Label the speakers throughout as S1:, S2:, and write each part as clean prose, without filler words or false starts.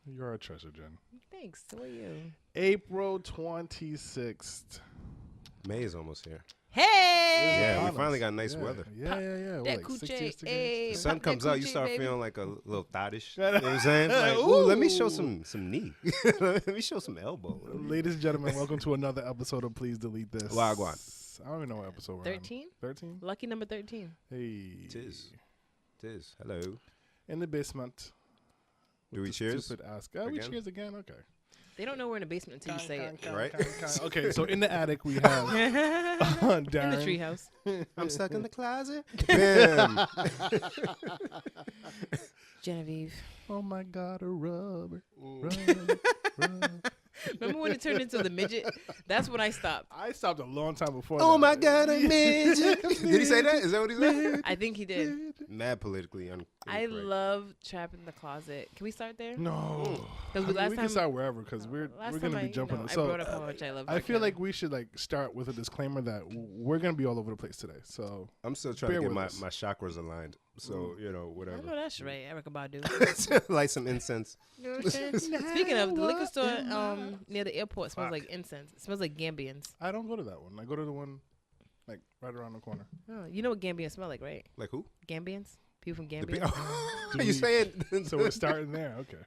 S1: You're a treasure, Jen.
S2: Thanks. So are you?
S1: April 26th.
S3: May is almost here.
S2: Hey!
S3: Yeah, we finally got nice weather.
S1: Yeah.
S2: That
S1: What, like 60
S2: coochie, ayy.
S3: The sun
S2: Pop
S3: comes
S2: that
S3: out, you
S2: coochie,
S3: start
S2: baby.
S3: feeling like a little thottish. You know what I'm saying? Like, ooh, let me show some knee. Let me show some elbow.
S1: Ladies and gentlemen, welcome to another episode of Please Delete This.
S3: Wagwan.
S1: I don't even know what episode we're
S2: 13?
S1: on. 13?
S2: Lucky number 13.
S1: Hey.
S3: Tis. Hello.
S1: In the basement.
S3: Do we
S1: With the
S3: cheers?
S1: Stupid ask. Oh, we
S3: Again?
S1: cheers again? Okay.
S2: They don't know we're in the basement until you say it.
S3: Right?
S1: Okay, so in the attic we have
S2: In the
S1: Darren.
S2: treehouse.
S3: I'm stuck in the closet. Bam.
S2: Genevieve.
S1: Oh my God, a rubber.
S2: Remember when it turned into the midget? That's when I stopped.
S1: I stopped a long time before
S3: Oh
S1: that.
S3: my God, a midget. Did he say that? Is that what he said?
S2: I think he did.
S3: Mad politically incorrect.
S2: I love Trap in the Closet. Can we start there?
S1: No.
S2: Because
S1: I mean,
S2: last
S1: we
S2: time
S1: can start wherever because we're
S2: last
S1: going to
S2: time
S1: be jumping.
S2: I
S1: So
S2: brought up how much I love.
S1: I feel like we should start with a disclaimer that we're going to be all over the place today. So
S3: I'm still trying
S1: Bear
S3: to get
S1: with
S3: my
S1: us.
S3: chakras aligned. So, whatever.
S2: I know that's right, Erica Badu.
S3: Light some incense.
S2: You know what I'm saying? Speaking of, the liquor store near the airport smells like incense. It smells like Gambians.
S1: I don't go to that one. I go to the one right around the corner.
S2: Oh, you know what Gambians smell like, right?
S3: Like who?
S2: Gambians? People from
S3: The
S2: Gambia?
S3: Are you saying?
S1: So we're starting there. Okay.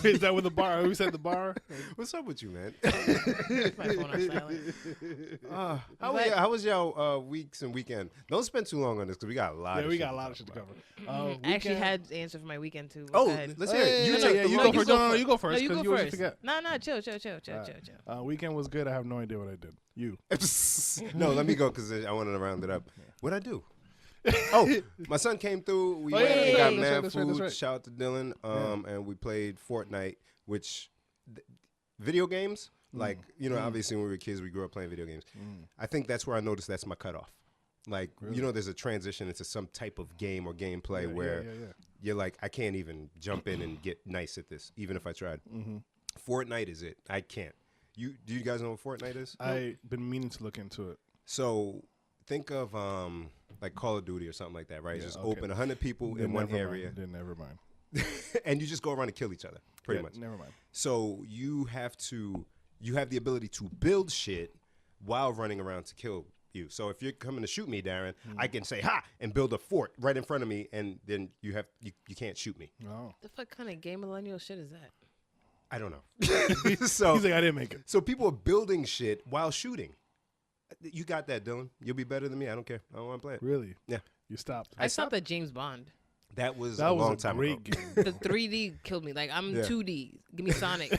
S1: Is that with the bar? Who said the bar?
S3: What's up with you, man?
S2: My phone on silent.
S3: How was y'all weeks and weekend? Don't spend too long on this because we got a lot.
S1: Yeah, we got a lot of shit to cover.
S2: I actually had the answer for my weekend too.
S3: Oh,
S2: Go ahead.
S3: let's hear it. You take the
S1: you
S3: long-
S1: go first. No, you go first.
S2: No, you
S1: 'cause
S2: go
S1: you always
S2: first.
S1: forget.
S2: No, chill.
S1: Weekend was good. I have no idea what I did. You.
S3: No, let me go because I wanted to round it up. What'd I do? Oh, my son came through. We went and got mad
S1: That's
S3: food.
S1: right.
S3: Shout out to Dylan. And we played Fortnite, which video games, obviously when we were kids, we grew up playing video games. I think that's where I noticed that's my cutoff. Like, there's a transition into some type of game or gameplay where you're like, I can't even jump in and get nice at this, even if I tried. Fortnite is it. I can't. Do you guys know what Fortnite is?
S1: I've been meaning to look into it.
S3: So think of like Call of Duty or something like that, right?
S1: Yeah,
S3: Just
S1: okay.
S3: open 100 people in one area.
S1: Then never mind.
S3: And you just go around and kill each other, pretty much.
S1: Never mind.
S3: So you have the ability to build shit while running around to kill you. So if you're coming to shoot me, Darren, I can say ha and build a fort right in front of me, and then you can't shoot me.
S1: No.
S2: The fuck kind of game millennial shit is that?
S3: I don't know. So
S1: He's like, I didn't make it.
S3: So people are building shit while shooting. You got that, Dylan. You'll be better than me. I don't care. I don't want to play it.
S1: Really?
S3: Yeah.
S1: You stopped.
S2: I stopped at James Bond.
S3: That was
S1: That
S3: a
S1: was
S3: long
S1: a
S3: time
S1: great
S3: ago.
S1: game.
S2: The 3D killed me. Like, I'm
S3: Yeah.
S2: 2D. Give me Sonic.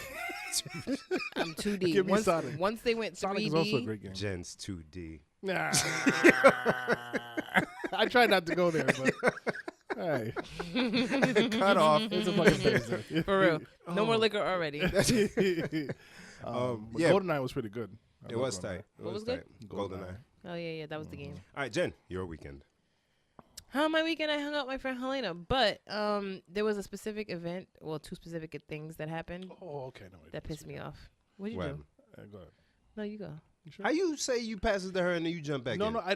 S2: I'm 2D.
S1: Give me Sonic.
S2: Once they went 3D.
S1: Sonic is also a great game.
S3: Jen's 2D.
S1: Nah. I tried not to go there, but hey,
S3: Cut off.
S1: it's a fucking Thursday.
S2: For real. No more liquor already.
S1: But
S3: Yeah.
S1: GoldenEye was pretty good. I
S3: It
S1: love
S3: was
S1: GoldenEye.
S3: tight.
S2: What was good?
S3: GoldenEye.
S2: Oh, yeah, that was the game.
S3: All right, Jen, your weekend.
S2: My weekend, I hung out with my friend Helena, but there was a specific event, well, two specific things that happened
S1: Oh, okay. No,
S2: that pissed me off. What'd you
S3: What
S2: do?
S3: happened?
S1: Go ahead.
S2: No, you go.
S1: You sure?
S3: How you say you pass it to her and then you jump back
S1: No,
S3: in?
S1: no. I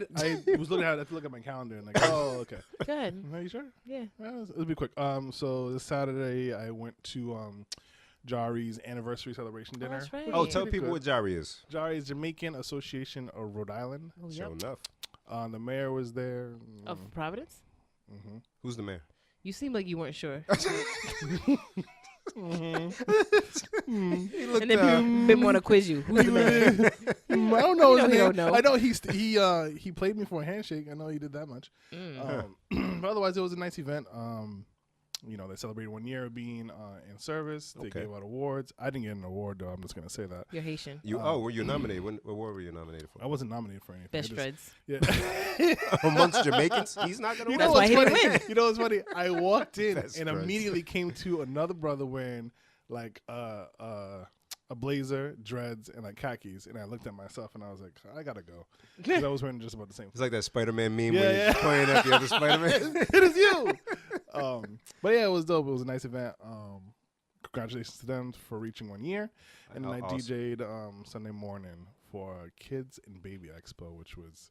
S1: was looking at. I had to look at my calendar and like, oh, okay.
S2: Go ahead.
S1: Are you sure?
S2: Yeah.
S1: It'll be quick. So this Saturday I went to Jari's anniversary celebration dinner.
S2: that's right.
S3: Oh, tell
S1: Pretty
S3: people
S1: good.
S3: what Jari is.
S1: Jari's Jamaican Association of Rhode Island.
S2: Oh,
S3: Sure
S2: yep.
S3: enough.
S1: The mayor was there.
S2: Of Providence?
S1: Mm-hmm.
S3: Who's the mayor?
S2: You seem like you weren't sure.
S3: He looked,
S2: And then people want to quiz you. Who's the man?
S1: I don't know.
S2: You
S1: his
S2: know he
S1: name.
S2: don't know.
S1: I know he played me for a handshake. I know he did that much. But otherwise, it was a nice event. They celebrated 1 year of being in service. They
S3: Okay.
S1: gave out awards. I didn't get an award though. I'm just gonna say that.
S2: You're Haitian.
S3: were you nominated? What award were you nominated for?
S1: I wasn't nominated for anything.
S2: Best
S1: I just-
S2: dreads.
S1: Yeah.
S3: Amongst Jamaicans? He's not going to
S1: You
S3: win.
S1: know
S2: That's why
S1: what's
S2: he didn't
S1: funny?
S2: win.
S1: You know what's funny? I walked in
S3: Best
S1: and
S3: friends.
S1: immediately came to another brother wearing like a blazer, dreads, and like khakis, and I looked at myself and I was like, I gotta go. 'Cause I was wearing just about the same.
S3: It's like that Spider-Man meme
S1: Yeah,
S3: where
S1: yeah.
S3: you're pointing at the other Spider-Man.
S1: It is you. But yeah, it was dope. It was a nice event. Congratulations to them for reaching 1 year. And then I
S3: Awesome.
S1: DJ'd Sunday morning for Kids and Baby Expo, which was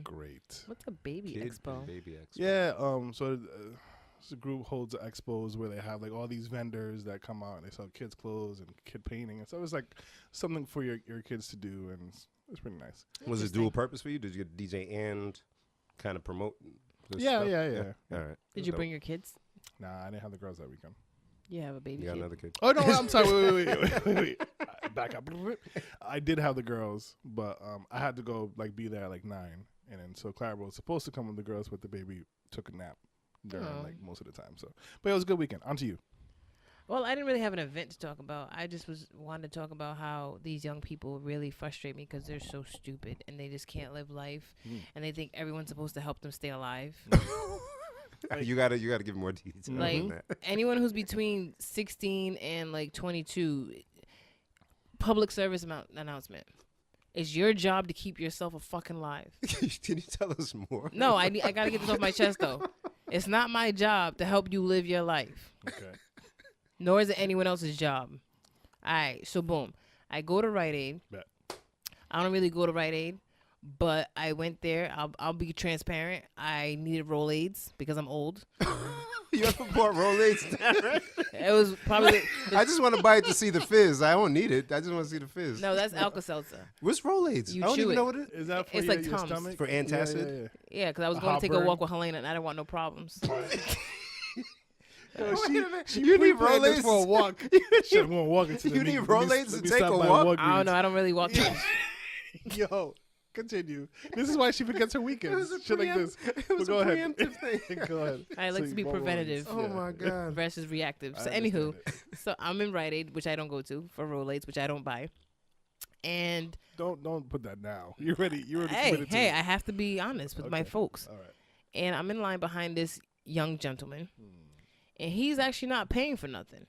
S1: great.
S2: What's a baby
S3: Kid
S2: expo?
S3: and Baby Expo.
S1: Yeah. So This group holds expos where they have like all these vendors that come out and they sell kids clothes and kid painting, and so it's like something for your kids to do, and it's pretty nice.
S3: Was it dual purpose for you? Did you get DJ and kind of promote?
S1: Yeah.
S3: All right.
S2: Did you bring your kids?
S1: Nah, I didn't have the girls that weekend.
S2: You have a baby.
S3: You got
S2: kid.
S3: another kid.
S1: Oh no, I'm sorry. Wait. Back up. I did have the girls, but I had to go like be there at like 9, and then so Clara was supposed to come with the girls, but the baby took a nap during like most of the time. So, but it was a good weekend. On to you.
S2: Well, I didn't really have an event to talk about. I just wanted to talk about how these young people really frustrate me because they're so stupid and they just can't live life, and they think everyone's supposed to help them stay alive.
S3: You gotta give more details.
S2: Like
S3: on that.
S2: anyone who's between 16 and like 22, public service announcement. It's your job to keep yourself a fucking alive.
S3: Can you tell us more?
S2: No, I gotta get this off my chest though. It's not my job to help you live your life.
S1: Okay.
S2: Nor is it anyone else's job. All right, so boom. I go to Rite Aid.
S1: Bet.
S2: I don't really go to Rite Aid, but I went there. I'll be transparent. I needed Rolaids because I'm old.
S3: You ever bought Rolaids down, right?
S2: It was probably...
S3: I just want to buy it to see the fizz. I don't need it. I just want to see the fizz.
S2: No, that's Alka-Seltzer.
S3: What's Rolaids?
S2: You
S3: I don't
S2: chew
S3: even
S2: it.
S3: know what it is.
S1: Is that for
S2: It's
S1: your,
S2: like
S1: your
S2: Tums.
S3: For
S1: stomach?
S3: antacid?
S2: Yeah, because I was
S1: A
S2: going to take a
S1: heartburn?
S2: walk with Helena, and I didn't want no problems.
S1: Yo, she
S3: You need
S1: pre-planned this
S3: Rolaids?
S1: for a walk. Shit, I'm gonna walk into the
S3: You need
S1: meeting.
S3: Rolaids to
S1: Let me
S3: take
S1: stop
S3: a
S1: by
S3: walk?
S2: I don't know.
S1: Walgreens.
S2: I don't really walk.
S1: Yo, continue. This is why she forgets her weekends. Shit like this.
S3: It was
S1: Go
S3: a
S1: ahead.
S3: preemptive thing.
S1: Go ahead.
S2: I like
S1: So
S2: to be
S1: you bought
S2: preventative.
S1: Rolaids.
S3: Oh my God.
S2: versus reactive.
S1: I
S2: So
S1: understand
S2: anywho,
S1: it.
S2: so I'm in Rite Aid, which I don't go to, for Rolaids, which I don't buy. And
S1: Don't put that now. You're ready. You're already
S2: hey,
S1: committed to
S2: I
S1: it.
S2: have to be honest with my
S1: Okay.
S2: folks.
S1: All right.
S2: And I'm in line behind this young gentleman, and he's actually not paying for nothing.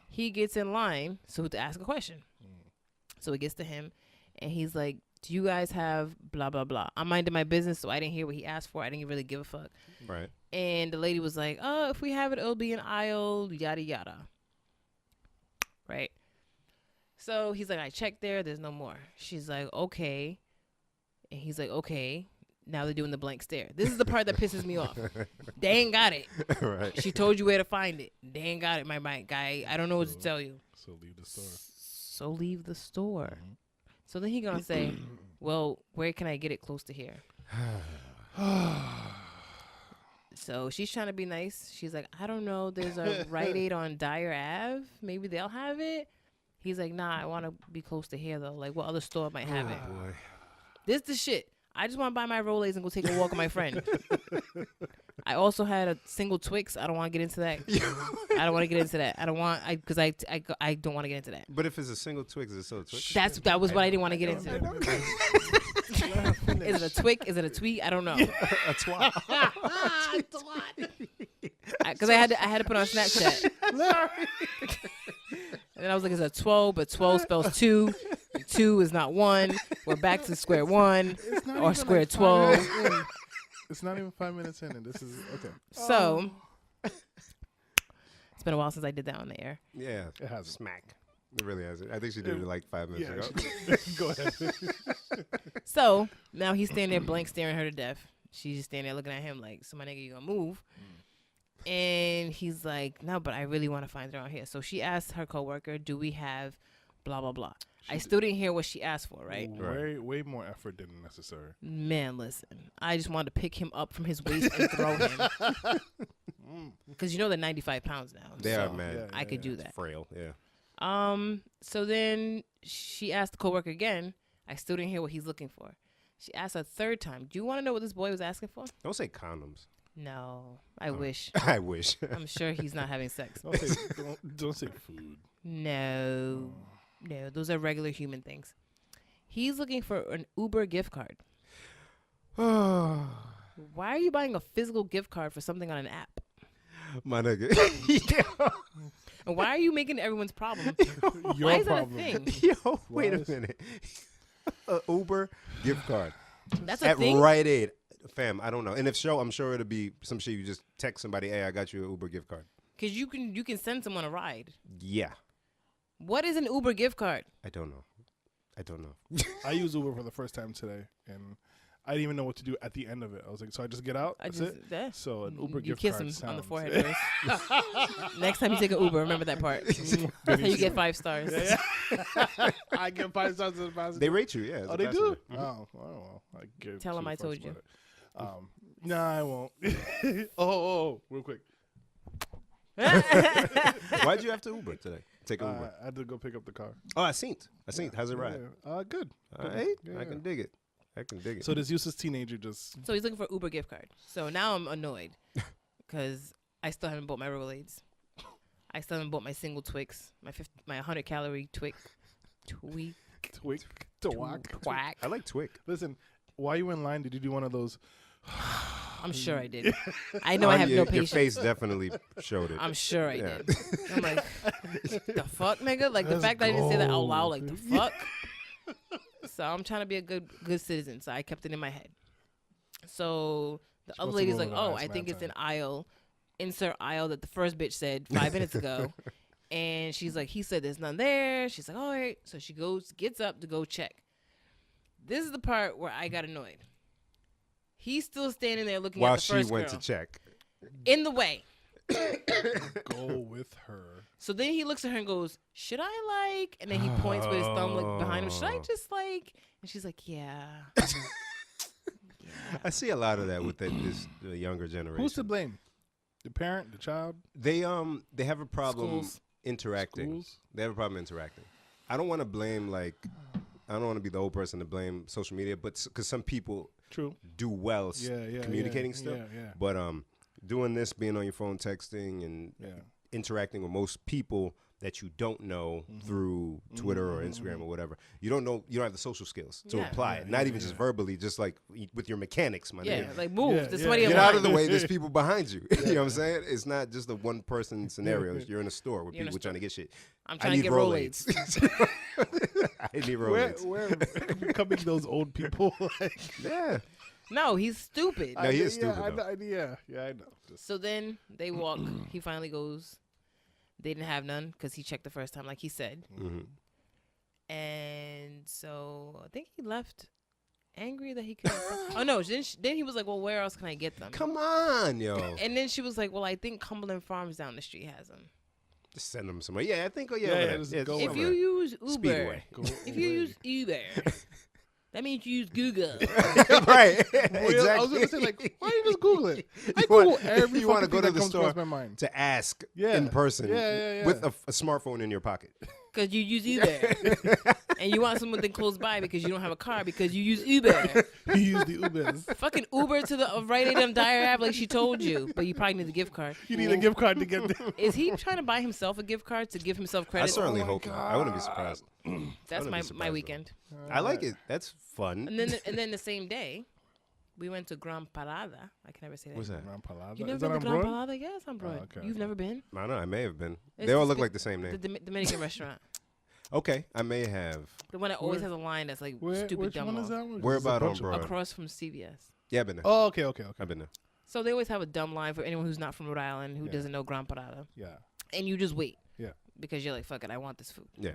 S2: He gets in line to ask a question. So it gets to him, and he's like, "Do you guys have blah blah blah?" I'm minding my business, so I didn't hear what he asked for. I didn't really give a fuck.
S3: Right.
S2: And the lady was like, "Oh, if we have it, it'll be an aisle, yada yada." Right. So he's like, "I checked there. There's no more." She's like, "Okay," and he's like, "Okay." Now they're doing the blank stare. This is the part that pisses me off. They ain't got it.
S3: Right.
S2: She told you where to find it. They ain't got it, my guy. I don't know what to tell you.
S1: So leave the store.
S2: So leave the store. So then he gonna say, "Well, where can I get it close to here?" So she's trying to be nice. She's like, "I don't know. There's a Rite Aid on Dyer Ave. Maybe they'll have it." He's like, "Nah, I want to be close to here though. Like, what other store might have it?"
S3: Boy.
S2: This the shit. I just want to buy my Rolaids and go take a walk with my friend. I also had a single Twix. I don't want to get into that. I don't want to get into that. I don't want because I don't want to get into that.
S3: But if it's a single Twix, it's still a Twix.
S2: That was what I didn't want to get into. Is it a Twix? Is it a tweet? I don't know.
S3: A twat.
S2: Because I had to put on Snapchat. And then I was like, it's a 12, but 12 spells 2. 2 is not 1. We're back to square 1 or square 12.
S1: It's not even 5 minutes in, and this is okay.
S2: So it's been a while since I did that on the air.
S3: Yeah.
S1: It has
S3: Smack. It really has it. I think she did it like 5 minutes ago.
S1: Go ahead.
S2: So now he's standing there blank staring her to death. She's just standing there looking at him like, so my nigga, you gonna move? And he's like, no, but I really want to find it around here. So she asked her coworker, do we have blah, blah, blah. I still didn't hear what she asked for, right?
S1: Way more effort than necessary.
S2: Man, listen. I just wanted to pick him up from his waist and throw him. Because you know they're 95 pounds now.
S3: They
S2: so
S3: are mad.
S2: I could do
S3: It's
S2: that.
S3: frail, yeah.
S2: So then she asked the coworker again. I still didn't hear what he's looking for. She asked a third time, do you want to know what this boy was asking for?
S3: Don't say condoms.
S2: No, I wish.
S3: I wish.
S2: I'm sure he's not having sex.
S1: Don't say food.
S2: No, those are regular human things. He's looking for an Uber gift card. Why are you buying a physical gift card for something on an app?
S3: My nigga.
S2: And why are you making everyone's problem?
S1: Your
S2: Why is
S1: problem.
S2: that a thing?
S3: Yo, wait a
S1: Why is-
S3: minute. A Uber gift card.
S2: That's a
S3: At
S2: thing?
S3: Rite Aid. Fam, I don't know. And if so, I'm sure it'll be some shit you just text somebody, hey, I got you an Uber gift card.
S2: Because you can send someone a ride.
S3: Yeah.
S2: What is an Uber gift card?
S3: I don't know.
S1: I used Uber for the first time today, and I didn't even know what to do at the end of it. I was like, so I just get out. That's it.
S2: Yeah.
S1: So an Uber
S2: You
S1: gift
S2: kiss
S1: card
S2: him
S1: sounds.
S2: on the forehead first. Next time you take an Uber, remember that part. That's how you get 5 stars.
S1: I get 5 stars as a passenger.
S3: They rate you, yeah. as
S1: Oh,
S3: a
S1: they
S3: passenger.
S1: do. Oh, well, I give
S2: Tell 'em
S1: two
S2: I
S1: fucks
S2: told you.
S1: about it. No, I won't. oh, real quick.
S3: Why'd you have to Uber today? Take an Uber.
S1: I had to go pick up the car.
S3: Oh, I seen. How's it ride?
S1: Good.
S3: All right.
S1: Yeah.
S3: I can dig it.
S1: So this useless teenager just.
S2: So he's looking for an Uber gift card. So now I'm annoyed because I still haven't bought my Rolaids. I still haven't bought my single Twix, my 100-calorie Twix. Twack.
S3: I like Twig.
S1: Listen, while you were in line, did you do one of those?
S2: I'm sure I did. I know I have no
S3: Your
S2: patience.
S3: face definitely showed it.
S2: I'm sure I
S3: Yeah.
S2: did. I'm like, the fuck, nigga? Like, the
S1: Let's
S2: fact that I didn't say that out
S1: go.
S2: loud, like, the fuck? So I'm trying to be a good citizen, so I kept it in my head. So the other
S1: supposed to
S2: lady's
S1: roll
S2: like,
S1: with
S2: oh,
S1: eyes,
S2: I think
S1: man,
S2: it's an aisle, insert aisle that the first bitch said 5 minutes ago. And she's like, he said there's none there. She's like, all right. So she gets up to go check. This is the part where I got annoyed. He's still standing there looking
S3: While
S2: at the
S3: she
S2: first
S3: went
S2: girl
S3: to check.
S2: in the way.
S1: Go with her.
S2: So then he looks at her and goes, should I like? And then he points with his thumb like behind him. Should I just like? And she's like, yeah.
S3: I see a lot of that with the younger generation.
S1: Who's to blame? The parent, the child,
S3: They have a problem
S2: Schools.
S3: interacting.
S1: schools.
S3: They have a problem interacting. I don't want to blame I don't want to be the old person to blame social media, but because some people
S1: True.
S3: do well communicating still.
S1: Yeah.
S3: But doing this, being on your phone, texting, and interacting with most people that you don't know through Twitter or Instagram or whatever, you don't have the social skills to apply it. Not even just verbally, just like with your mechanics, my
S2: Yeah,
S3: nigga.
S2: like move.
S1: Yeah,
S2: There's
S1: yeah.
S2: somebody
S3: Get
S2: in
S3: out
S2: line.
S3: of the way. There's people behind you. You know what I'm saying? It's not just a one person scenario. You're in a store with
S2: You're in a
S3: people
S2: store.
S3: trying to get shit.
S2: I'm
S3: I
S2: trying to
S3: need
S2: get
S3: Rolaids.
S2: Rolaids.
S3: I need Rolaids.
S1: We're becoming those old people. Like,
S3: Yeah.
S2: No, he's stupid.
S3: No, he is stupid,
S1: I
S3: though.
S1: know. Just,
S2: So then they walk. He finally goes. They didn't have none because he checked the first time, like he said.
S3: Mm-hmm.
S2: And so I think he left angry that he couldn't. Oh no! Then he was like, "Well, where else can I get them?"
S3: Come on, yo.
S2: And then she was like, "Well, I think Cumberland Farms down the street has them."
S3: Just send them somewhere. Yeah, I think. Oh, yeah.
S1: Yeah,
S3: over
S1: yeah,
S3: there.
S1: just
S3: Yeah,
S1: go
S3: just
S2: If
S3: over
S2: you
S3: there.
S2: use Uber,
S3: Speedway.
S2: if you use Uber, that means you use Google.
S3: Right.
S1: Well, I was gonna say, like, why don't you just Google it? I
S3: You
S1: Google
S3: want-
S1: every
S3: you wanna
S1: fucking
S3: go
S1: thing
S3: to
S1: that
S3: the
S1: comes
S3: store
S1: across my mind.
S3: to ask
S1: Yeah.
S3: in person
S1: Yeah.
S3: with a smartphone in your pocket.
S2: Because you use Uber. And you want something close by because you don't have a car because you use Uber.
S1: You use the Ubers.
S2: Fucking Uber to the Right Aid Dyer app like she told you. But you probably need a gift card.
S1: You need a gift card to get there.
S2: Is he trying to buy himself a gift card to give himself credit?
S3: I certainly
S1: my
S3: hope not. I wouldn't be surprised.
S2: That's
S3: wouldn't
S2: my
S3: be surprised,
S2: my
S3: though.
S2: weekend.
S3: I like it. That's fun.
S2: And then the same day, we went to Gran Parada. I can never say that.
S3: What's that?
S1: Gran Palada.
S2: You
S1: Is
S2: never
S1: that
S2: been
S1: on
S2: to Gran
S1: Broad?
S2: Parada? Yes, I'm Broad.
S1: okay,
S2: You've
S1: okay.
S2: never been?
S3: I don't know. I may have been.
S2: It's
S3: They all
S2: this
S3: look
S2: big-
S3: like the same
S2: The
S3: name.
S2: Dominican restaurant.
S3: Okay, I may have.
S2: The one that always
S1: Where-
S2: has a line that's like stupid
S1: Which
S2: dumb
S1: one is
S2: long.
S1: that one? 'Cause
S3: Where
S1: there's a
S3: about on
S1: bunch of-
S3: Broad?
S2: Across from CVS.
S3: Yeah, I've been there.
S1: Oh, okay.
S3: I've been there.
S2: So they always have a dumb line for anyone who's not from Rhode Island who
S1: Yeah.
S2: doesn't know Gran Parada.
S1: Yeah.
S2: And you just wait.
S1: Yeah.
S2: Because you're like, fuck it, I want this food.
S3: Yeah.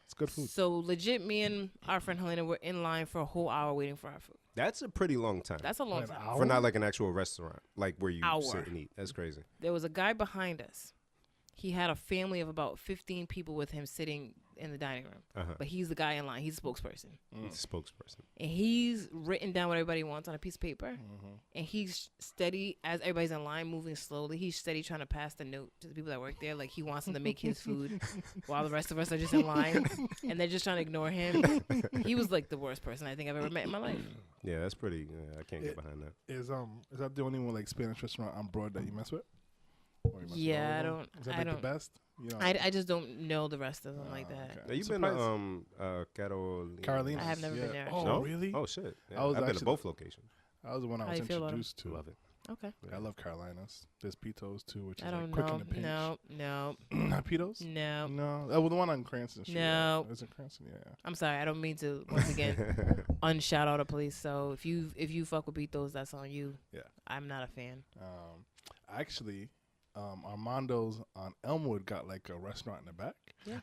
S1: It's good food.
S2: So legit, me and our friend Helena were in line for a whole hour waiting for our food.
S3: That's a pretty long time.
S2: That's a long
S1: An
S2: time.
S1: hour?
S3: For not like an actual restaurant, like where you
S2: Hour.
S3: sit and eat. That's crazy.
S2: There was a guy behind us. He had a family of about 15 people with him sitting in the dining room.
S3: Uh-huh.
S2: But he's the guy in line. He's a spokesperson.
S3: He's a spokesperson.
S2: And he's written down what everybody wants on a piece of paper.
S1: Mm-hmm.
S2: And he's steady, as everybody's in line moving slowly, he's steady trying to pass the note to the people that work there. Like he wants them to make his food while the rest of us are just in line. And they're just trying to ignore him. He was like the worst person I think I've ever met in my life.
S3: Yeah, that's pretty. I can't get behind that.
S1: Is that the only one like Spanish restaurant on Broad that you mess with? Or you mess with
S2: Yeah,
S1: all
S2: I
S1: of them?
S2: don't-
S1: Is that
S2: I
S1: like
S2: don't-
S1: the best? You know,
S2: I just don't know the rest of them like that.
S1: okay.
S3: Now, you've
S1: I'm
S3: been
S1: surprised.
S3: to Carolina.
S1: Carolina's?
S2: I have never been there.
S1: Oh,
S3: No?
S1: really?
S3: Oh shit! Yeah,
S1: I was
S3: I've been to
S1: actually-
S3: both locations.
S1: That was the one I
S2: How
S1: was
S2: you feel about 'em?
S1: introduced to.
S3: Love it.
S2: Okay.
S1: I love Carolinas. There's Pitos too, which
S2: I
S1: is
S2: don't
S1: like quick
S2: know.
S1: in the pinch.
S2: No.
S1: Not Pitos?
S2: No.
S1: No. Oh, well, the one on Cranston Street.
S2: No.
S1: Is it Cranston? Yeah.
S2: I'm sorry. I don't mean to once again unshout out a police. So if you fuck with Beatles, that's on you.
S1: Yeah.
S2: I'm not a fan.
S1: Actually, Armando's on Elmwood got like a restaurant in the back.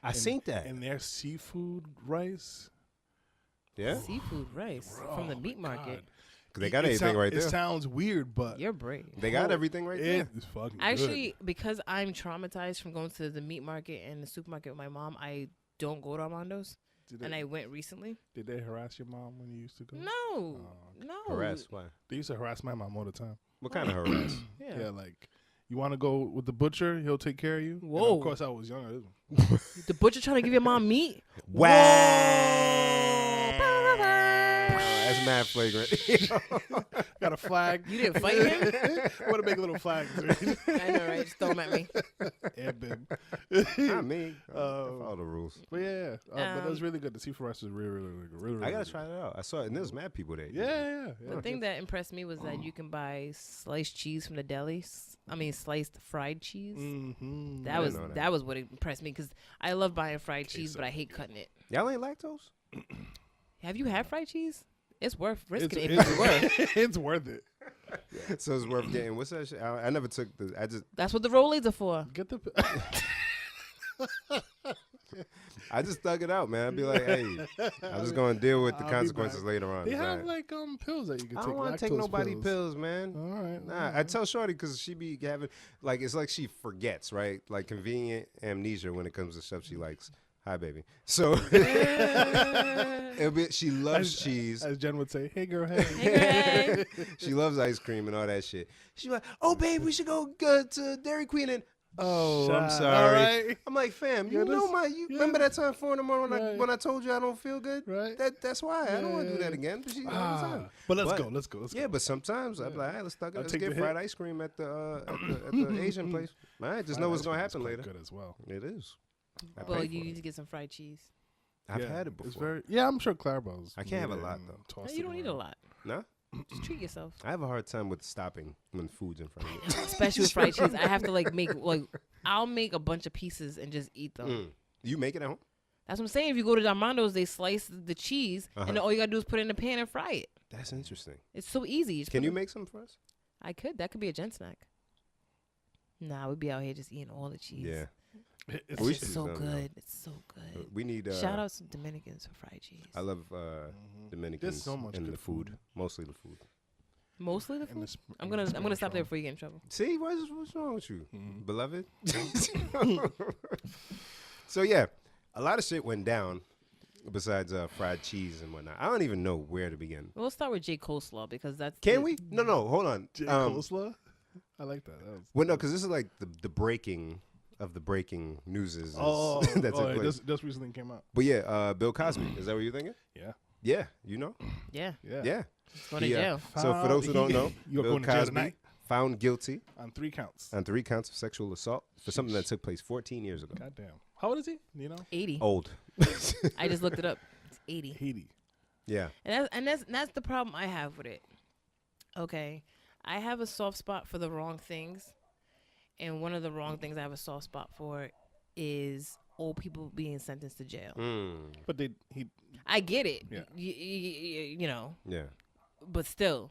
S3: I seen that.
S1: And their seafood rice.
S3: Yeah.
S2: Seafood rice from the
S1: Oh,
S2: meat
S1: my
S2: market.
S1: God.
S3: They got everything right
S1: It
S3: there.
S1: sounds weird, but
S2: You're brave.
S3: They got everything right there.
S1: it's fucking
S2: Actually, because I'm traumatized from going to the meat market and the supermarket with my mom, I don't go to Armando's.
S1: good.
S2: And I went recently.
S1: Did they harass your mom when you used to go?
S2: No, no.
S3: Harass? Why?
S1: They used to harass my mom all the time.
S3: What kind of harass?
S1: Yeah, like, you want to go with the butcher? He'll take care of you. And
S2: Whoa.
S1: of course, I was younger.
S2: The butcher trying to give your mom meat?
S3: Wow. That's mad flagrant.
S1: Got a flag.
S2: You didn't fight him?
S1: I want to make little flags.
S2: I know, right? Just throw them at me.
S1: And bib.
S3: Not me. I follow the rules.
S1: But yeah, but it was really good. The seafood rice was really good. Really
S3: I gotta
S1: good.
S3: try that out. I saw it, and there's mad people there.
S1: Yeah.
S2: The thing that impressed me was that you can buy sliced cheese from the deli. I mean, sliced fried cheese.
S1: Mm-hmm.
S2: That was what impressed me because I love buying fried cheese, but I hate cutting it.
S3: Y'all ain't lactose?
S2: Have you had fried cheese? It's worth risking it.
S1: It's worth it.
S3: So it's worth getting. What's that shit? I never took the.
S2: That's what the Rollies are for.
S1: Get the.
S3: I just thug it out, man. I'd be like, hey, I'm just gonna deal with the
S1: I'll be
S3: consequences
S1: back.
S3: later on.
S1: They
S3: It's
S1: have
S3: all
S1: like pills that you can
S3: I
S1: take.
S3: don't want to take
S1: lactose
S3: nobody pills, man.
S1: All right.
S3: Nah, I tell Shorty because she be having like it's like she forgets, right? Like convenient amnesia when it comes to stuff she likes. Hi, baby. So she loves cheese.
S1: As Jen would say, "Hey, girl, hey."
S2: Hey, girl.
S3: She loves ice cream and all that shit. She's like, "Oh, babe, we should go to Dairy Queen." And I'm
S1: Shut-
S3: sorry.
S1: all right.
S3: I'm like, fam, you
S1: Yeah,
S3: know
S1: this-
S3: you
S1: yeah.
S3: remember that time 4 in the morning
S1: Right.
S3: when I told you I don't feel good?
S1: Right.
S3: That's why I don't want to do that again. But she all the time.
S1: But let's go. Let's go.
S3: Yeah, but sometimes I'm like, all right, let's
S1: I'll
S3: get
S1: take the
S3: fried
S1: hit.
S3: ice cream at the Asian place. All right, just know what's gonna happen later.
S1: Good as well.
S3: It is. I
S2: Well,
S3: pay
S2: you
S3: for
S2: need
S3: it.
S2: to get some fried cheese.
S3: I've
S1: Yeah,
S3: had it
S1: It's
S3: before.
S1: I'm sure Clarabelle's.
S3: I can't have a
S1: made it
S3: lot,
S1: and
S3: though.
S1: tossed
S2: No,
S1: it
S2: you don't need a
S1: around.
S2: lot.
S3: No,
S2: Just treat yourself.
S3: I have a hard time with stopping when food's in front of me.
S2: Especially with fried cheese. I have to I'll make a bunch of pieces and just eat them.
S3: You make it at home?
S2: That's what I'm saying. If you go to Armando's, they slice the cheese, and all you gotta do is put it in the pan and fry it.
S3: That's interesting.
S2: It's so easy. Just
S3: Can
S2: put
S3: you
S2: it-
S3: make some for us?
S2: I could. That could be a gent snack. Nah, we'd be out here just eating all the cheese.
S3: Yeah.
S2: It's
S3: We
S2: just
S3: should do
S2: so
S3: something,
S2: good. It's so good.
S3: We need.
S2: Shout out to Dominicans for fried cheese.
S3: I love Dominicans
S1: so much
S3: and
S1: good
S3: the food.
S1: food.
S3: Mostly the food.
S2: Mostly the
S1: And
S2: food.
S1: the
S2: I'm gonna stop there before you get in trouble.
S3: See, what's wrong with you, beloved? So yeah, a lot of shit went down. Besides fried cheese and whatnot, I don't even know where to begin.
S2: We'll start with J. Coleslaw because that's.
S3: Can we? No, hold on.
S1: Jay Coleslaw. I like that.
S3: Well, no, because this is like the breaking of the breaking news is that took place.
S1: Just recently came out.
S3: But yeah, Bill Cosby. Is that what you're thinking?
S1: Yeah.
S3: Yeah, you know.
S2: Yeah.
S3: Yeah.
S2: It's going to
S3: He,
S2: jail.
S3: So for those who don't know,
S1: You're
S3: Bill
S1: going to jail
S3: Cosby
S1: tonight
S3: found guilty
S1: on 3 counts.
S3: on 3 counts of sexual assault for something that took place 14 years ago.
S1: Goddamn. How old is he? You know,
S2: 80.
S3: Old.
S2: I just looked it up. It's 80.
S1: Haiti.
S3: Yeah.
S2: And that's the problem I have with it. Okay. I have a soft spot for the wrong things. And one of the wrong things I have a soft spot for is old people being sentenced to jail.
S1: But he.
S2: I get it.
S1: Yeah.
S2: You know,
S3: Yeah.
S2: but still.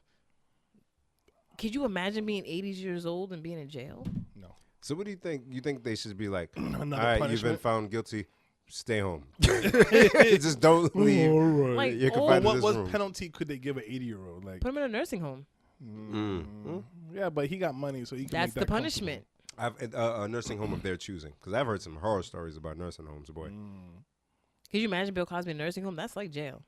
S2: Could you imagine being 80 years old and being in jail?
S1: No.
S3: So what do you think? You think they should be like, all
S1: Another
S3: right, you've been
S1: punishment?
S3: found guilty. Stay home. Just don't leave.
S1: All right.
S2: Like,
S3: You're
S2: oh,
S3: confined to
S1: What
S3: this room.
S1: penalty could they give an 80-year-old? Like,
S2: Put him in a nursing home.
S1: yeah, but he got money, so he can.
S2: That's
S1: make
S2: the
S1: that
S2: punishment.
S3: I've a nursing home of their choosing because I've heard some horror stories about nursing homes, boy.
S2: Could you imagine Bill Cosby in a nursing home? That's like jail.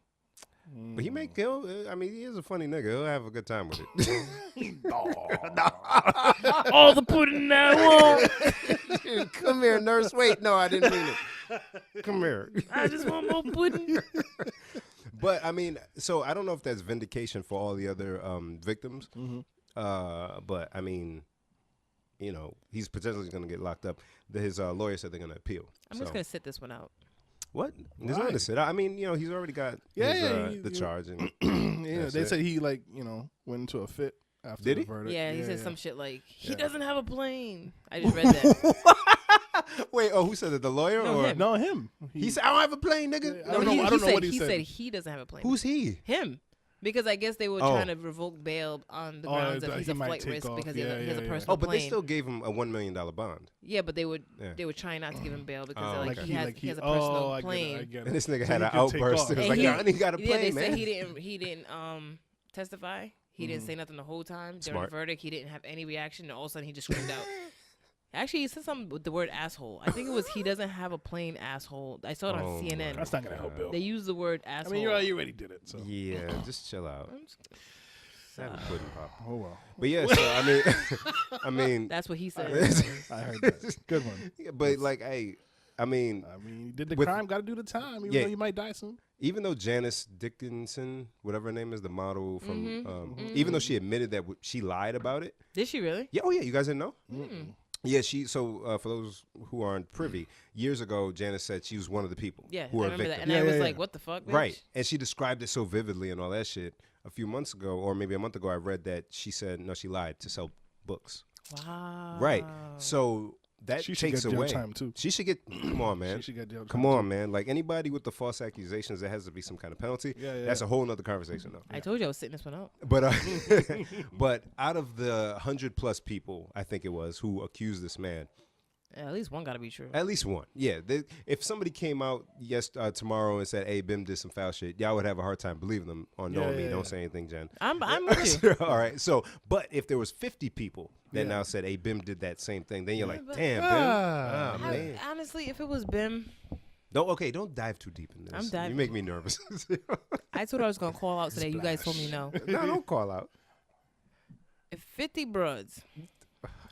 S3: But he he is a funny nigga. He'll have a good time with it.
S2: All the pudding I want.
S3: Come here, nurse. Wait, no, I didn't mean it. Come here.
S2: I just want more pudding.
S3: But I mean, so I don't know if that's vindication for all the other victims. But I mean, you know, he's potentially going to get locked up. His lawyer said they're going to appeal.
S2: I'm just going to sit this one out.
S3: What? There's nothing to sit. I mean, you know, he's already got the charge. And
S1: Yeah,
S3: that's
S1: they
S3: it.
S1: said he went into a fit after
S3: Did
S1: the
S3: he?
S1: verdict.
S2: Yeah, he said some shit like, he
S1: Yeah.
S2: doesn't have a plane. I just read that.
S3: Wait, who said it? The lawyer
S2: No,
S3: or
S2: him.
S1: No, him.
S3: he said, "I don't have a plane, nigga."
S1: I don't know.
S2: he,
S1: I don't
S2: he
S1: know
S2: said,
S1: what he said.
S2: he doesn't have a plane.
S3: Who's he?
S2: Him? Because I guess they were
S3: Oh.
S2: trying to revoke bail on the grounds
S1: that
S2: that he's
S1: he
S2: a
S1: might
S2: flight
S1: take
S2: risk
S1: off.
S2: because he has a
S1: Yeah.
S2: personal
S3: Oh, but
S2: plane.
S3: they still gave him a $1 million bond.
S2: Yeah, but they were
S3: Yeah.
S2: trying not to give him bail because
S3: Oh,
S2: they're like,
S3: okay.
S2: he has a personal
S1: I
S2: plane.
S1: get it.
S3: And this nigga
S1: So
S3: had
S1: he
S3: an
S1: can take
S3: outburst.
S1: off.
S3: It was
S2: And
S3: like,
S2: he-
S3: I ain't got a plane,
S2: Yeah, they
S3: man.
S2: said he didn't testify. He didn't say nothing the whole time. During
S3: Smart.
S2: the verdict, he didn't have any reaction. And all of a sudden, he just screamed out. Actually, he said something with the word asshole. I think it was he doesn't have a plain asshole. I saw it on CNN.
S1: That's not gonna help Bill.
S2: They used the word asshole.
S1: I mean, you already did it. So.
S3: Yeah, just chill out. Have a pudding pop.
S1: Oh well.
S3: But yeah, so I mean,
S2: That's what he said.
S1: I heard that. Good one.
S3: but like, hey, I mean,
S1: you did the
S3: with-
S1: crime. Got to do the time. Even
S3: Yeah.
S1: though you might die soon.
S3: even though Janice Dickinson, whatever her name is, the model from,
S2: Mm-hmm.
S3: even though she admitted that she lied about it.
S2: Did she really?
S3: Yeah. Oh yeah, you guys didn't know? Yeah, so for those who aren't privy, years ago, Janice said she was one of the people
S2: Yeah,
S3: who
S2: I
S3: were
S2: remember that.
S3: victims.
S2: And I was
S1: yeah.
S2: like, what the fuck, bitch?
S3: Right. And she described it so vividly and all that shit. A few months ago, or maybe a month ago, I read that she said, no, she lied to sell books.
S2: Wow.
S3: Right. So that
S1: She should
S3: takes
S1: get jail
S3: away.
S1: time, too.
S3: She should get, come on, man.
S1: She should get jail time.
S3: Come on, man. Like anybody with the false accusations, there has to be some kind of penalty.
S1: Yeah, yeah,
S3: That's
S1: yeah.
S3: a whole nother conversation, though.
S2: I told you I was sitting this one out.
S3: But but out of the 100+ people, I think it was, who accused this man,
S2: At least one got to be true.
S3: at least one. Yeah. If somebody came out tomorrow and said, hey, Bim did some foul shit, y'all would have a hard time believing them or knowing me.
S1: yeah,
S3: Don't
S1: yeah.
S3: say anything, Jen.
S2: I'm with you.
S3: All right. So, but if there was 50 people that now said, hey, Bim did that same thing, then you're like,
S2: but-
S3: damn, Bim.
S1: Ah.
S3: Oh, man.
S2: Honestly, if it was Bim,
S3: Don't dive too deep in this.
S2: I'm diving.
S3: You make me nervous.
S2: I told her I was going to call out today. You guys told me no.
S3: No, don't call out.
S2: If 50 broads,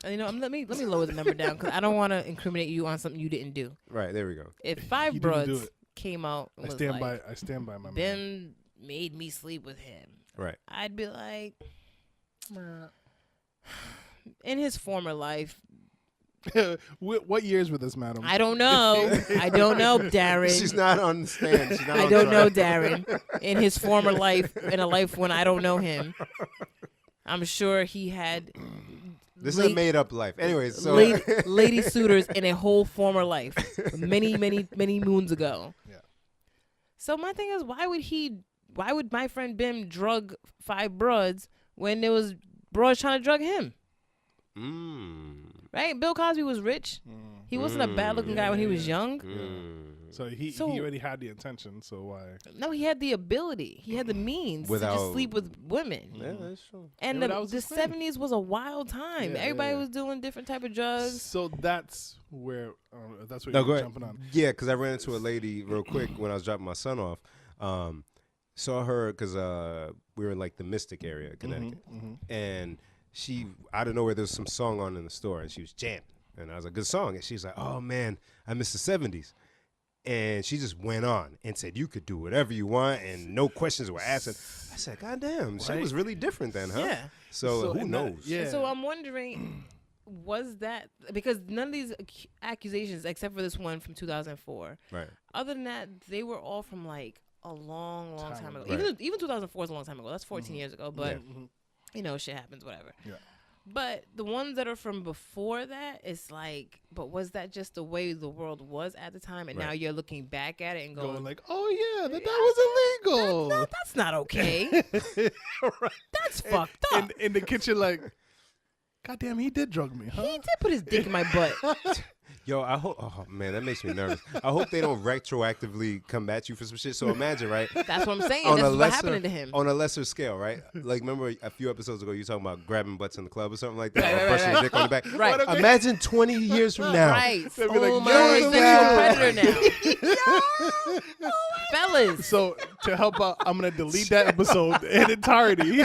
S2: you know, let me lower the number down because I don't want to incriminate you on something you didn't do.
S3: Right, there we go.
S2: If 5
S1: You didn't do
S2: broads
S1: it.
S2: came out and
S1: I
S2: was
S1: stand
S2: like,
S1: by my man.
S2: Bim made me sleep with him,
S3: Right.
S2: I'd be like, in his former life,
S1: What years were this, madam?
S2: I don't know. I don't know, Darren.
S3: She's not on the stand. She's not
S2: I
S3: on
S2: don't know,
S3: trial.
S2: Darren. In his former life, in a life when I don't know him, I'm sure he had
S3: This is a made up life. Anyways, so
S2: lady suitors in a whole former life, many moons ago.
S1: Yeah.
S2: So my thing is, why would my friend Bim drug 5 broads when there was broads trying to drug him? Right? Bill Cosby was rich. He wasn't a bad looking guy when he was young.
S1: So he already had the intention. So why?
S2: No, he had the ability. He had the means to just sleep with women.
S3: Yeah, that's true.
S2: And
S1: Yeah, but that
S2: the
S1: was his thing.
S2: 70s was a wild time.
S1: Yeah,
S2: Everybody
S1: yeah.
S2: was doing different type of drugs.
S1: So that's where
S3: No,
S1: you're
S3: go ahead.
S1: jumping on.
S3: Yeah, because I ran into a lady real quick when I was dropping my son off. Saw her because we were in like the Mystic area, Connecticut, and she out of nowhere there was some song on in the store, and she was jamming, and I was like, "Good song," and she's like, "Oh man, I miss the '70s." And she just went on and said, "You could do whatever you want, and no questions were asked." And I said, "God damn, she
S1: Right.
S3: was really different then, huh?"
S2: Yeah.
S3: So who
S1: in
S3: knows?
S1: That, yeah.
S2: So I'm wondering, was that because none of these accusations, except for this one from 2004,
S3: Right.
S2: other than that, they were all from like a long time ago.
S3: Right.
S2: Even 2004 is a long time ago. That's 14 years ago. But you know, shit happens, whatever.
S1: Yeah.
S2: But the ones that are from before that, it's like, but was that just the way the world was at the time? And now
S3: Right.
S2: you're looking back at it and going,
S1: Going like, oh yeah, that was illegal.
S2: no, that's not okay.
S1: Right.
S2: That's fucked up.
S1: In the kitchen, like, God damn, he did drug me, huh?
S2: He did put his dick in my butt.
S3: Yo, I hope. Oh man, that makes me nervous. I hope they don't retroactively come at you for some shit. So imagine, right?
S2: That's what I'm saying.
S3: On
S2: That's
S3: a
S2: what
S3: lesser,
S2: happened to him.
S3: on a lesser scale, right? Like, remember a few episodes ago, you talking about grabbing butts in the club or something like that,
S2: Right,
S3: or
S2: right,
S3: brushing
S2: right,
S3: your dick on the back.
S2: Right.
S1: What if
S3: Imagine 20 years from now.
S2: Right.
S1: They'd be like,
S2: Oh,
S1: "You're
S2: my
S1: the
S2: sexual predator now. Fellas.
S1: So to help out, I'm gonna delete that episode in entirety.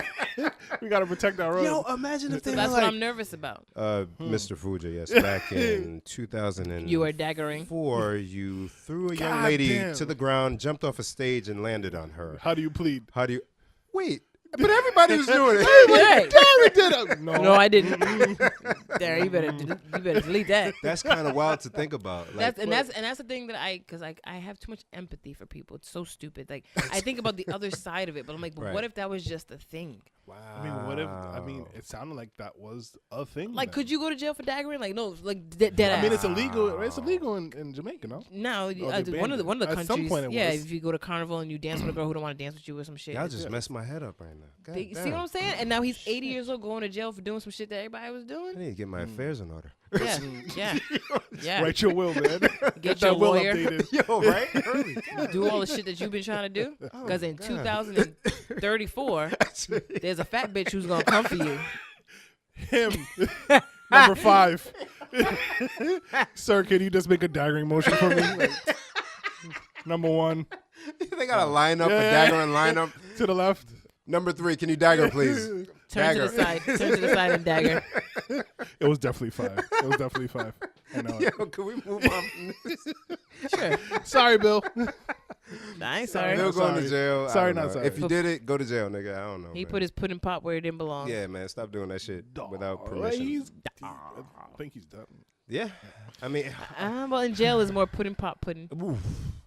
S1: We gotta protect our own.
S3: Yo, imagine if they
S2: That's
S3: were
S2: what
S3: like,
S2: I'm nervous about.
S3: Mr. Fuja, yes, back in 2004,
S2: You are daggering.
S3: you threw a young
S1: God
S3: lady
S1: damn.
S3: to the ground, jumped off a stage, and landed on her.
S1: How do you plead?
S3: How do you? Wait, but everybody was doing it.
S2: Hey.
S1: Darren did it.
S2: No, I didn't. There, you better delete that.
S3: That's kind of wild to think about. Like,
S2: That's the thing that because I have too much empathy for people. It's so stupid. Like I think about the other side of it, but I'm like, but
S3: Right.
S2: what if that was just a thing?
S3: wow.
S1: I mean, what if? I mean, it sounded like that was a thing.
S2: Like,
S1: then.
S2: could you go to jail for daggering? Like, no, like dead ass.
S1: I mean, it's illegal. Right? It's illegal in Jamaica, no?
S2: No,
S1: they
S2: one
S1: banned
S2: of the
S1: it. At
S2: countries.
S1: some point it
S2: yeah,
S1: was.
S2: if you go to Carnival and you dance with a girl who don't want to dance with you or some shit.
S3: Y'all
S2: it's-
S3: just messed my head up right now. God
S2: See
S3: damn.
S2: what I'm saying? And now he's 80 years old going to jail for doing some shit that everybody was
S3: I
S2: doing.
S3: need to get my affairs in order.
S2: Yeah.
S1: Write your will, man.
S2: Get your
S1: that will
S2: lawyer.
S1: updated.
S3: Yo, right? Early.
S2: Do all the shit that you've been trying to do. Because in 2034, there's a fat bitch who's gonna come for you.
S1: Him. Number 5. Sir, can you just make a daggering motion for me? Like, number 1.
S3: They got to line up, a dagger and line up.
S1: To the left.
S3: Number 3, can you dagger, please?
S2: Turn to the side. Turn to the side and dagger.
S1: It was definitely 5. I know.
S3: Yo, can we move on from this?
S2: Sure.
S1: Sorry, Bill.
S2: I ain't sorry.
S3: Bill going to
S1: Sorry.
S3: jail. I
S1: Sorry,
S3: don't
S1: not
S3: know.
S1: sorry.
S3: If you did it, go to jail, nigga. I don't know.
S2: He
S3: man.
S2: put his pudding pop where it didn't belong.
S3: Yeah, man. Stop doing that shit without
S1: Well,
S3: permission.
S1: I think he's done.
S3: Yeah. I mean,
S2: Well, in jail is more pudding pop pudding.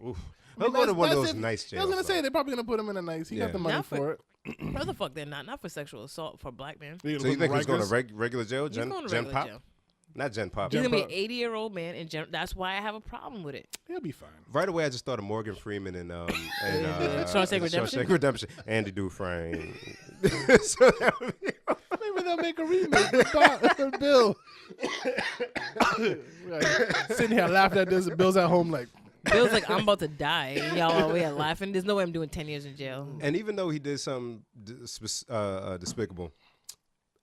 S3: oof. He'll go to one of those nice jails.
S1: I was gonna
S3: though.
S1: say they're probably gonna put him in a nice. He got the money
S2: Not
S1: for it.
S2: No, the fuck they're not. Not for sexual assault for a black man.
S3: So you think he's going to regular jail?
S2: He's
S3: Gen
S2: going to
S3: Gen
S2: regular
S3: Pop?
S2: jail.
S3: Not Gen Pop.
S2: He's
S1: Gen
S2: gonna be
S1: Pop.
S2: an 80-year-old man, and that's why I have a problem with it.
S1: He'll be fine.
S3: Right away, I just thought of Morgan Freeman and
S2: Shawshank Redemption?
S3: Shawshank Redemption. Andy Dufresne. So that would be
S1: Maybe they'll make a remake with Bill. Like, sitting here laughing at this, and Bill's at home like,
S2: Bill's like, I'm about to die, and y'all are over here laughing. There's no way I'm doing 10 years in jail.
S3: And even though he did something despicable,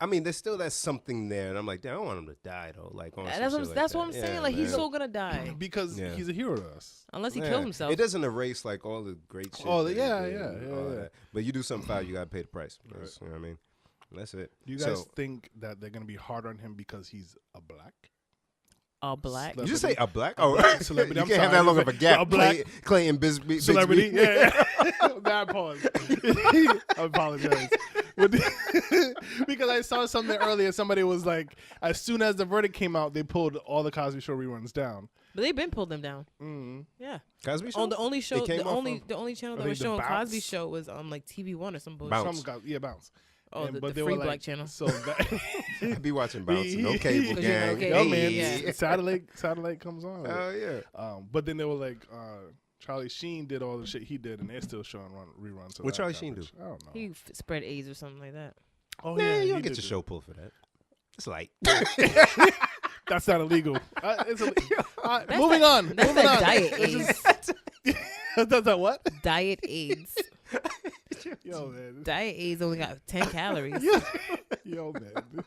S3: I mean, there's still that something there, and I'm like, damn, I don't want him to die though. Like, on some shit like
S2: That's
S3: that.
S2: what I'm saying.
S3: Yeah,
S2: Like, he's
S3: man.
S2: so gonna die
S1: because
S3: Yeah.
S1: he's a hero to us.
S2: unless he
S3: Yeah.
S2: kills himself.
S3: It doesn't erase like all the great shit.
S1: Oh,
S3: that he
S1: yeah,
S3: did
S1: yeah,
S3: and
S1: yeah,
S3: all of
S1: yeah.
S3: that. But you do something foul, you gotta pay the price. That's, you know what I mean? That's it.
S1: Do you guys
S3: So,
S1: think that they're gonna be hard on him because he's a black?
S2: All black.
S3: you just say a black?
S1: A
S3: Oh,
S1: black celebrity.
S3: you
S1: I'm
S3: can't have
S1: sorry.
S3: that long of a gap.
S1: A black
S3: Clayton Bisbee.
S1: celebrity. Yeah. Bad pause. I apologize. Because I saw something earlier. Somebody was like, as soon as the verdict came out, they pulled all the Cosby Show reruns down.
S2: But they've been pulled them down.
S1: Mm-hmm.
S2: Yeah.
S3: Cosby Show?
S2: Oh, the only show,
S3: came
S2: the
S3: off
S2: only channel
S1: I
S2: that
S1: think
S2: was
S1: the
S2: showing
S1: Bounce.
S2: Cosby Show was on like TV1 or some bullshit.
S3: Bounce.
S1: Bounce.
S2: Oh,
S1: And-
S2: the
S1: but they
S2: free
S1: were like,
S2: black channel.
S1: So that,
S3: I be watching Bounce. No cable
S2: 'Cause you know,
S3: gang.
S2: okay,
S1: yo,
S2: Hey.
S1: man,
S2: Yeah.
S1: satellite comes on.
S3: Oh, yeah.
S1: But then they were like, Charlie Sheen did all the shit he did, and they're still showing reruns. Of
S3: What
S1: that
S3: Charlie Sheen
S1: garbage. I don't know.
S2: He spread AIDS or something like that.
S1: Oh
S3: Nah, you
S1: he
S3: don't get
S1: did
S3: your
S1: do-
S3: show pulled for that. It's light.
S1: That's not illegal. Moving on.
S2: That's
S1: Moving
S2: that
S1: on.
S2: diet
S1: It's
S2: AIDS.
S1: just- That's that what?
S2: Diet AIDS.
S1: Yo, man.
S2: Diet AIDS only got 10 calories.
S1: Yo, man.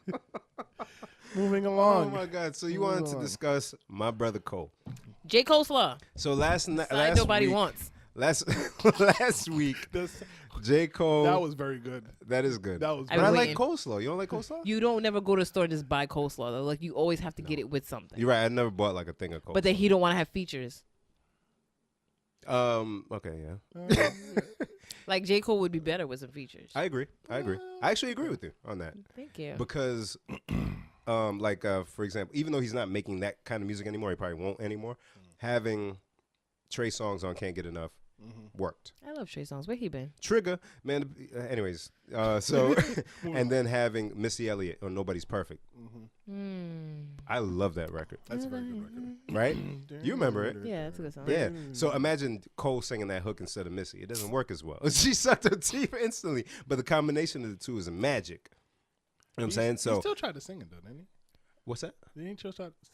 S1: Moving
S3: Oh,
S1: along.
S3: my God. So you wanted to discuss My Brother Cole.
S2: J. Coleslaw.
S3: So last
S2: Side nobody
S3: week,
S2: wants.
S3: Last week,
S1: This-
S3: J. Cole.
S1: that was very good.
S3: That is good.
S1: That was
S2: I
S3: But I
S2: was
S3: like
S2: waiting.
S3: coleslaw. You don't like coleslaw?
S2: You don't never go to the store and just buy coleslaw. Though. Like, you always have to get it with something.
S3: You're right. I never bought like a thing of coleslaw.
S2: But then he don't want to have features.
S3: Okay, yeah.
S2: Like, J. Cole would be better with some features.
S3: I agree. I actually agree with you on that.
S2: Thank you.
S3: Because, for example, even though he's not making that kind of music anymore, he probably won't anymore, having Trey Songz on Can't Get Enough worked.
S2: I love Trey Songz. Where he been?
S3: Trigger, man. Anyways, so, and then having Missy Elliott on Nobody's Perfect. I love that record.
S1: That's a very good record.
S3: Right? You remember it.
S2: Yeah, that's a good song.
S3: Yeah. So imagine Cole singing that hook instead of Missy. It doesn't work as well. She sucked her teeth instantly. But the combination of the two is magic. You know what I'm saying?
S1: He
S3: So
S1: still tried to sing it, though, didn't he?
S3: what's that?
S1: Did he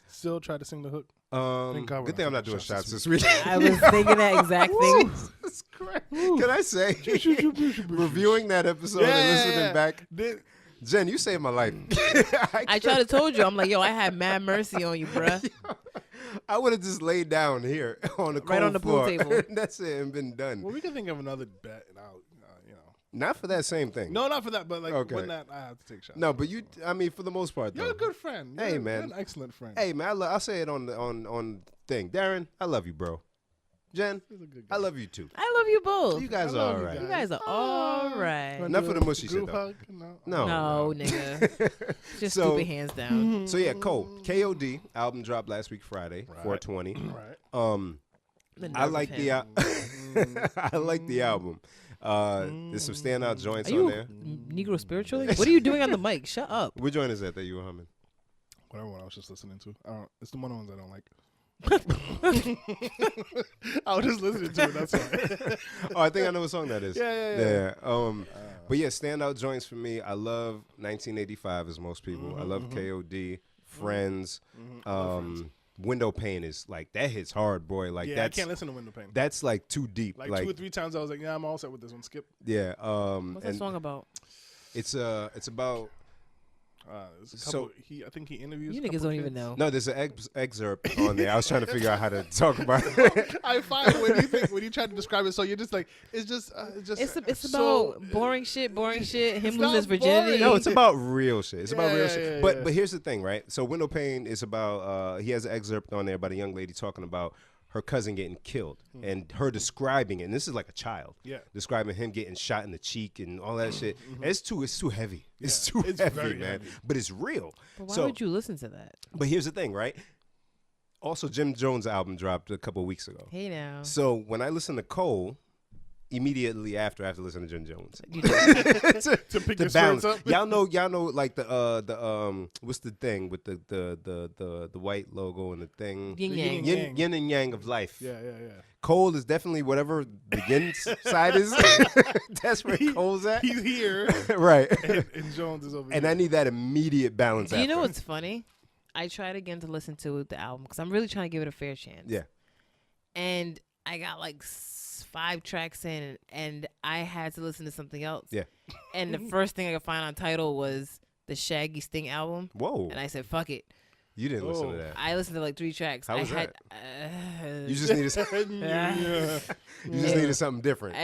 S1: still try to sing the hook?
S3: Good
S1: God
S3: thing I'm not doing shots this week.
S2: I was thinking that exact thing.
S3: Jesus Christ. Can I say, reviewing that episode and listening back, Jen, you saved my life.
S2: I tried to told you. I'm like, yo, I had mad mercy on you, bruh.
S3: I would have just laid down here on the
S2: Right on the pool
S3: floor.
S2: table.
S3: That's it, and been done.
S1: Well, we can think of another bet, and I'll,
S3: Not for that same thing.
S1: No, not for that, but like
S3: Okay.
S1: when that, I have to take shots.
S3: No, but you. I mean, for the most part, though.
S1: You're a good friend.
S3: Hey,
S1: You're
S3: man.
S1: an excellent friend.
S3: Hey, man, I'll say it on thing. Darren, I love you, bro. Jen,
S1: He's a good guy.
S3: I love you too.
S2: I love you both.
S3: You guys
S1: I
S3: are
S1: love
S3: all
S1: you
S3: right.
S1: guys.
S2: You guys are all right.
S3: Enough of the mushy shit,
S1: Group
S3: though.
S1: hug?
S3: No.
S2: No, nigga. Just
S3: So-
S2: stupid hands down.
S3: So yeah, Cole, KOD album dropped last week Friday, 420.
S1: Right.
S2: The
S3: I
S2: nerve
S3: like
S2: of
S3: the
S2: him.
S3: I like the album. There's some standout joints
S2: Are
S3: on
S2: you
S3: there.
S2: Negro spiritually? What are you doing on the mic? Shut up.
S3: What joint is that you were humming?
S1: Whatever one I was just listening to. It's the one of the ones I don't like. I was just listening to it. That's why.
S3: Oh, I think I know what song that is.
S1: Yeah.
S3: But yeah, standout joints for me. I love 1985 as most people. I love KOD. Friends. Window Pane is like that hits hard, boy. Like
S1: I can't listen to Window Pane.
S3: That's like too deep.
S1: Like 2 or 3 times I was like, yeah, I'm all set with this one. Skip.
S3: Yeah.
S2: What's that song about?
S3: It's about.
S1: I think he interviews.
S2: You niggas don't even know.
S3: No, there's an excerpt on there. I was trying to figure out how to talk about it.
S1: I find when you try to describe it, so you're just like it's just
S2: It's
S1: so,
S2: about boring shit. Him losing
S1: not
S2: his virginity.
S3: No, it's about real shit. It's about real shit.
S1: Yeah,
S3: But here's the thing, right? So Window Pane is about. He has an excerpt on there about a young lady talking about her cousin getting killed and her describing it. And this is like a child. Yeah. Describing him getting shot in the cheek and all that shit. And it's too heavy. It's too heavy, man. Heavy. But it's real.
S2: But why would you listen to that?
S3: But here's the thing, right? Also, Jim Jones' album dropped a couple of weeks ago.
S2: Hey now.
S3: So when I listen to Cole, immediately after I have to listen to Jim Jones
S1: to pick your
S3: balance.
S1: up.
S3: Y'all know like the what's the thing with the white logo and the thing yin and yang of life.
S1: Yeah.
S3: Cole is definitely whatever the yin side is. That's where Cole's at.
S1: He's here,
S3: right?
S1: And Jones is over here.
S3: And I need that immediate balance.
S2: Do you know what's funny? I tried again to listen to the album because I'm really trying to give it a fair chance.
S3: Yeah.
S2: And I got like 5 tracks in, and I had to listen to something else.
S3: Yeah.
S2: And the first thing I could find on Tidal was the Shaggy Sting album.
S3: Whoa.
S2: And I said, fuck it.
S3: You didn't listen to that.
S2: I listened to like 3 tracks.
S3: How was
S2: that?
S3: You just needed you just needed something different.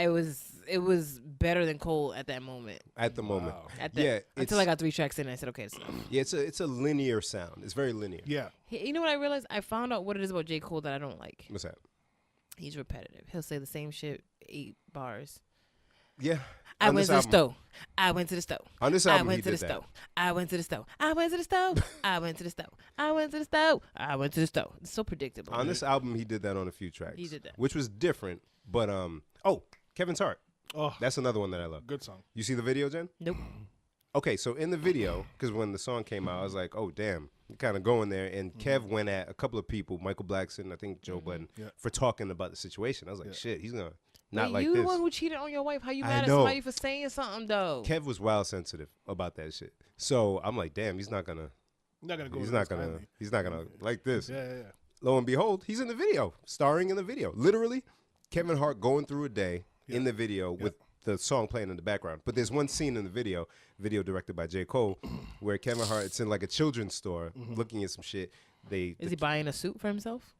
S2: It was better than Cole at that moment.
S3: At the moment.
S2: Until I got 3 tracks in, I said, okay, it's enough.
S3: Yeah, it's a linear sound. It's very linear.
S1: Yeah.
S2: You know what I realized? I found out what it is about J. Cole that I don't like.
S3: What's that?
S2: He's repetitive. He'll say the same shit 8 bars.
S3: Yeah.
S2: I went to the stove. I went to the stove.
S3: On this album, he did that.
S2: I went to the stove. I went to the stove. I went to the stove. I went to the stove. I went to the stove. It's so predictable.
S3: On this album, he did that on a few tracks.
S2: He did that.
S3: Which was different. But, Kevin's Heart.
S1: Oh,
S3: that's another one that I love.
S1: Good song.
S3: You see the video, Jen?
S2: Nope.
S3: Okay, so in the video, because when the song came out, I was like, oh, damn. You're kind of going there. And Kev went at a couple of people, Michael Blackson, I think Joe Budden, for talking about the situation. I was like, shit, he's going to not like this.
S2: You the one who cheated on your wife. How you mad at somebody for saying something, though?
S3: Kev was wild sensitive about that shit. So I'm like, damn, he's not going to. He's not gonna like this.
S1: Yeah.
S3: Lo and behold, he's in the video, starring in the video. Literally, Kevin Hart going through a day in the video with the song playing in the background. But there's one scene in the video directed by J. Cole, where Kevin Hart, it's in like a children's store looking at some shit.
S2: Is he buying a suit for himself?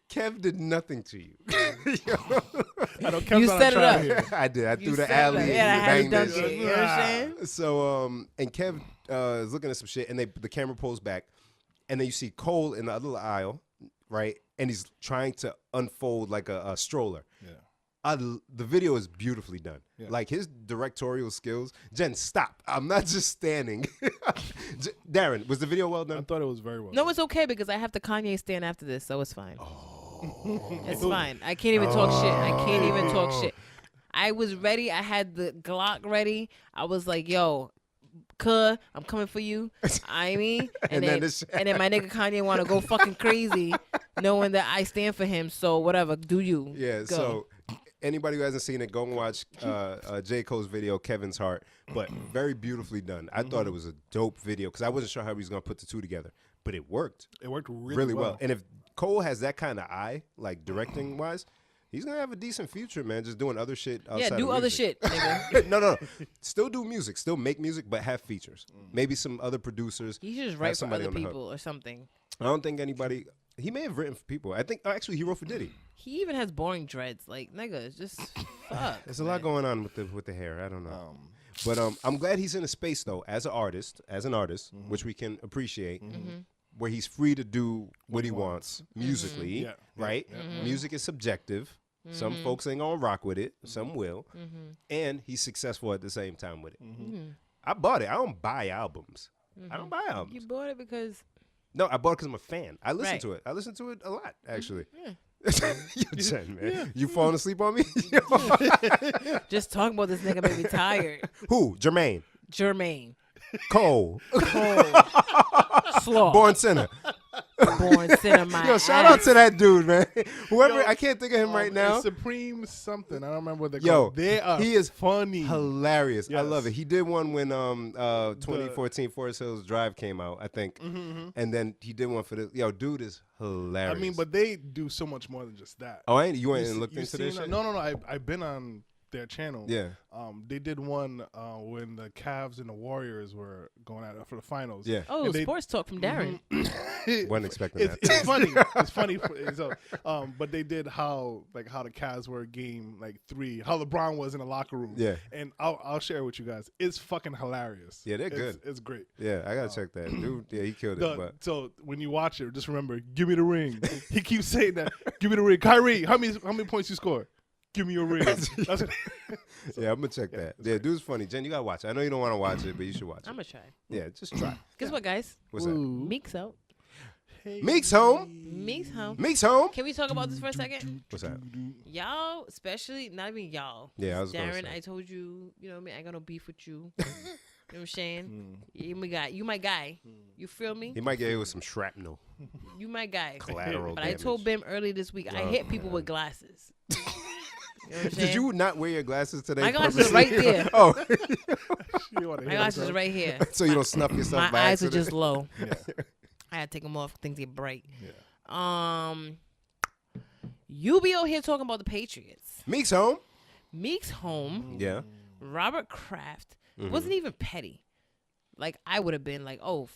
S3: Kev did nothing to you.
S1: I know Kev's
S2: you set it up.
S3: Here. I did. I threw the alley.
S2: Yeah, I had to
S3: banged
S2: dunk
S3: that
S2: it.
S3: shit.
S2: You know what I'm saying?
S3: So, and Kev is looking at some shit, and the camera pulls back, and then you see Cole in the other aisle, right? And he's trying to unfold like a stroller. Yeah. The video is beautifully done. Yeah. Like his directorial skills. Jen, stop. I'm not just standing. Darren, was the video well done?
S1: I thought it was very well
S2: done. It's okay because I have the Kanye stand after this, so it's fine. It's fine. I can't even talk shit. I was ready. I had the Glock ready. I was like, yo, I'm coming for you. I mean, and then my nigga Kanye want to go fucking crazy, knowing that I stand for him. So whatever, do you?
S3: Yeah. Go. So anybody who hasn't seen it, go and watch J. Cole's video, Kevin's Heart. But very beautifully done. I thought it was a dope video because I wasn't sure how he was gonna put the two together, but it worked.
S1: It worked really well.
S3: And if Cole has that kind of eye, like directing wise, he's gonna have a decent future, man. Just doing other shit outside.
S2: Yeah, do
S3: of
S2: other shit, nigga.
S3: No. Still do music. Still make music, but have features. Maybe some other producers.
S2: He should just write for other people or something.
S3: I don't think anybody. He may have written for people. I think actually he wrote for Diddy.
S2: He even has boring dreads. Like, nigga, it's just fuck.
S3: There's a lot going on with the hair. I don't know. But I'm glad he's in a space though, as an artist, which we can appreciate. Where he's free to do what he wants musically, right? Music is subjective. Some folks ain't gonna rock with it. Some will. And he's successful at the same time with it. I bought it. I don't buy albums. I don't buy albums.
S2: You bought it because...
S3: No, I bought it because I'm a fan. I listen to it. I listen to it a lot, actually. Jen, man. You falling asleep on me?
S2: Just talking about this nigga made me tired.
S3: Who? Jermaine.
S2: Cole.
S3: Slaw.
S2: Slaw.
S3: Born Sinner.
S2: born sinner my
S3: Yo, shout out to that dude, man. Whoever,
S1: Yo,
S3: I can't think of him right now.
S1: Supreme something. I don't remember what they're
S3: Yo,
S1: called. They are
S3: he is
S1: funny.
S3: Hilarious. I
S1: Yes.
S3: love it. He did one when 2014 Forest Hills Drive came out, I think. And then he did one for this. Yo, dude is hilarious.
S1: I mean, but they do so much more than just that.
S3: Oh, you went and
S1: You
S3: looked into this
S1: seen
S3: shit?
S1: No. I've been on their channel.
S3: Yeah.
S1: They did one when the Cavs and the Warriors were going at it for the finals.
S3: Yeah.
S2: Oh,
S1: And they-
S2: sports talk from Darren.
S3: Wasn't expecting that.
S1: It's funny. It's funny. So, but they did how the Cavs were game like 3, how LeBron was in the locker room.
S3: Yeah.
S1: And I'll share it with you guys. It's fucking hilarious.
S3: Yeah, they're good.
S1: It's great.
S3: Yeah, I gotta check that. Dude, yeah, he killed it. But
S1: So when you watch it, just remember, give me the ring. He keeps saying that. Give me the ring. Kyrie, how many points you score? Give me your ring. That's what,
S3: yeah, I'm gonna check that. Yeah, dude's funny. Jen, you gotta watch it. I know you don't want to watch it, but you should watch
S2: I'm
S3: it.
S2: gonna try.
S3: Yeah, just try.
S2: Guess what, guys?
S3: What's that?
S2: Meek's out.
S3: Meek's home.
S2: Meek's home.
S3: Meek's home.
S2: Can we talk about this for a second?
S3: What's that?
S2: Y'all, especially not even y'all.
S3: Yeah, I was gonna
S2: Darren,
S3: say.
S2: I told you, you know what I mean? I ain't got no beef with you. You know what I'm saying? You my guy. You feel me?
S3: He might get hit with some shrapnel.
S2: You my guy.
S3: Collateral
S2: But
S3: damage.
S2: I told Bim early this week, I hit people with glasses. You know what I'm
S3: Did
S2: saying?
S3: you not wear your glasses today?
S2: My glasses are right there.
S3: Oh,
S1: You wanna
S2: My
S1: hear
S2: glasses
S1: myself?
S2: are right here.
S3: so you don't snuff yourself
S2: My
S3: by
S2: eyes are
S3: accident?
S2: just low.
S1: Yeah.
S2: I had to take them off. Things get bright.
S1: Yeah.
S2: You be out here talking about the Patriots.
S3: Meek's home.
S2: Meek's home.
S3: Yeah.
S2: Robert Kraft
S3: Mm-hmm.
S2: wasn't even petty. Like, I would have been like, oh,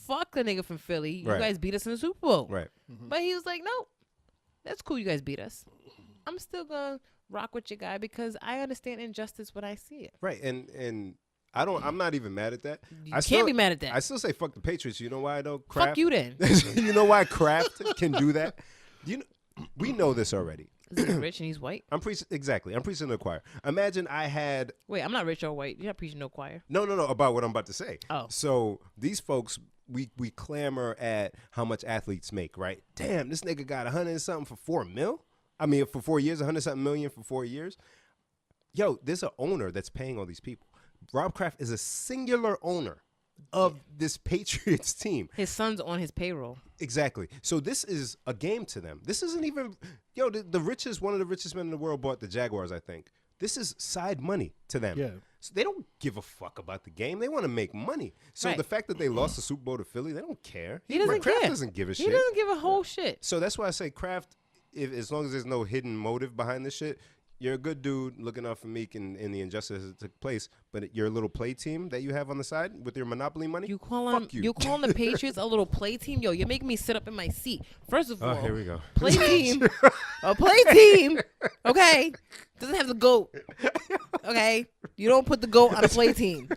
S2: fuck the nigga from Philly. You
S3: Right.
S2: guys beat us in the Super Bowl.
S3: Right.
S2: But he was like, no, that's cool. You guys beat us. I'm still going to rock with your guy because I understand injustice when I see it.
S3: Right. And I'm not even mad at that.
S2: You can't be mad at that.
S3: I still say fuck the Patriots. You know why though? Kraft.
S2: Fuck you then.
S3: You know why Kraft can do that? We know this already.
S2: He's rich and he's white.
S3: I'm preaching to the choir. Imagine I had
S2: Wait, I'm not rich or white. You're not preaching no choir.
S3: no about what I'm about to say.
S2: Oh.
S3: So these folks, we clamor at how much athletes make, right? Damn, this nigga got 100 and something for 4 mil. I mean, for 4 years, 100 something million for 4 years. Yo, there's an owner that's paying all these people. Rob Kraft is a singular owner of this Patriots team.
S2: His son's on his payroll.
S3: Exactly. So this is a game to them. This isn't even, the richest, one of the richest men in the world bought the Jaguars, I think. This is side money to them.
S1: Yeah.
S3: So they don't give a fuck about the game. They want to make money. So
S2: Right.
S3: the fact that they lost the Super Bowl to Philly, they don't care.
S2: He doesn't
S3: Kraft
S2: care.
S3: doesn't give a
S2: He
S3: shit.
S2: doesn't give a whole shit.
S3: So that's why I say Kraft, as long as there's no hidden motive behind this shit, you're a good dude looking out for Meek and the injustice that took place. But your little play team that you have on the side with your monopoly money,
S2: You call
S3: fuck
S2: him?
S3: you.
S2: You calling the Patriots a little play team? Yo, you're making me sit up in my seat. First of all,
S3: Oh, here we go.
S2: play team, a play team. Okay, doesn't have the GOAT. Okay, you don't put the GOAT on a play team.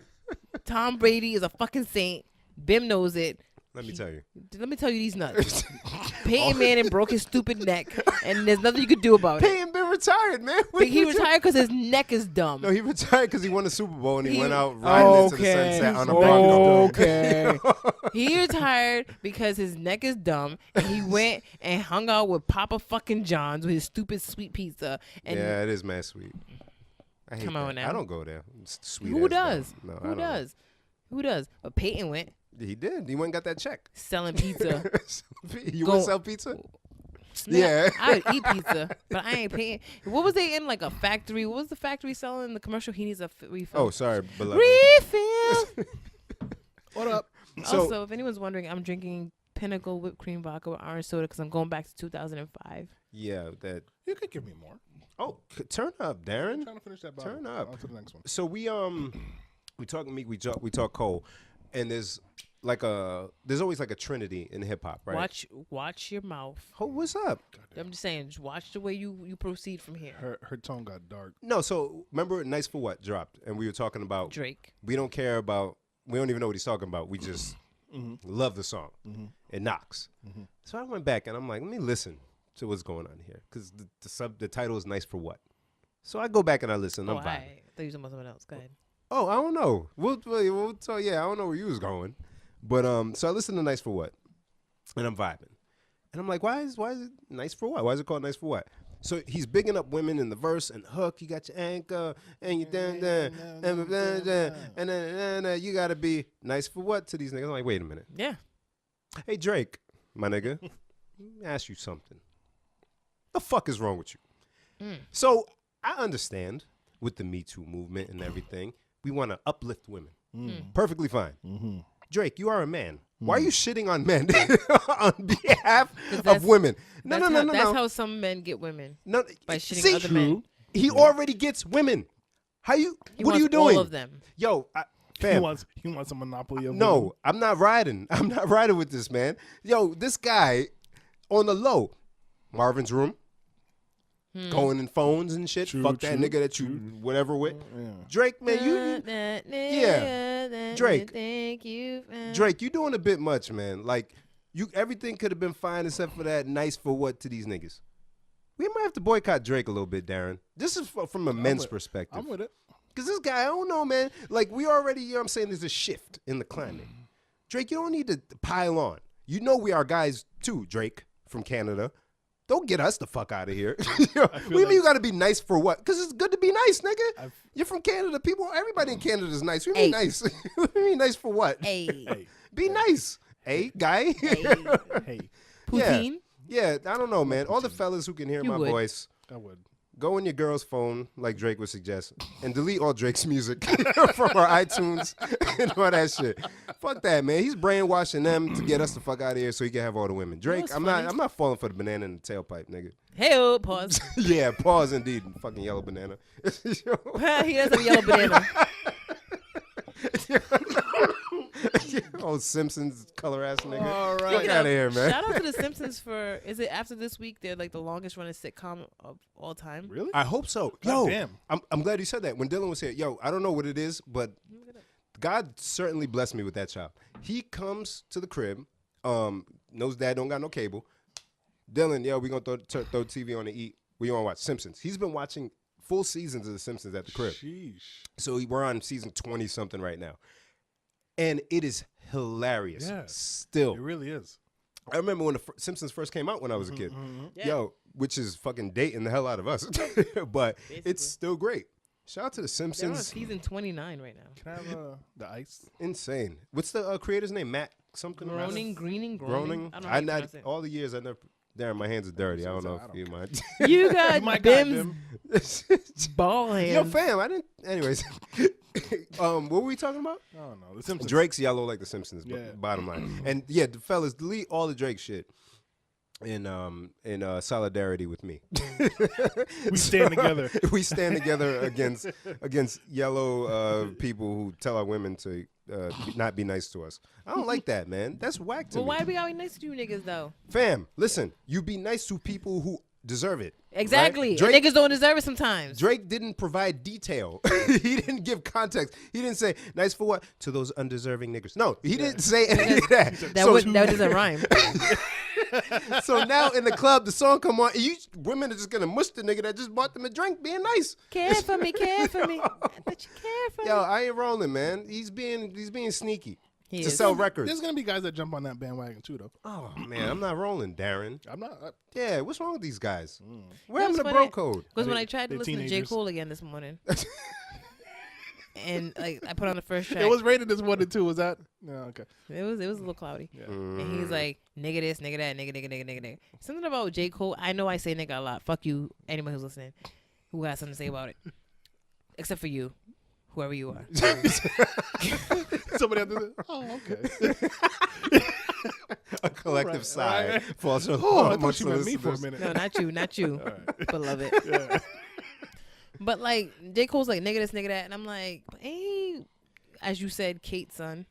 S2: Tom Brady is a fucking saint. Bim knows it.
S3: Let me tell you.
S2: Let me tell you these nuts. Peyton Manning broke his stupid neck, and there's nothing you could do about it.
S3: Peyton been retired, man.
S2: But he retired because his neck is dumb.
S3: No, he retired because he won the Super Bowl and he
S2: He-
S3: went out riding into the sunset on a bike.
S1: Okay.
S2: He retired because his neck is dumb, and he went and hung out with Papa fucking John's with his stupid sweet pizza. And
S3: Yeah, it is mad sweet. I hate
S2: Come
S3: that.
S2: on now.
S3: I don't go there. It's sweet.
S2: who
S3: ass
S2: does?
S3: dumb. No, I
S2: Who
S3: don't.
S2: does? Who does? But Peyton went
S3: He did. He went and got that check.
S2: selling pizza.
S3: You
S2: Go-
S3: want to sell pizza?
S2: Yeah,
S3: Yeah.
S2: I would eat pizza, but I ain't paying. What was they in, like a factory? What was the factory selling in the commercial? He needs a refill.
S3: Oh, sorry, beloved.
S2: Refill.
S1: What up?
S3: So-
S2: Also, if anyone's wondering, I'm drinking Pinnacle whipped cream vodka with orange soda because I'm going back to 2005.
S3: Yeah, that.
S1: You could give me more.
S3: Oh, turn up, Darren.
S1: I'm trying to finish that bottle.
S3: Turn up.
S1: On to the next one.
S3: So we talk Meek, we talk Cole, and there's always like a trinity in hip hop, right?
S2: Watch your mouth.
S3: Oh, what's up?
S2: I'm just saying, just watch the way you proceed from here.
S1: Her tone got dark.
S3: No, so remember Nice for What dropped, and we were talking about
S2: Drake.
S3: we don't care about, we don't even know what he's talking about. We just love the song. It knocks. So I went back and I'm like, let me listen to what's going on here, because the title is Nice for What. So I go back and I listen.
S2: Oh,
S3: I'm
S2: I
S3: vibing.
S2: thought you were talking about someone else. Go ahead.
S3: Oh, I don't know. We'll talk. Yeah, I don't know where you was going, but so I listened to Nice for What, and I'm vibing, and I'm like, why is it Nice for What? Why is it called Nice for What? So he's bigging up women in the verse and hook. You got your anchor and you and then you gotta be nice for what to these niggas. I'm like, wait a minute.
S2: Yeah.
S3: Hey Drake, my nigga, let me ask you something. The fuck is wrong with you? So I understand with the Me Too movement and everything, we want to uplift women. Perfectly fine. Drake, you are a man. Why are you shitting on men on behalf of women? No.
S2: That's how some men get women.
S3: No,
S2: by shitting other men.
S3: He already gets women. What are you doing?
S2: All of them.
S3: Yo, fam.
S1: He wants a monopoly of
S3: No,
S1: women.
S3: I'm not riding. I'm not riding with this man. Yo, this guy on the low, Marvin's Room, going in phones and shit. Fuck that nigga that you whatever with. Drake, man, Drake.
S2: Thank you.
S3: Drake, you doing a bit much, man. Like, everything could have been fine except for that nice for what to these niggas. We might have to boycott Drake a little bit, Darren. This is from a men's perspective.
S1: I'm with it.
S3: Because this guy, I don't know, man. Like, we already, you know what I'm saying, there's a shift in the climate. Drake, you don't need to pile on. You know we are guys, too, Drake, from Canada. Don't get us the fuck out of here. What do you mean you got to be nice for what? Because it's good to be nice, nigga. You're from Canada. Everybody in Canada is nice. What do you mean nice? What do you mean nice for what?
S2: Hey.
S3: Be nice. Hey, guy.
S1: Hey.
S2: Poutine?
S3: Yeah, I don't know, man. All the fellas who can hear my voice.
S1: I would.
S3: Go in your girl's phone, like Drake would suggest, and delete all Drake's music from our iTunes and all that shit. Fuck that, man. He's brainwashing them to get us the fuck out of here so he can have all the women. Drake, I'm not falling for the banana in the tailpipe, nigga.
S2: Hey, pause.
S3: Yeah, pause indeed. Fucking yellow banana.
S2: He does have a yellow banana.
S3: Old Simpsons color ass nigga.
S1: All right.
S3: Get out of here, man.
S2: Shout out to the Simpsons for, is it after this week, they're like the longest running sitcom of all time?
S1: Really?
S3: I hope so.
S1: God damn.
S3: I'm glad you said that. When Dylan was here, I don't know what it is, but God certainly blessed me with that child. He comes to the crib, knows dad don't got no cable. Dylan, we gonna throw TV on to eat. We gonna watch Simpsons. He's been watching full seasons of the Simpsons at the crib.
S1: Sheesh.
S3: So we're on season 20 something right now, and it is hilarious.
S1: Yeah,
S3: still,
S1: it really is.
S3: I remember when the Simpsons first came out when I was a kid.
S2: Yeah.
S3: Which is fucking dating the hell out of us, but it's still great. Shout out to the
S2: They're on
S3: Simpsons.
S2: season 29 right now.
S1: Can I have the ice?
S3: Insane. What's the creator's name? Matt something.
S2: Groening.
S3: Groening.
S2: I don't know how you pronounce it.
S3: All the years I never. Darren, my hands are dirty. I don't know if you mind.
S2: You got
S1: My God,
S2: Bim's
S1: Bim.
S2: ball hands.
S3: Yo, fam, I didn't. Anyways, what were we talking about?
S1: I don't know. The Simpsons.
S3: Drake's yellow like the Simpsons.
S1: Yeah.
S3: Bottom line, and the fellas, delete all the Drake shit. In solidarity with me.
S1: We stand together.
S3: We stand together against yellow people who tell our women to not be nice to us. I don't like that, man. That's whack to me.
S2: Well, why we always nice to you niggas though?
S3: Fam, listen, you be nice to people who deserve it.
S2: Exactly.
S3: Right?
S2: Niggas don't deserve it sometimes.
S3: Drake didn't provide detail. He didn't give context. He didn't say nice for what to those undeserving niggas. No, he didn't say any of that.
S2: That doesn't rhyme.
S3: So now in the club, the song come on, and women are just gonna mush the nigga that just bought them a drink, being nice.
S2: Care for me. I thought you care for me.
S3: Yo, I ain't rolling, man. He's being sneaky
S2: He
S3: to
S2: is.
S3: sell records.
S1: There's gonna be guys that jump on that bandwagon too, though.
S3: Oh man, I'm not rolling, Darren.
S1: I'm not.
S3: Yeah, what's wrong with these guys? We're
S2: You know
S3: having a
S2: what's
S3: bro
S2: funny?
S3: code.
S2: Because when I tried to
S1: They're
S2: listen to J.
S1: teenagers.
S2: Cole again this morning, and like I put on the first track,
S1: It was rated this one and two. Was that? No, okay.
S2: it was a little cloudy.
S1: Yeah.
S2: And he's like, nigga this, nigga that, nigga. Something about J. Cole. I know I say nigga a lot. Fuck you, anyone who's listening, who has something to say about it. Except for you, whoever you are.
S1: Somebody else. Oh, okay.
S3: A collective
S1: Right,
S3: sigh
S1: right.
S3: falls
S1: Oh, I thought
S3: amongst
S1: she
S3: the
S1: meant me for a
S3: listeners.
S1: minute.
S2: No, not you, beloved.
S1: Yeah.
S2: But like J. Cole's like nigga this, nigga that, and I'm like, hey, as you said, Kate's son,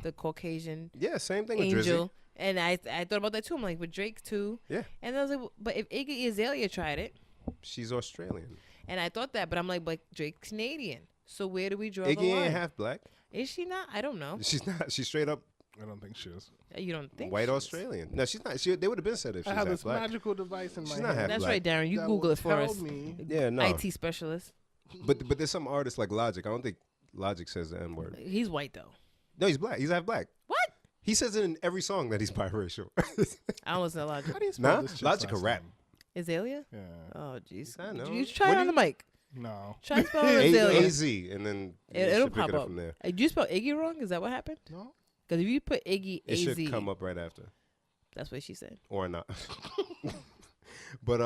S2: the Caucasian
S3: Yeah, same thing with Drizzy.
S2: angel. And I thought about that too. I'm like, with Drake too.
S3: Yeah.
S2: And I was like, but if Iggy Azalea tried it,
S3: She's Australian.
S2: and I thought that, but I'm like, but Drake's Canadian. So where do we draw
S3: Iggy
S2: the line?
S3: ain't half black.
S2: Is she not? I don't know.
S3: She's not. She's straight up
S1: I don't think she is.
S2: You don't think
S3: white
S2: she is?
S3: Australian. No, she's not. They would have been said if
S1: I
S3: she's
S1: have
S3: half
S1: this
S3: black.
S1: magical device in
S3: She's
S1: my
S3: not
S1: hand.
S3: half
S2: That's
S3: black.
S2: right, Darren. You
S1: that
S2: Google
S1: will
S2: it for
S1: tell
S2: us.
S1: me-
S3: Yeah, no.
S2: IT specialist.
S3: But there's some artists like Logic. I don't think Logic says the N word.
S2: He's white though.
S3: No, he's black. He's half black.
S2: What?
S3: He says it in every song that he's biracial.
S2: I don't listen to Logic.
S1: How do you spell
S3: Nah,
S1: this chick's
S3: Logic a
S1: last
S3: rap.
S1: name?
S2: Azalea?
S1: Yeah.
S2: Oh, jeez.
S3: I know.
S2: You try
S3: What
S2: it
S3: do
S2: on the mic.
S1: No.
S2: Try to spell Azalea.
S3: A-Z, and then you
S2: It'll
S3: should pick
S2: pop
S3: it up
S2: up.
S3: from there.
S2: Did you spell Iggy wrong? Is that what happened?
S1: No.
S2: Because if you put Iggy
S3: It
S2: A-Z.
S3: should come up right after.
S2: That's what she said.
S3: Or not. But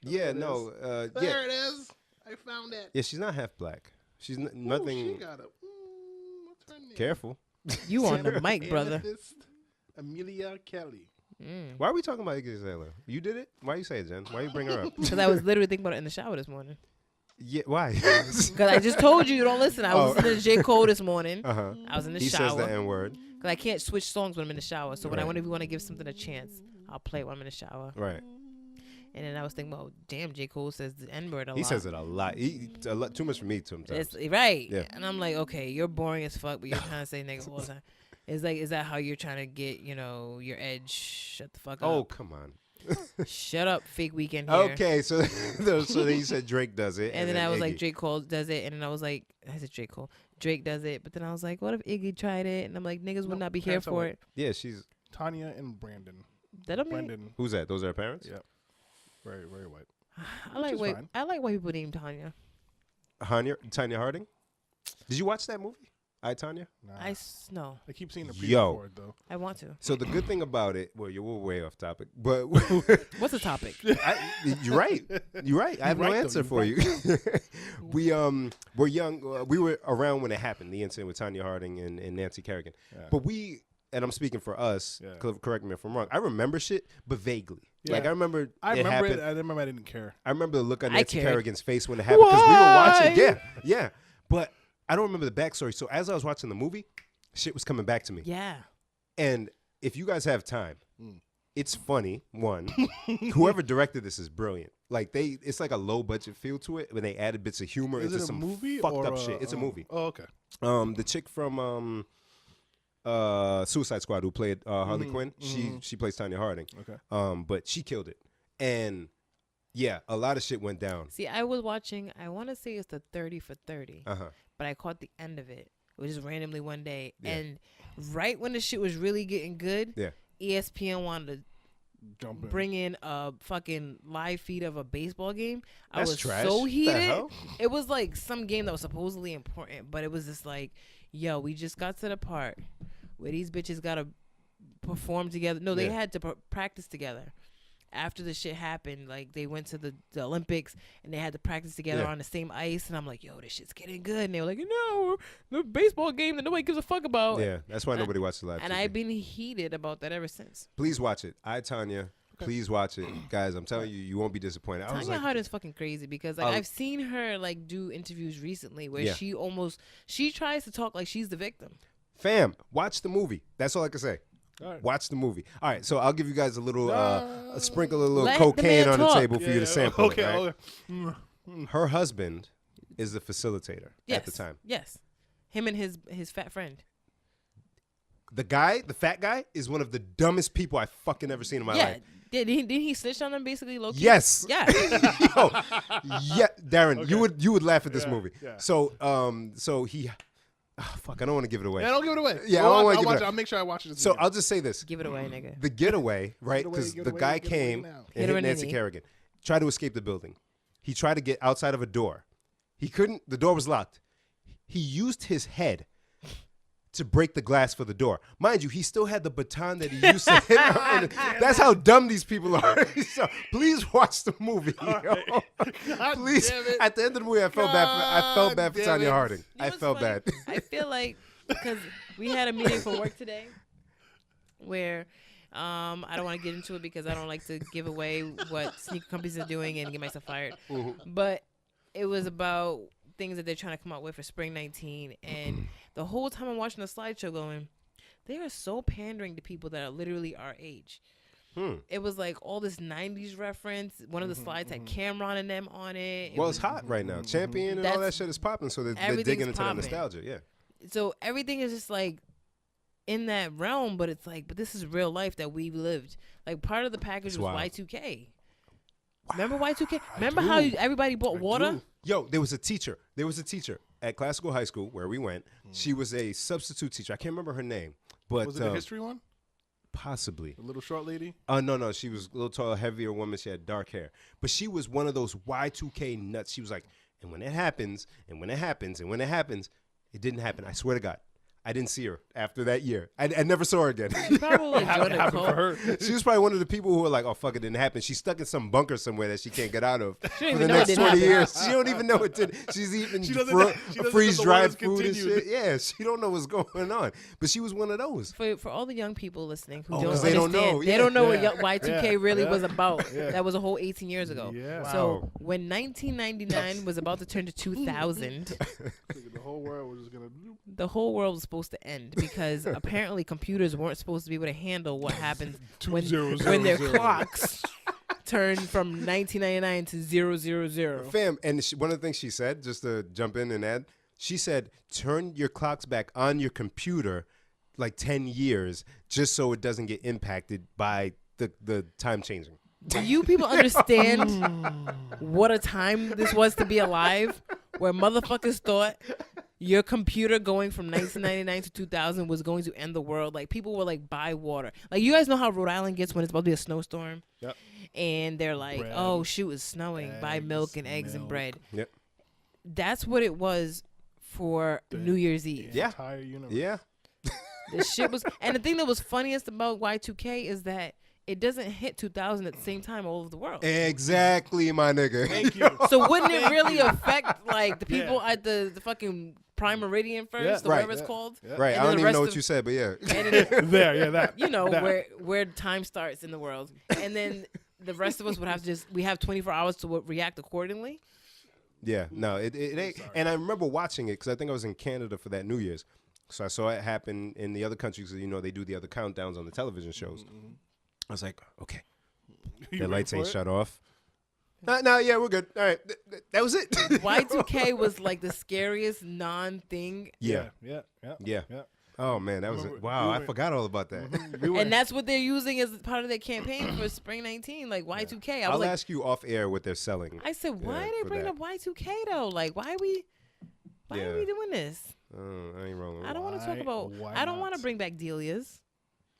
S3: yeah, no, yeah.
S1: There it is. I found it.
S3: Yeah, she's not half black. She's
S1: Ooh,
S3: nothing.
S1: she got a. What's her name?
S3: Careful.
S2: You on the mic, brother.
S1: Amethyst Amelia Kelly.
S3: Why are we talking about Iggy Azalea? You did it? Why you say it, Jen? Why you bring her up?
S2: Because I was literally thinking about it in the shower this morning.
S3: Yeah, why?
S2: Because I just told you don't listen. I was listening to J. Cole this morning.
S3: Uh-huh.
S2: I was in the
S3: He
S2: shower.
S3: says the N word.
S2: Because I can't switch songs when I'm in the shower. So when I
S3: Right.
S2: want to give something a chance, I'll play it when I'm in the shower.
S3: Right.
S2: And then I was thinking, well, damn, J. Cole says the N-word a lot.
S3: He says it a lot. A lot too much for me sometimes.
S2: It's, right.
S3: Yeah.
S2: And I'm like, okay, you're boring as fuck, but you're trying to say nigga all the time. It's like, is that how you're trying to get, your edge? Shut the fuck up.
S3: Oh, come on.
S2: Shut up, fake weekend here.
S3: Okay, so so then you said Drake does it.
S2: And then I was like,
S3: Iggy.
S2: Drake Cole does it. And then I was like, I said Drake Cole. Drake does it. But then I was like, what if Iggy tried it? And I'm like, niggas would not be here
S1: parents are
S2: for
S1: white.
S2: it.
S3: Yeah, she's.
S1: Tanya and Brandon.
S2: That don't mean.
S1: Brendan.
S3: Who's that? Those are her parents?
S1: Yeah. Very, very white.
S2: I like
S1: is
S2: white.
S1: fine.
S2: I like white people named Tanya.
S3: Tanya Harding? Did you watch that movie? I, Tanya?
S1: Nah.
S2: No.
S1: I keep seeing the
S3: Yo.
S1: preview for it, though.
S2: I want to.
S3: So the good thing about it, well, you're way off topic, but
S2: What's the topic?
S3: you're right. You're right. I have no
S1: right, though.
S3: answer
S1: You're
S3: for
S1: right.
S3: you. We were young. We were around when it happened, the incident with Tanya Harding and Nancy Kerrigan.
S1: Yeah.
S3: But and I'm speaking for us.
S1: Yeah.
S3: Correct me if I'm wrong. I remember shit, but vaguely.
S1: Yeah.
S3: Like I remember.
S1: I remember
S3: happened.
S1: it. I remember I didn't care.
S3: I remember the look on
S2: I
S3: Nancy
S2: cared.
S3: Kerrigan's face when it happened because we were watching.
S2: Why?
S3: Yeah. But I don't remember the backstory. So as I was watching the movie, shit was coming back to me.
S2: Yeah.
S3: And if you guys have time, it's funny. One, whoever directed this is brilliant. Like it's like a low budget feel to it when they added bits of humor
S1: Is
S3: into
S1: it a
S3: some
S1: movie
S3: fucked
S1: or
S3: up shit. It's a movie.
S1: Oh, okay.
S3: The chick from Suicide Squad who played Harley Quinn, she plays Tanya Harding.
S1: Okay.
S3: But she killed it. And yeah, a lot of shit went down.
S2: See, I was watching. I want to say it's the 30 for 30,
S3: Uh huh.
S2: but I caught the end of it. It was just randomly one day,
S3: Yeah.
S2: and right when the shit was really getting good,
S3: Yeah.
S2: ESPN wanted to
S1: Jump in.
S2: bring in a fucking live feed of a baseball game. I
S3: That's
S2: was
S3: trash.
S2: so
S3: The
S2: heated.
S3: hell?
S2: It was like some game that was supposedly important, but it was just like, yo, we just got to the part where these bitches gotta perform together. No, they
S3: Yeah.
S2: had to practice together. After the shit happened, like they went to the Olympics and they had to practice together
S3: Yeah.
S2: on the same ice, and I'm like, yo, this shit's getting good. And they were like, no, the baseball game that nobody gives a fuck about.
S3: Yeah, that's why nobody watches live.
S2: And
S3: TV.
S2: I've been heated about that ever since.
S3: Please watch it. Tanya. Please watch it, guys. I'm telling you, you won't be disappointed. I was
S2: Tanya
S3: like,
S2: Harding's fucking crazy because like I've seen her like do interviews recently where
S3: Yeah.
S2: she tries to talk like she's the victim.
S3: fam, watch the movie. That's all I can say.
S1: All right.
S3: Watch the movie. All right, so I'll give you guys a little, sprinkle a little
S2: Let the
S3: cocaine
S2: man
S3: on the
S2: talk.
S3: table for you to sample.
S1: Okay.
S3: it, right?
S1: Okay.
S3: Her husband is the facilitator
S2: Yes.
S3: at the time.
S2: Yes. Him and his fat friend.
S3: The guy, the fat guy, is one of the dumbest people I've fucking ever seen in my
S2: Yeah.
S3: life.
S2: Didn't he snitch on them basically low key?
S3: Yes.
S2: Yeah.
S3: Yo, yeah, Darren, you would laugh at this
S1: Yeah,
S3: movie.
S1: yeah.
S3: So he, fuck, I don't want to give it away.
S1: Yeah, don't give it away.
S3: Yeah, I
S1: I'll
S3: don't wanna
S1: watch-
S3: give it
S1: I'll watch
S3: away.
S1: I'll make sure I watch it. This
S3: So
S1: weekend.
S3: I'll just say this:
S2: Give it away, nigga.
S3: the getaway, right?
S1: away,
S3: Because
S1: get
S3: the
S1: away,
S3: guy
S1: get away
S3: came
S1: now.
S3: and
S2: Hit her
S3: hit
S2: in
S3: Nancy
S2: the knee.
S3: Kerrigan, tried to escape the building. He tried to get outside of a door. He couldn't. The door was locked. He used his head to break the glass for the door. Mind you, he still had the baton that he used to hit her. And that's how dumb these people are. So please watch the movie. yo.
S1: God
S3: Please.
S1: damn it.
S3: At the end of the movie, I felt bad for
S1: damn
S3: Tanya
S1: it.
S3: Harding.
S2: You know
S3: I
S2: what's
S3: felt
S2: funny?
S3: bad.
S2: I feel like because we had a meeting for work today where I don't want to get into it because I don't like to give away what sneaker companies are doing and get myself fired. But it was about things that they're trying to come out with for spring 19. And the whole time I'm watching the slideshow going, they are so pandering to people that are literally our age. It was like all this 90s reference. One of the slides had Cameron and them on it.
S3: Well, it's hot right now. Champion and all that
S2: That's-
S3: shit is popping, so they're
S2: everything's
S3: digging into that
S2: popping.
S3: nostalgia. Yeah.
S2: So everything is just like in that realm, but it's like, but this is real life that we lived. Like part of the package
S3: It's
S2: was
S3: wild.
S2: Y2K. Remember Y2K? Remember how everybody bought water?
S3: Yo, there was a teacher. At Classical High School where we went. She was a substitute teacher. I can't remember her name, but
S1: Was it the history one?
S3: possibly.
S1: The little short lady?
S3: No. She was a little taller, heavier woman. She had dark hair, but she was one of those Y2K nuts. She was like, and when it happens, and when it happens, and when it happens, it didn't happen. I swear to God. I didn't see her after that year. I never saw her again.
S2: Probably
S1: It
S2: joined a
S1: happened for
S2: cult.
S1: her.
S3: She was probably one of the people who were like, "Oh fuck, it didn't happen." She's stuck in some bunker somewhere that she can't get out of
S2: She don't
S3: for the
S2: even know it
S3: next
S2: didn't
S3: 20
S2: happen.
S3: years. She don't even know it did. She's eating
S1: She doesn't know the
S3: freeze-dried
S1: war
S3: food and
S1: continued.
S3: shit. Yeah, she don't know what's going on. But she was one of those.
S2: For all the young people listening who
S3: Oh,
S2: don't
S3: 'cause
S2: understand,
S3: they don't know.
S2: they
S3: Yeah.
S2: don't know
S1: Yeah.
S2: what Y2K
S1: Yeah.
S2: really
S1: Yeah.
S2: was about.
S1: Yeah.
S2: That was a whole 18 years ago.
S1: Yeah.
S2: So
S3: Wow.
S2: when 1999 was about to turn to 2000,
S1: The whole world was just gonna.
S2: the whole world was supposed to end because apparently computers weren't supposed to be able to handle what happens when
S1: 2000.
S2: when their clocks turn from 1999 to 000.
S3: Fam, and one of the things she said, just to jump in and add, she said, turn your clocks back on your computer like 10 years just so it doesn't get impacted by the time changing.
S2: Do you people understand what a time this was to be alive? Where motherfuckers thought your computer going from 1999 to 2000 was going to end the world. Like, people were like, buy water. Like, you guys know how Rhode Island gets when it's about to be a snowstorm?
S1: Yep.
S2: And they're like,
S1: Bread,
S2: oh, shoot, it's snowing. Buy milk and eggs and
S1: milk.
S2: bread.
S3: Yep.
S2: That's what it was for New Year's Eve.
S3: Yeah.
S1: Entire universe.
S3: Yeah.
S2: The shit was, and the thing that was funniest about Y2K is that it doesn't hit 2000 at the same time all over the world.
S3: Exactly, my nigga.
S1: Thank you.
S2: So wouldn't it really affect like the people
S1: Yeah.
S2: at the fucking Prime Meridian first,
S1: Yeah.
S2: or
S3: Right.
S2: whatever it's
S1: Yeah.
S2: called?
S1: Yeah.
S3: Right.
S2: And
S3: I
S2: then
S3: don't
S2: the
S3: even
S2: rest
S3: know what
S2: of-
S3: you said, but yeah.
S2: And then,
S1: There, yeah, that.
S2: you know,
S1: that.
S2: where time starts in the world. And then the rest of us would have to we have 24 hours to react accordingly.
S3: Yeah, no, it ain't. And I remember watching it because I think I was in Canada for that New Year's. So I saw it happen in the other countries. You know, they do the other countdowns on the television shows. I was like, okay,
S1: You
S3: the
S1: ready
S3: lights
S1: for
S3: ain't
S1: it?
S3: shut off. No, yeah, we're good. All right, that was it.
S2: Y2K was like the scariest non-thing.
S3: Yeah,
S1: Yeah.
S3: yeah.
S1: Yeah.
S3: Oh man, that was it.
S1: Remember,
S3: Wow,
S1: we
S3: I
S1: were-
S3: forgot all about that.
S1: We were,
S2: And that's what they're using as part of their campaign for spring 19, like Y2K. I was
S3: I'll
S2: like,
S3: ask you off air what they're selling.
S2: I said, why
S3: Yeah,
S2: are they
S3: for
S2: bringing
S3: that.
S2: up Y2K though? Like, why are we
S3: Yeah.
S2: doing this?
S3: I ain't rolling.
S2: I don't want to talk
S1: Why-
S2: about.
S1: why
S2: I don't want to
S1: not?
S2: bring back Delia's.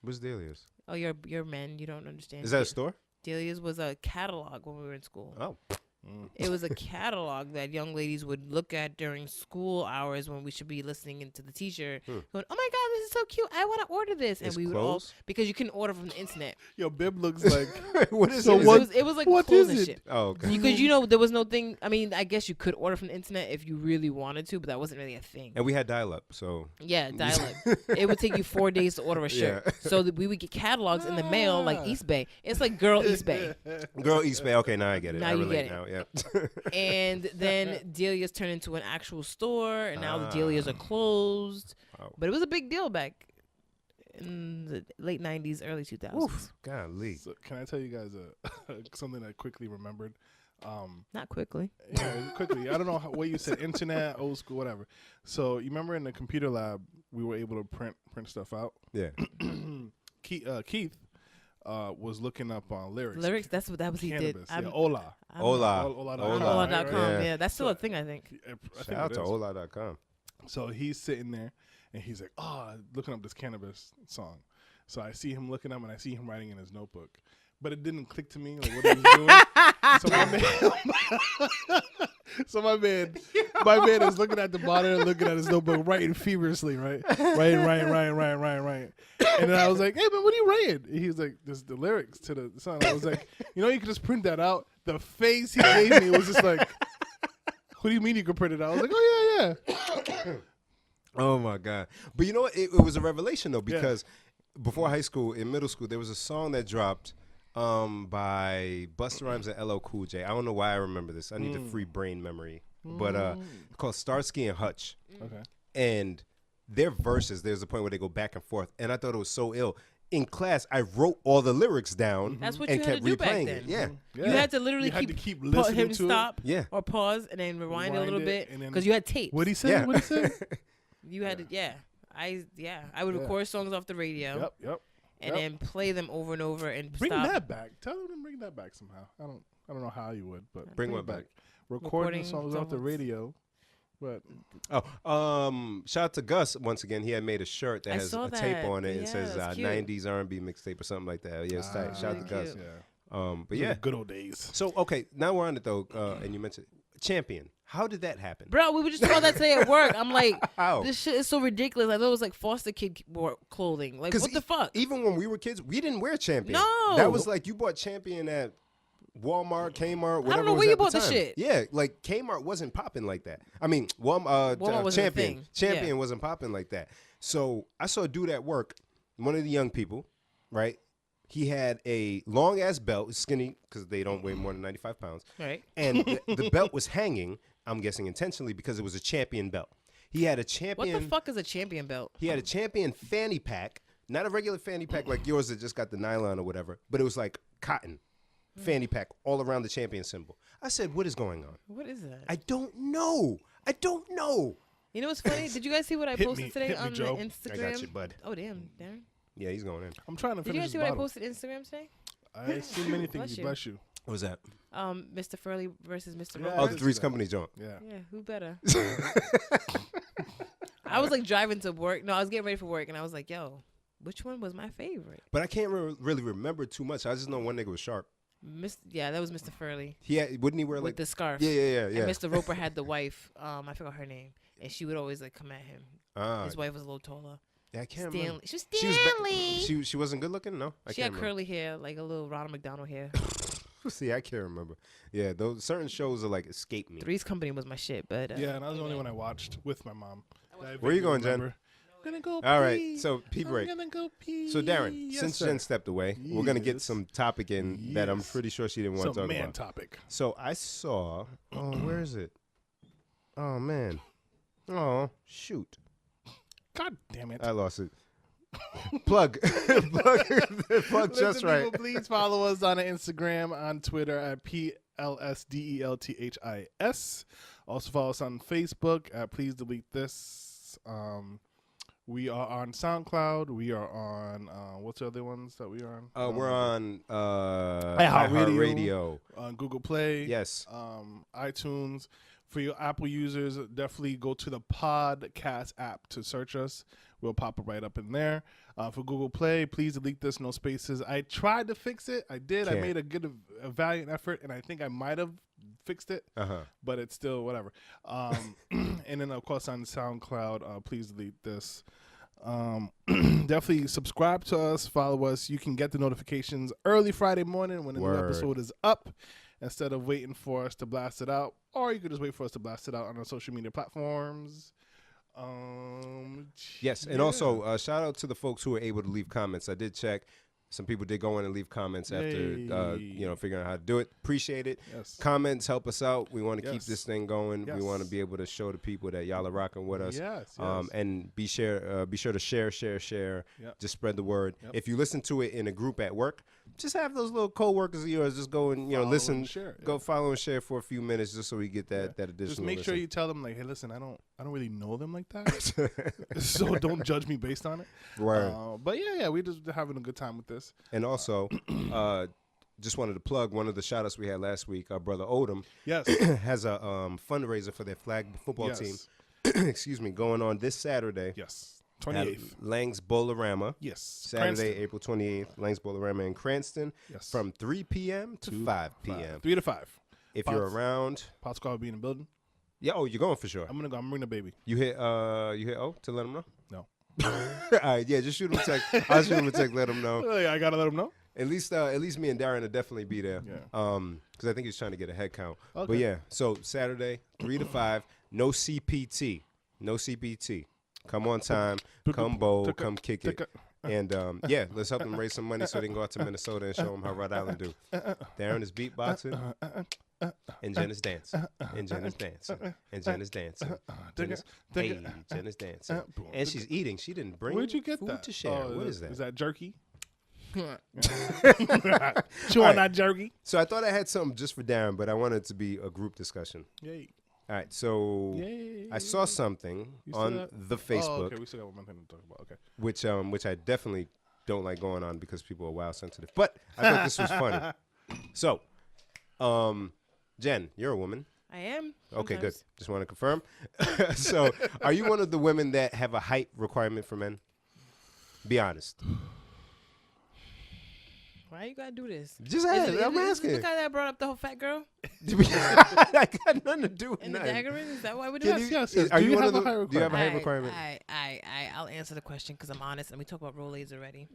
S3: What's Delia's?
S2: Oh, you're men. You don't understand.
S3: Is that a store?
S2: Delia's was a catalog when we were in school.
S3: Oh,
S2: It was a catalog that young ladies would look at during school hours when we should be listening into the teacher, going, "Oh my God, this is so cute! I want to order this." And
S3: It's
S2: we would
S3: clothes?
S2: all, because you couldn't order from the internet.
S1: Yo, Bib looks like.
S3: what is
S1: So
S3: it?
S1: what-
S2: It was like
S1: what
S2: clothes
S1: is
S2: and
S1: it?
S2: shit.
S3: Oh, okay.
S2: Because you know there was no thing. I mean, I guess you could order from the internet if you really wanted to, but that wasn't really a thing.
S3: And we had dial-up, so
S2: Yeah, dial up. It would take you 4 days to order a shirt.
S3: Yeah.
S2: So that we would get catalogs in the mail like East Bay. It's like Girl East Bay.
S3: Girl East Bay. Okay, now I get it.
S2: Now
S3: I
S2: you
S3: relate
S2: get
S3: now. Yeah.
S2: And then Delia's turned into an actual store, and now the Delia's are closed.
S3: Wow.
S2: But it was a big deal back in the late 90s, early 2000s.
S3: Golly.
S1: So can I tell you guys something I quickly remembered?
S2: Not quickly.
S1: Yeah, quickly. I don't know what you said. Internet, old school, whatever. So you remember in the computer lab, we were able to print stuff out.
S3: Yeah.
S1: Keith was looking up on lyrics.
S2: Lyrics, that was he did.
S1: Cannabis. Yeah,
S2: I'm
S1: Hola.
S3: Hola.
S1: Hola.com.
S2: on
S3: Hola.
S2: Ola.com.
S3: Yeah.
S2: Yeah, that's still a thing, I think.
S1: I
S3: Shout
S1: think
S3: out
S1: it
S3: to
S1: is.
S3: Hola.com.
S1: So he's sitting there, and he's like, looking up this cannabis song. So I see him looking up, and I see him writing in his notebook. But it didn't click to me like what he was doing. So my man is looking at the monitor, looking at his notebook, writing feverishly, right? Writing. And then I was like, "Hey man, what are you writing?" And he was like, "This is the lyrics to the song." I was like, "You know, you could just print that out." The face he gave me was just like, "What do you mean you could print it out?" I was like, "Oh yeah."
S3: Oh my God. But you know what? It was a revelation though, because before high school, in middle school, there was a song that dropped by Busta Rhymes and LL Cool J. I don't know why I remember this. I need a free brain memory. But it's called Starsky and Hutch.
S1: Okay.
S3: And their verses, there's a point where they go back and forth. And I thought it was so ill. In class, I wrote all the lyrics down
S2: That's what
S3: and
S2: you had
S3: kept
S2: to do back
S3: replaying
S2: then.
S3: it. Yeah.
S1: Yeah.
S2: You had to literally
S1: You had to keep
S2: hit
S1: listening to it.
S2: stop
S3: Yeah.
S2: or pause and then rewind it a little
S1: Rewind it,
S2: bit
S1: and then-
S2: because you had tapes.
S1: What'd he say?
S3: Yeah.
S1: What'd he say?
S2: You had to, I would record songs off the radio
S1: Yep.
S2: and then play them over and over and
S1: Bring
S2: stop.
S1: that back. Tell them to bring that back somehow. I don't know how you would, but
S3: Bring
S1: it
S3: what back?
S1: Recording
S2: Recording
S1: songs off the
S2: songs.
S1: radio. But
S3: Shout out to Gus once again. He had made a shirt that
S2: I
S3: has
S2: saw
S3: a tape
S2: that.
S3: on it. And
S2: Yeah,
S3: says
S2: that's cute.
S3: 90s R&B mixtape or something like that. Yeah, it's tight. Shout out to
S2: really
S3: Gus.
S2: cute.
S1: yeah.
S3: But yeah.
S1: Good old days.
S3: So okay, now we're on it though, and you mentioned champion. How did that happen?
S2: Bro, we were just talking about that today at work. I'm like,
S3: How?
S2: this shit is so ridiculous. I thought it was like foster kid clothing. Like, what the fuck?
S3: Even when we were kids, we didn't wear Champion.
S2: No.
S3: That was like you bought Champion at Walmart, Kmart, whatever.
S2: I don't know
S3: was
S2: where you
S3: at the
S2: bought the
S3: time.
S2: shit.
S3: Yeah, like Kmart wasn't popping like that. I mean,
S2: Walmart wasn't a
S3: Champion.
S2: thing.
S3: Champion
S2: Yeah.
S3: wasn't popping like that. So I saw a dude at work, one of the young people, right? He had a long ass belt, skinny because they don't weigh more than 95 pounds.
S2: Right.
S3: And the belt was hanging, I'm guessing intentionally, because it was a Champion belt. He had a Champion.
S2: What the fuck is a champion belt?
S3: He had a Champion fanny pack, not a regular fanny pack like yours that just got the nylon or whatever, but it was like cotton fanny pack all around the Champion symbol. I said, what is going on?
S2: What is that?
S3: I don't know. I don't know.
S2: You know what's funny? Did you guys see what I posted today on
S1: Joe.
S2: the Instagram?
S3: I got you, bud.
S2: Oh, damn, Darren.
S3: Yeah, he's going in.
S1: I'm trying to
S2: Did you
S1: finish
S2: guys see
S1: this
S2: what I
S1: bottle.
S2: posted Instagram today?
S1: I see many
S2: Bless
S1: things.
S2: you.
S1: Bless you.
S3: What was that?
S2: Mr. Furley versus Mr.
S1: Yeah,
S2: Roper.
S3: Oh,
S1: I
S3: the
S1: see
S3: Three's
S1: that.
S3: Company joint.
S1: Yeah.
S2: Yeah, who better? I was like driving to work. No, I was getting ready for work, and I was like, yo, which one was my favorite?
S3: But I can't really remember too much. I just know one nigga was sharp.
S2: Yeah, that was Mr. Furley
S3: He had, wouldn't he wear
S2: with
S3: like
S2: the scarf.
S3: Yeah.
S2: And Mr. Roper had the wife. I forgot her name, and she would always like come at him. His wife was a little taller.
S3: Yeah, I can't
S2: Stanley.
S3: remember.
S2: She was
S3: She was
S2: Stanley.
S3: She wasn't good looking. No, I
S2: She
S3: can't
S2: had
S3: remember.
S2: curly hair, like a little Ronald McDonald hair.
S3: See, I can't remember. Yeah, those certain shows are like escape me.
S2: Three's Company was my shit, but
S1: Yeah, and that was the only one I watched with my mom.
S3: Where you going, Jen?
S1: I'm gonna go
S3: All right,
S1: pee.
S3: so pee break.
S1: I'm gonna go pee.
S3: So Darren,
S1: Yes,
S3: since
S1: sir.
S3: Jen stepped away, we're gonna get
S1: Yes.
S3: some topic in that I'm
S1: Yes.
S3: pretty sure she didn't want to
S1: Some
S3: talk
S1: man
S3: about.
S1: topic.
S3: So I saw. Oh, where is it? Oh man. Oh shoot!
S1: God damn it.
S3: I lost it. Plug, plug just
S1: Listen,
S3: right.
S1: people, please follow us on Instagram, on Twitter at PLSDELTHIS. Also follow us on Facebook at Please Delete This. We are on SoundCloud. We are on what's the other ones that we are on?
S3: We're on
S1: iHeartRadio. On Google Play.
S3: Yes.
S1: iTunes. For your Apple users, definitely go to the podcast app to search us. We'll pop it right up in there. For Google Play, please delete this, no spaces. I tried to fix it. I did.
S3: Can't.
S1: I made a valiant effort, and I think I might have fixed it, but it's still whatever. And then, of course, on SoundCloud, please delete this. Definitely subscribe to us, follow us. You can get the notifications early Friday morning when the new episode is up, instead of waiting for us to blast it out, or you could just wait for us to blast it out on our social media platforms.
S3: Yes, and also shout out to the folks who were able to leave comments. I did check. Some people did go in and leave comments after figuring out how to do it. Appreciate it.
S1: Yes.
S3: Comments help us out. We want to keep
S1: Yes.
S3: this thing going.
S1: Yes.
S3: We want to be able to show the people that y'all are rocking with us.
S1: Yes,
S3: And be sure to share.
S1: Yep.
S3: Just spread the word.
S1: Yep.
S3: If you listen to it in a group at work, just have those little co-workers of yours just go and
S1: Follow
S3: listen,
S1: and share,
S3: go follow and share for a few minutes just so we get that additional.
S1: Just make sure
S3: listen.
S1: you tell them, like, hey, listen, I don't really know them like that, so don't judge me based on it.
S3: Word.
S1: But yeah, we just having a good time with this.
S3: And also, just wanted to plug one of the shout outs we had last week. Our brother Odom
S1: Yes.
S3: has a fundraiser for their flag football
S1: Yes.
S3: team. Excuse me, going on this Saturday.
S1: Yes.
S3: at
S1: 28th.
S3: Lang's Bowlerama.
S1: Yes.
S3: Saturday, April 28th, Lang's Bowlerama in Cranston.
S1: Yes.
S3: From 3 p.m. to 5 p.m.
S1: 3 to 5.
S3: If you're around.
S1: Pot Squad will be in the building.
S3: Yeah, oh, you're going for sure.
S1: I'm gonna go. I'm bringing the baby.
S3: You hit O to let him know?
S1: No.
S3: All right, yeah, just shoot him a text. I'll shoot him a text, let him know.
S1: Oh, yeah, I gotta let him know.
S3: At least me and Darren will definitely be there.
S1: Yeah.
S3: Because I think he's trying to get a head count.
S1: Okay.
S3: But yeah, so Saturday, 3 to 5, no CPT. No CPT. Come on time, come bowl, come kick it. And yeah, let's help them raise some money so they can go out to Minnesota and show them how Rhode Island do. Darren is beatboxing, and Jen is dancing, and Jen is dancing, and Jen is dancing. Hey, Jen is dancing, and she's eating. She didn't bring
S1: Where'd you get
S3: food
S1: that?
S3: to share. What is that?
S1: Is that jerky?
S3: All
S1: Chewing
S3: right.
S1: that jerky.
S3: So I thought I had something just for Darren, but I wanted it to be a group discussion.
S1: Yay.
S3: All right, so
S1: Yay.
S3: I saw something
S1: You saw
S3: on
S1: that?
S3: the Facebook,
S1: Oh, okay, we still got one more thing to talk about. Okay.
S3: which I definitely don't like going on because people are wild sensitive. But I thought this was funny. So, Jen, you're a woman.
S2: I am.
S3: Okay, good.
S2: sometimes.
S3: Just want to confirm. So, are you one of the women that have a height requirement for men? Be honest.
S2: Why you gotta do this?
S3: Just ask. I'm
S2: Is
S3: asking.
S2: this the guy that brought up the whole fat girl
S3: I got nothing to do with
S2: and the
S3: nothing.
S2: dagger? Is that why we do
S3: Can
S2: it?
S1: Yes.
S3: Are
S1: Do
S3: you
S1: you
S3: one
S1: have
S3: of
S1: a height
S3: the? Do you have a height
S2: Alright,
S3: requirement?
S2: I'll answer the question because I'm honest, and we talk about roles already.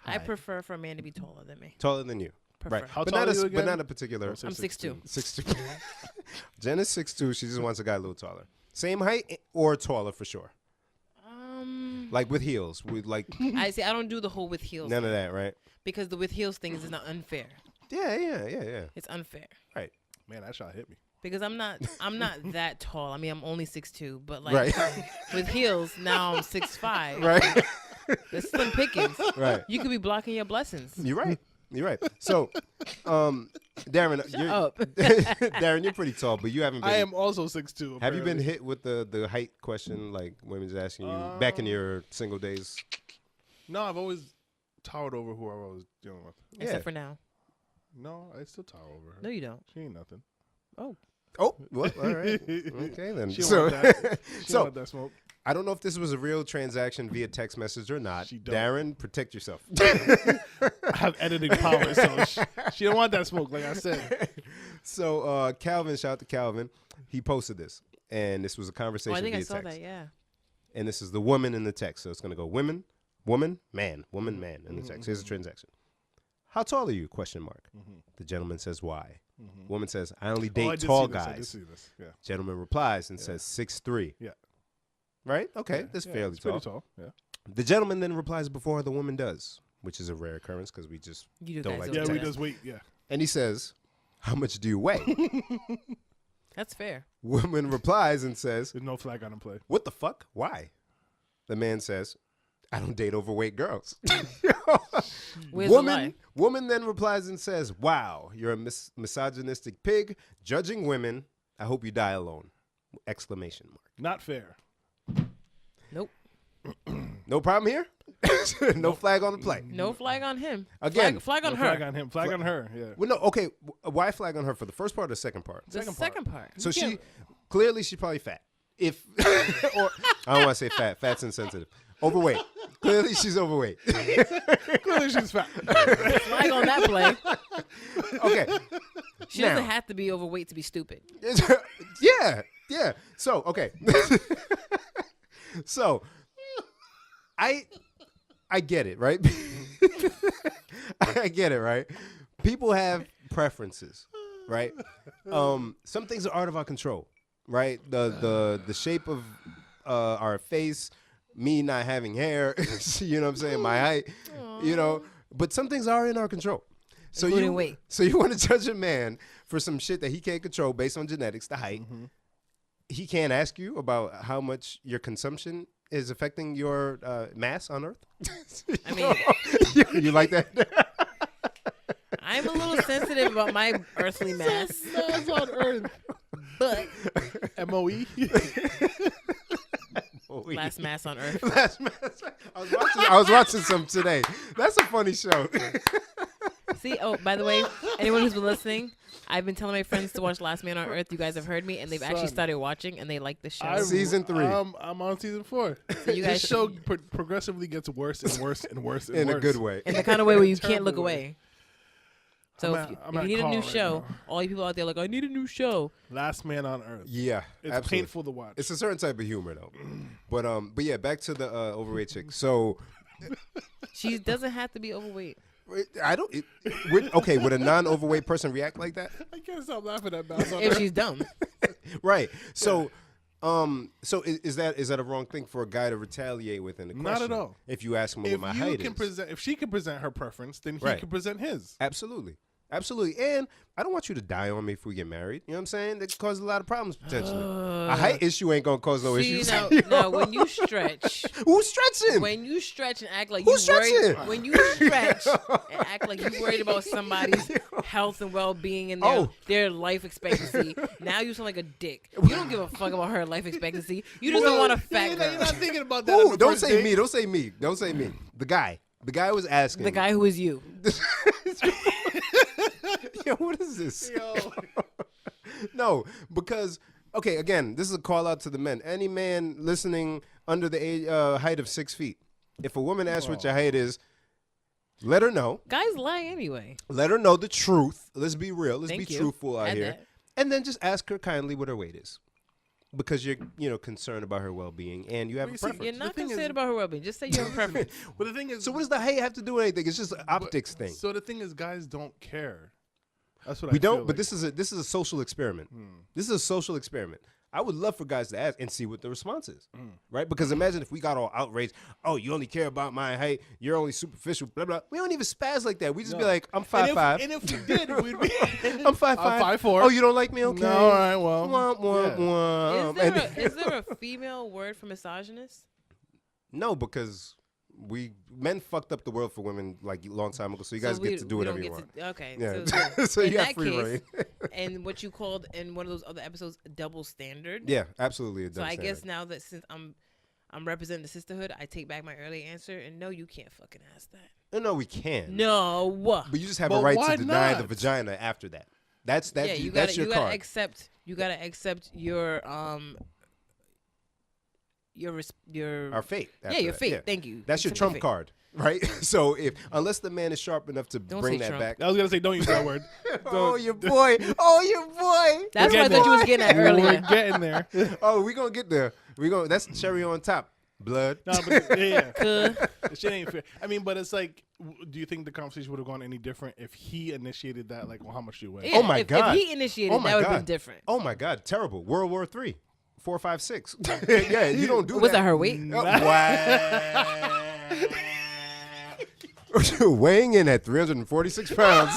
S2: I prefer for a man to be taller than me.
S3: Taller than you.
S2: Prefer.
S3: Right.
S1: How
S3: but
S1: tall
S3: not
S1: are you
S3: a,
S1: again?
S3: but not a particular.
S1: Don't say
S2: I'm 6'2".
S3: 6'2". Jen is 6'2". She just wants a guy a little taller. Same height or taller for sure. Like with heels. With like
S2: I see. I don't do the whole with heels.
S3: none
S2: thing
S3: of that, right?
S2: because the with heels thing is not unfair.
S3: Yeah.
S2: It's unfair
S3: Right.
S1: Man, that shot hit me.
S2: because I'm not that tall. I mean, I'm only 6'2", but like
S3: Right.
S2: with heels now I'm 6'5".
S3: Right.
S2: It's slim pickings.
S3: Right.
S2: You could be blocking your blessings.
S3: You're right. You're right. So, Darren,
S2: Shut up.
S3: Darren, you're pretty tall, but you haven't been.
S1: I am also 6'2".
S3: Have you been
S1: apparently.
S3: hit with the height question, like women just asking you back in your single days?
S1: No, I've always towered over whoever I was dealing with.
S2: Except for now.
S1: No, I still tower over her.
S2: No, you don't.
S1: She ain't nothing.
S2: Oh.
S3: Oh, what? All right. Okay, then.
S1: She
S3: So,
S1: don't want that. She
S3: so
S1: don't want that smoke.
S3: I don't know if this was a real transaction via text message or not.
S1: She don't.
S3: Darren, protect yourself.
S1: I have editing power, so she don't want that smoke, like I said.
S3: So, Calvin, shout out to Calvin. He posted this, and this was a conversation
S2: Oh, I think
S3: via
S2: I saw
S3: text.
S2: that. Yeah.
S3: And this is the woman in the text. So it's going to go woman, man in the text. Here's the transaction. How tall are you? Question mark. The gentleman says, why? Woman says, I only date
S1: I did
S3: tall
S1: see this, I did
S3: guys.
S1: see this. Yeah.
S3: Gentleman replies and says 6'3".
S1: Yeah.
S3: Right? Okay,
S1: Yeah,
S3: that's
S1: yeah,
S3: fairly
S1: it's
S3: tall.
S1: pretty tall. Yeah.
S3: The gentleman then replies before the woman does, which is a rare occurrence because we just
S2: You do
S3: don't
S2: guys
S3: like
S2: don't
S1: Yeah,
S3: to
S2: do
S1: we
S3: text.
S2: that.
S1: just wait. Yeah.
S3: And he says, how much do you weigh?
S2: That's fair.
S3: Woman replies and says,
S1: There's no flag on the play.
S3: what the fuck? Why? The man says, I don't date overweight girls.
S2: Where's the lie?
S3: Woman then replies and says, wow, you're a misogynistic pig, judging women. I hope you die alone. Exclamation mark.
S1: Not fair.
S2: Nope.
S3: No problem here? No flag on the play.
S2: No flag on him.
S3: Again,
S2: flag on
S1: No
S2: her.
S1: flag on him. Flag on her. Yeah.
S3: Well, no, okay. Why flag on her for the first part or the second part?
S2: The second part.
S3: So clearly she's probably fat. If or I don't want to say fat. Fat's insensitive. Overweight. Clearly she's overweight.
S1: Clearly she's fat.
S2: Flag on that play.
S3: Okay.
S2: She
S3: Now.
S2: doesn't have to be overweight to be stupid.
S3: Yeah. So, okay. So, I get it, right? I get it, right? People have preferences, right? Some things are out of our control, right? The shape of our face, me not having hair, you know what I'm saying? My height, you know. But some things are in our control. So
S2: Including weight.
S3: So you want to judge a man for some shit that he can't control based on genetics, the height. He can't ask you about how much your consumption is affecting your mass on Earth.
S2: I mean,
S3: You like that?
S2: I'm a little sensitive about my earthly mass,
S1: Mass on Earth.
S2: but
S1: MOE.
S2: last mass on Earth.
S3: Last mass. I was watching some today. That's a funny show.
S2: See, oh, by the way, anyone who's been listening, I've been telling my friends to watch Last Man on Earth. You guys have heard me, and they've actually
S1: Son.
S2: started watching, and they like the show.
S3: Season 3.
S1: I'm on season 4.
S2: So you guys
S1: This show progressively gets worse and worse and worse and
S3: In
S1: worse.
S3: a good way.
S2: in the kind of way where you can't
S1: Terrible
S2: look
S1: way.
S2: away. So
S1: I'm
S2: if
S1: at
S2: you need a
S1: call
S2: new
S1: right
S2: show,
S1: now.
S2: all you people out there like, I need a new show.
S1: Last Man on Earth.
S3: Yeah,
S1: It's
S3: absolutely.
S1: painful to watch.
S3: It's a certain type of humor though. But yeah, back to the overweight chick. So
S2: She doesn't have to be overweight.
S3: I don't. Okay, would a non-overweight person react like that?
S1: I can't stop laughing at Mass on
S2: If
S1: Earth.
S2: she's dumb.
S3: Right. So, so is that a wrong thing for a guy to retaliate with in the question?
S1: Not at all.
S3: If you ask him what
S1: If
S3: my
S1: you
S3: height
S1: can
S3: is,
S1: present, if she can present her preference, then he
S3: Right.
S1: can present his.
S3: absolutely. And I don't want you to die on me if we get married. You know what I'm saying? That could cause a lot of problems potentially. A height issue ain't gonna cause no
S2: See,
S3: issues.
S2: now, when you stretch,
S3: Who's stretching?
S2: when you stretch and act like
S3: Who's
S2: you worried,
S3: stretching?
S2: when you stretch and act like you worried about somebody's health and well-being and their life expectancy, now you sound like a dick. You don't give a fuck about her life expectancy. You just don't want a fat
S1: You're
S2: girl.
S1: not thinking about that. on
S3: Ooh,
S1: the
S3: don't
S1: first
S3: say
S1: date.
S3: me. Don't say me. Don't say me. The guy was asking.
S2: The guy who is you.
S3: Yo, what is this?
S1: Yo.
S3: No, because okay, again, this is a call out to the men. Any man listening under the age, height of 6 feet, if a woman asks what your height is, Let her know.
S2: Guys lie anyway.
S3: Let her know the truth. Let's be real. Let's
S2: Thank
S3: be
S2: you.
S3: truthful out
S2: Add
S3: here.
S2: that.
S3: And then just ask her kindly what her weight is. Because you're, concerned about her well-being and you have
S1: Well,
S3: a
S1: you see,
S3: preference.
S2: You're not
S1: thing
S2: concerned
S1: is-
S2: about her well-being. Just say you have a preference.
S1: But the thing is,
S3: So what does the height have to do with anything? It's just an optics thing.
S1: So the thing is, guys don't care. That's what
S3: We
S1: I feel
S3: don't, but
S1: like.
S3: this is a social experiment. This is a social experiment. I would love for guys to ask and see what the response is, right? Because imagine if we got all outraged. Oh, you only care about my height. You're only superficial. Blah blah. We don't even spaz like that. We just be like, I'm 5'5".
S1: And if we did, we'd be.
S3: I'm 5'5".
S1: 5'4".
S3: Oh, you don't like me? Okay.
S1: No, all right, well.
S3: Womp, womp,
S1: yeah.
S3: womp.
S2: Is there a female word for misogynist?
S3: No, because men fucked up the world for women like a long time ago. So you guys get to do
S2: we
S3: whatever
S2: don't
S3: you
S2: get
S3: want.
S2: to- okay.
S3: Yeah. So
S2: in
S3: you got
S2: that
S3: free
S2: case,
S3: reign.
S2: and what you called in one of those other episodes, double standard.
S3: Yeah, absolutely.
S2: So I guess now that since I'm representing the sisterhood, I take back my early answer, and no, you can't fucking ask that.
S3: No, we can.
S2: No.
S3: But you just have
S1: But
S3: a right
S1: why
S3: to deny the
S1: not?
S3: vagina after that. That's
S2: Yeah, you
S3: that's
S2: gotta
S3: your card.
S2: accept. You gotta accept your
S3: Our fate.
S2: Yeah,
S3: after
S2: your
S3: that.
S2: fate.
S3: Yeah.
S2: Thank you.
S3: That's your
S2: Accept
S3: trump
S2: fate.
S3: card, right? So unless the man is sharp enough to
S2: Don't
S3: bring
S2: say
S3: that
S2: Trump.
S3: back.
S1: I was gonna say, don't use that word.
S3: Oh, your boy. Oh, your boy.
S2: That's what I
S1: getting
S2: thought you was
S1: there.
S2: getting at
S1: We're
S2: earlier.
S1: getting there.
S3: Oh, we gonna get there. That's the cherry on top. Blood.
S1: No, but yeah.
S2: Cuh.
S1: Shit ain't fair. I mean, but it's like, do you think the conversation would have gone any different if he initiated that? Like, well, how much do you weigh?
S2: Yeah,
S3: Oh my
S2: if,
S3: God.
S2: If he initiated,
S3: Oh my
S2: that would have
S3: God.
S2: been different.
S3: Oh my God, terrible. World War III. 4, 5, 6. Yeah, you don't do
S2: Was
S3: that.
S2: that her weight?
S3: Wow. Weighing in at 346 pounds.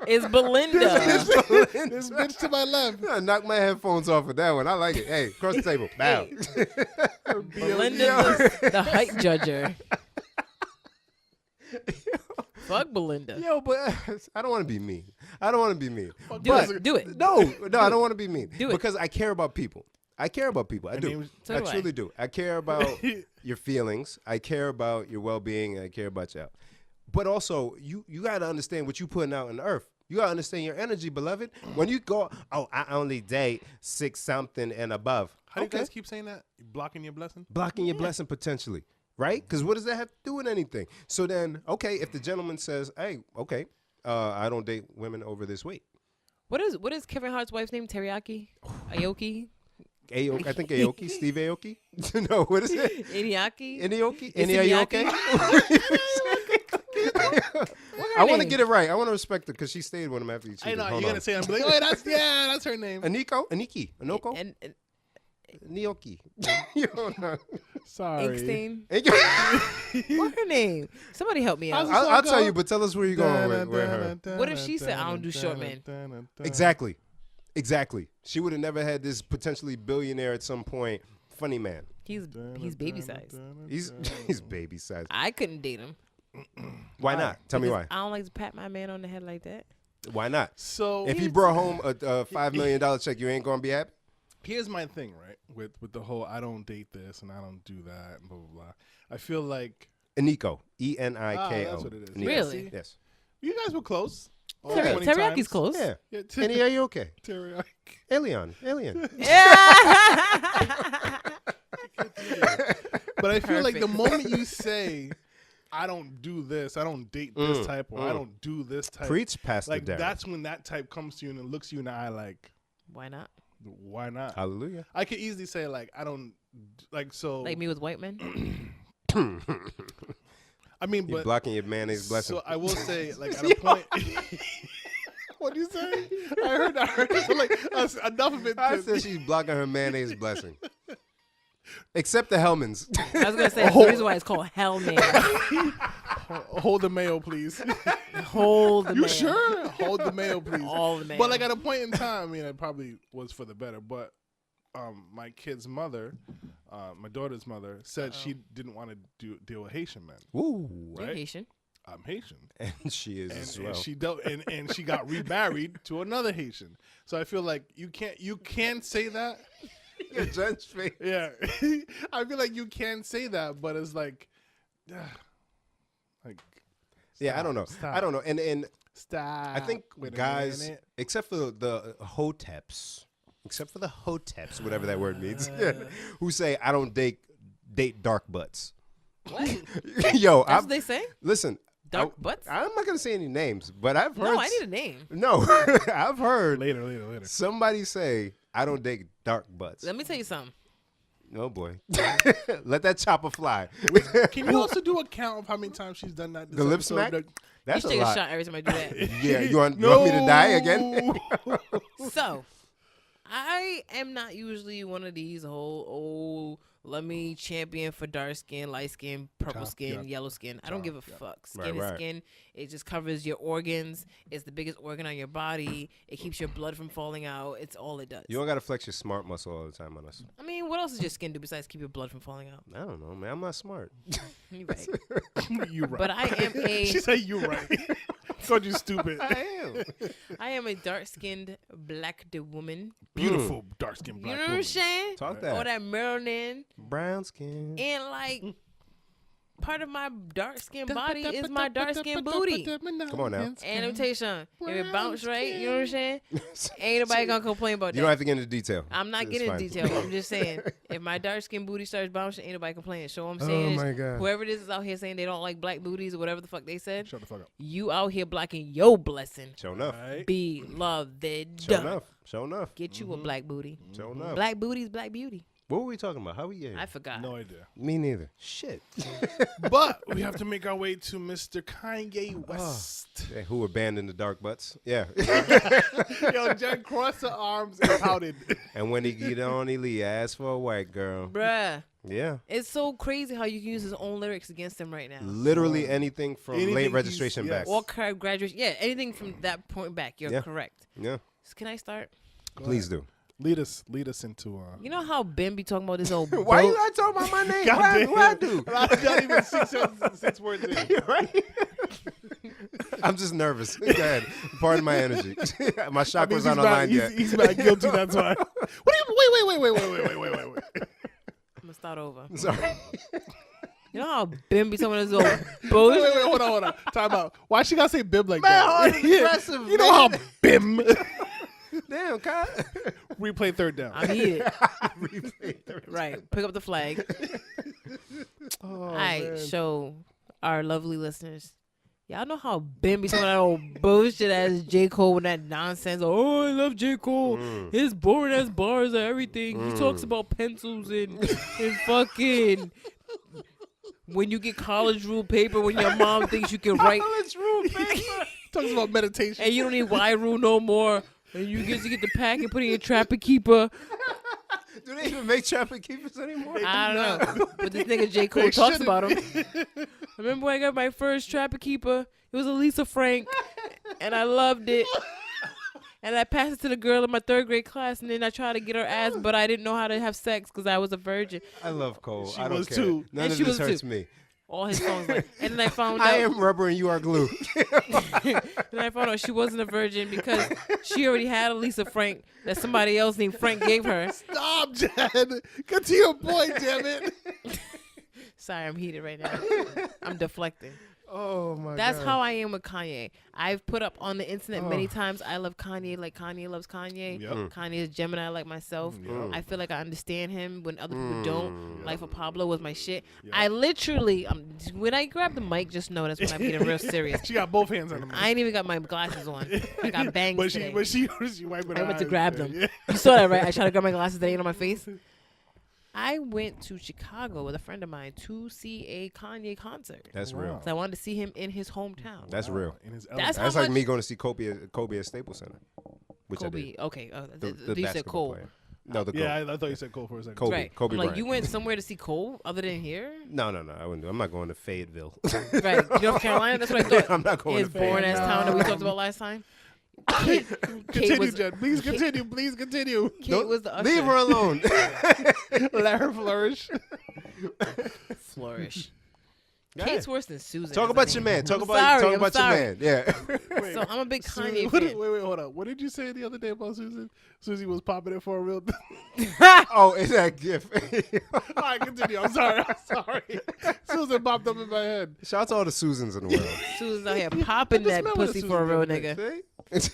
S2: It's Belinda.
S1: This bitch to my left.
S3: I knocked my headphones off with that one. I like it. Hey, across the table. Bow.
S2: Belinda, the height judger. Fuck Belinda.
S3: Yo, but I don't want to be mean.
S2: Do it.
S3: No, I don't want to be mean.
S2: Do it.
S3: Because I care about people. I do.
S1: name's-
S2: So
S3: I
S2: do I.
S3: truly do. I care about your feelings. I care about your well-being. I care about you. But also, you got to understand what you putting out in the earth. You got to understand your energy, beloved. When you go, I only date 6 something and above.
S1: How do you guys keep saying that? Blocking your blessing?
S3: Blocking your blessing potentially, right? Because what does that have to do with anything? So then, okay, if the gentleman says, hey, okay, I don't date women over this weight.
S2: What is Kevin Hart's wife's name? Teriyaki? Aoki?
S3: Aoki, I think Aoki, Steve Aoki. No, what is it?
S2: Iniaki?
S3: Inioki?
S2: Is
S3: Any, are you
S2: Iniaki?
S3: okay?
S2: What's her
S3: I want to
S2: name?
S3: get it right. I want to respect her because she stayed with him after he
S1: I
S3: cheated.
S1: know,
S3: Hold
S1: you're
S3: on.
S1: going to say, I'm like, oh, that's her name.
S3: Aniko? Aniki? Anoko?
S2: And
S3: Nioki. You don't know.
S1: Sorry.
S2: Inkstein?
S3: I'll
S2: What's her name? Somebody help me out.
S1: How's-
S3: I'll tell you, but tell us where you're going with her.
S2: What if she said, I don't do short men?
S3: Exactly. She would have never had this potentially billionaire at some point funny man.
S2: He's baby size.
S3: He's baby size.
S2: I couldn't date him.
S3: Why not? Tell me why.
S2: I don't like to pat my man on the head like that.
S3: Why not?
S1: So
S3: If he brought home a $5 million check, you ain't gonna be happy.
S1: here's my thing, right? With the whole I don't date this and I don't do that and blah, blah, blah. I feel like
S3: Eniko. Eniko.
S1: that's what it is.
S3: Eniko.
S2: Really?
S3: Yes.
S1: you guys were close. All
S3: Yeah.
S1: 20
S2: Teriyaki's
S1: times.
S2: close.
S3: Yeah.
S1: Yeah,
S3: Any, are you okay?
S1: teriyaki.
S3: Alien.
S1: But I feel like the
S2: Perfect.
S1: moment you say, I don't do this, I don't date this type, or I don't do this type,
S3: Preach, Pastor
S1: like
S3: Darren.
S1: that's when that type comes to you and looks you in the eye like,
S2: Why not?
S1: why not?
S3: Hallelujah.
S1: I could easily say like, I don't, like, so.
S2: Like me with white men?
S1: I mean,
S3: You're
S1: but.
S3: blocking your mayonnaise blessing.
S1: So I will say, like, at a point. What do you say? I heard that. So, like, enough of it.
S3: I said she's blocking her mayonnaise blessing. Except the Hellmans.
S2: I was going to say, that's the reason why it's called Hell Man.
S1: Hold the mayo, please.
S2: Hold the
S1: You
S2: man.
S1: sure? Hold the mayo, please.
S2: All the man.
S1: But like at a point in time, I mean, it probably was for the better. But my kid's mother, my daughter's mother, said she didn't want to deal with Haitian men.
S3: Woo.
S2: You're
S1: right?
S2: Haitian.
S1: I'm Haitian,
S3: And she is as well.
S1: and she dealt, and she got remarried to another Haitian. So I feel like you can't say that.
S3: Your judge face.
S1: Yeah, I feel like you can say that, but it's like, like.
S3: Yeah, I don't know.
S1: Stop.
S3: I don't know. And
S1: Stop.
S3: I think
S1: Wait a
S3: guys,
S1: minute.
S3: except for the hoteps, whatever that word means, who say I don't date dark butts. Yo,
S2: That's what they say.
S3: listen.
S2: Dark butts.
S3: I'm not gonna say any names, but I've heard.
S2: No, I need a name.
S3: No, I've heard
S1: Later.
S3: somebody say I don't dig dark butts.
S2: Let me tell you something.
S3: Oh boy, let that chopper fly.
S1: Can you also do a count of how many times she's done that? This
S3: The lip
S1: episode?
S3: smack?
S2: You
S3: That's
S2: should
S3: a
S2: take a
S3: lot.
S2: shot every time I do that.
S3: Yeah, you want me to die again?
S2: So, I am not usually one of these whole, let me champion for dark skin, light skin, purple skin, yellow skin. I don't give a fuck. Skin is skin. It just covers your organs. It's the biggest organ on your body. It keeps your blood from falling out. It's all it does.
S3: You don't gotta flex your smart muscle all the time on us.
S2: I mean, what else does your skin do besides keep your blood from falling out?
S3: I don't know, man. I'm not smart.
S2: You're right.
S1: You right.
S2: But I am a
S1: She said you right. Called you stupid.
S2: I am a dark-skinned black woman.
S1: Beautiful dark skinned
S2: You
S1: black
S2: know what I'm
S1: woman.
S2: saying?
S3: Talk that.
S2: Or that melanin.
S3: Brown skin.
S2: And like part of my dark skinned body is my dark skinned booty.
S3: Come on now.
S2: And let me tell you something. If it bounce right, you know what I'm saying? Ain't nobody gonna complain about that.
S3: You don't have to get into detail.
S2: I'm not
S3: It's
S2: getting
S3: fine.
S2: into detail. I'm just saying, if my dark skinned booty starts bouncing, ain't nobody complaining. So what I'm saying
S3: my
S2: is,
S3: God.
S2: whoever it is out here saying they don't like black booties or whatever the fuck they said,
S1: Shut the fuck up.
S2: you out here blocking your blessing.
S3: Show enough.
S1: Right?
S2: Beloved.
S3: Show enough. Show enough.
S2: Get you a black booty.
S3: Show enough.
S2: Black booty's black beauty.
S3: What were we talking about? How we get here?
S2: I forgot.
S1: No idea.
S3: Me neither. Shit.
S1: But we have to make our way to Mr. Kanye West.
S3: Yeah, who abandoned the dark butts? Yeah.
S1: Yo, Jen crossed her arms and pouted.
S3: And when he get on, he asked for a white girl.
S2: Bruh.
S3: Yeah.
S2: It's so crazy how you can use his own lyrics against him right now.
S3: Literally anything from
S1: Anything
S3: late
S1: he's-
S3: registration
S1: yes.
S3: back.
S2: Or graduation. Yeah, anything from that point back. You're
S3: Yeah.
S2: correct.
S3: Yeah.
S2: So can I start?
S3: Please do.
S1: Lead us into
S2: You know how Ben be talking about this old
S3: Why
S2: boat?
S3: you not talking about my name?
S1: Goddamn.
S3: What I do?
S1: I not even 6 words in.
S3: Right? I'm just nervous. Go ahead. Pardon my energy. My chakras aren't aligned yet.
S1: He's mad guilty, that's why. What do you wait.
S2: I'm gonna start over.
S3: Sorry.
S2: You know how Ben be talking about this old
S1: Wait,
S2: bullshit?
S1: hold on. Time out. Why she gotta say bib like
S3: Man,
S1: that?
S3: hard and aggressive,
S1: You know how
S3: man.
S1: bim.
S3: Damn, Kyle.
S1: Replay third down.
S2: I'm heated.
S3: Replay third.
S2: Right. Pick up the flag.
S3: Oh,
S2: All right.
S3: man.
S2: So, our lovely listeners, y'all know how Ben be talking that old bullshit as J. Cole with that nonsense. Oh, I love J. Cole. His boring ass bars and everything. He talks about pencils and fucking when you get college rule paper when your mom thinks you can write
S3: College rule paper.
S1: Talks about meditation.
S2: and you don't need Y rule no more. And you get to get the pack and put it in your trapper keeper.
S3: Do they even make traffic keepers anymore?
S2: I don't know. But this nigga J. Cole talks about him. Remember when I got my first trapper keeper? It was a Lisa Frank. And I loved it. And I passed it to the girl in my 3rd grade class. And then I tried to get her ass, but I didn't know how to have sex because I was a virgin.
S3: I love Cole.
S1: She
S3: I don't
S1: was
S3: care.
S1: too.
S3: None
S2: And
S3: of
S2: she
S3: this
S2: was
S3: hurts
S2: too.
S3: me.
S2: All his songs like. And then I found out.
S3: I am rubber and you are glue.
S2: Then I found out she wasn't a virgin because she already had a Lisa Frank that somebody else named Frank gave her.
S1: Stop, Jen. Get to your point, damn it.
S2: Sorry, I'm heated right now. I'm deflecting.
S3: Oh my
S2: That's
S3: God.
S2: how I am with Kanye. I've put up on the internet many times, I love Kanye like Kanye loves Kanye.
S1: Yep.
S2: Kanye is Gemini like myself.
S1: Yep.
S2: I feel like I understand him when other people don't. Life of Pablo was my shit. I literally, when I grab the mic, just know that's when I'm getting real serious.
S1: She got both hands on the mic.
S2: I ain't even got my glasses on. I got bangs
S1: But
S2: today.
S1: she wiping
S2: I
S1: her
S2: went to
S1: eyes.
S2: grab them.
S1: Yeah.
S2: You saw that, right? I tried to grab my glasses. They ain't on my face. I went to Chicago with a friend of mine to see a Kanye concert.
S3: That's
S1: Wow.
S3: real.
S2: So I wanted to see him in his hometown.
S3: That's real.
S1: In his
S2: That's
S1: element.
S2: how
S3: That's like
S2: much-
S3: me going to see Kobe at Staples Center, which I
S2: Kobe.
S3: did.
S2: Okay.
S3: The
S2: you said
S3: basketball
S2: Cole.
S3: player. No, the Kobe.
S1: Yeah, I thought you said Cole for a second.
S3: Kobe.
S2: Right.
S3: Kobe
S2: I'm like,
S3: Bryant.
S2: you went somewhere to see Cole other than here?
S3: No, I wouldn't do. I'm not going to Fayetteville.
S2: Right. North Carolina? That's what I thought.
S3: I'm not going
S2: His
S3: to
S2: boring
S3: Fayetteville.
S2: ass town that we talked about last time. Kate
S1: Continue,
S2: was,
S1: Jen. Please continue. Please continue.
S2: Kate was the usher.
S3: Leave her alone.
S1: Let her flourish.
S2: Flourish.
S3: Yeah.
S2: Kate's worse than Susan.
S3: Talk
S2: as a
S3: about your
S2: name.
S3: man. Talk
S2: I'm
S3: about
S2: sorry,
S3: your man. Yeah.
S2: So I'm a big Kanye
S1: Wait,
S2: fan.
S1: wait, hold on. What did you say the other day about Susan? Susie was popping it for a real.
S3: Oh, it's that gift.
S1: All right, continue. I'm sorry. Susan popped up in my head.
S3: Shout out to all the Susans in the world.
S2: Susan's out here popping
S1: the
S2: that
S1: smell of
S2: pussy
S1: Susan
S2: for a real
S1: the other
S2: nigga.
S3: See?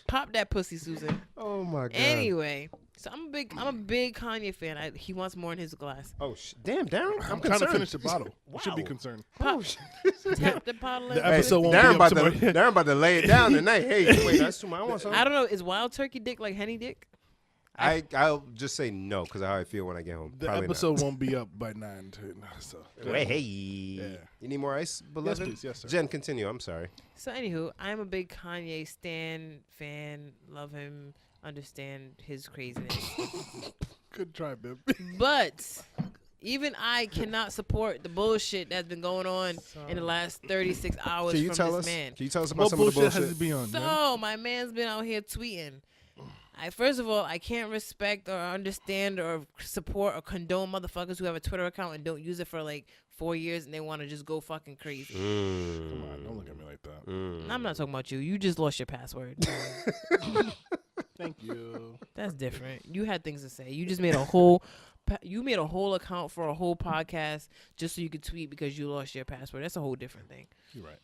S2: Pop that pussy, Susan.
S3: Oh my God.
S2: Anyway, So I'm a big Kanye fan. He wants more in his glass.
S3: Oh, damn, Darren.
S1: I'm trying
S3: concerned.
S1: to finish the bottle.
S3: Wow.
S1: You should be concerned.
S2: Tap the bottle.
S1: The
S2: and-
S1: episode won't
S3: Darren
S1: be up tomorrow.
S3: Darren about to lay it down tonight. Hey, wait, that's too much. I want something.
S2: I don't know. Is wild turkey dick like henny dick?
S3: I'll just say no because of how I feel when I get home.
S1: The
S3: Probably
S1: episode won't be up by 9. So.
S3: not. Hey, you need more ice, beloved?
S1: Yes, please. Yes, sir.
S3: Jen, continue. I'm sorry.
S2: So anywho, I'm a big Kanye fan. Love him. Understand his craziness.
S1: Good try, babe.
S2: But even I cannot support the bullshit that's been going on in the last 36 hours
S3: Can you
S2: from
S3: tell
S2: this
S3: us?
S2: man.
S3: Can you tell us about
S1: What
S3: some of the
S1: bullshit
S3: bullshit?
S1: has it been on, man?
S2: So my man's been out here tweeting. First of all, I can't respect or understand or support or condone motherfuckers who have a Twitter account and don't use it for like 4 years and they want to just go fucking crazy.
S1: Come on, don't look at me like that.
S2: I'm not talking about you. You just lost your password.
S1: Thank you.
S2: That's different. You had things to say. You just made a whole account for a whole podcast just so you could tweet because you lost your password. That's a whole different thing.
S1: You're right.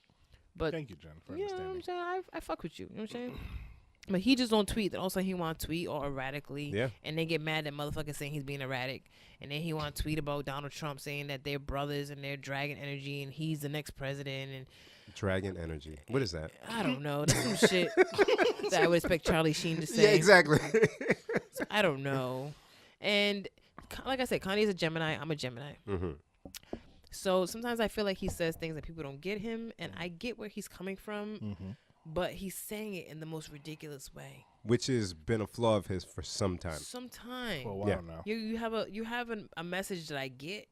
S2: But
S1: Thank you, Jen, for
S2: you know what I'm
S1: understanding.
S2: saying? I fuck with you. You know what I'm saying? But he just don't tweet. Then all of a sudden he want to tweet all erratically.
S3: Yeah.
S2: And they get mad at motherfuckers saying he's being erratic. And then he want to tweet about Donald Trump saying that they're brothers and they're dragon energy and he's the next president. And
S3: Dragon energy. What is that?
S2: I don't know. That's some shit that I would expect Charlie Sheen to say.
S3: Yeah, exactly.
S2: So I don't know. And like I said, Kanye's a Gemini. I'm a Gemini.
S3: Mm-hmm.
S2: So sometimes I feel like he says things that people don't get him. And I get where he's coming from.
S1: Mm-hmm.
S2: But he's saying it in the most ridiculous way.
S3: Which has been a flaw of his for some time.
S2: Sometime.
S1: For a while
S3: Yeah.
S1: now.
S2: You have a message that I get.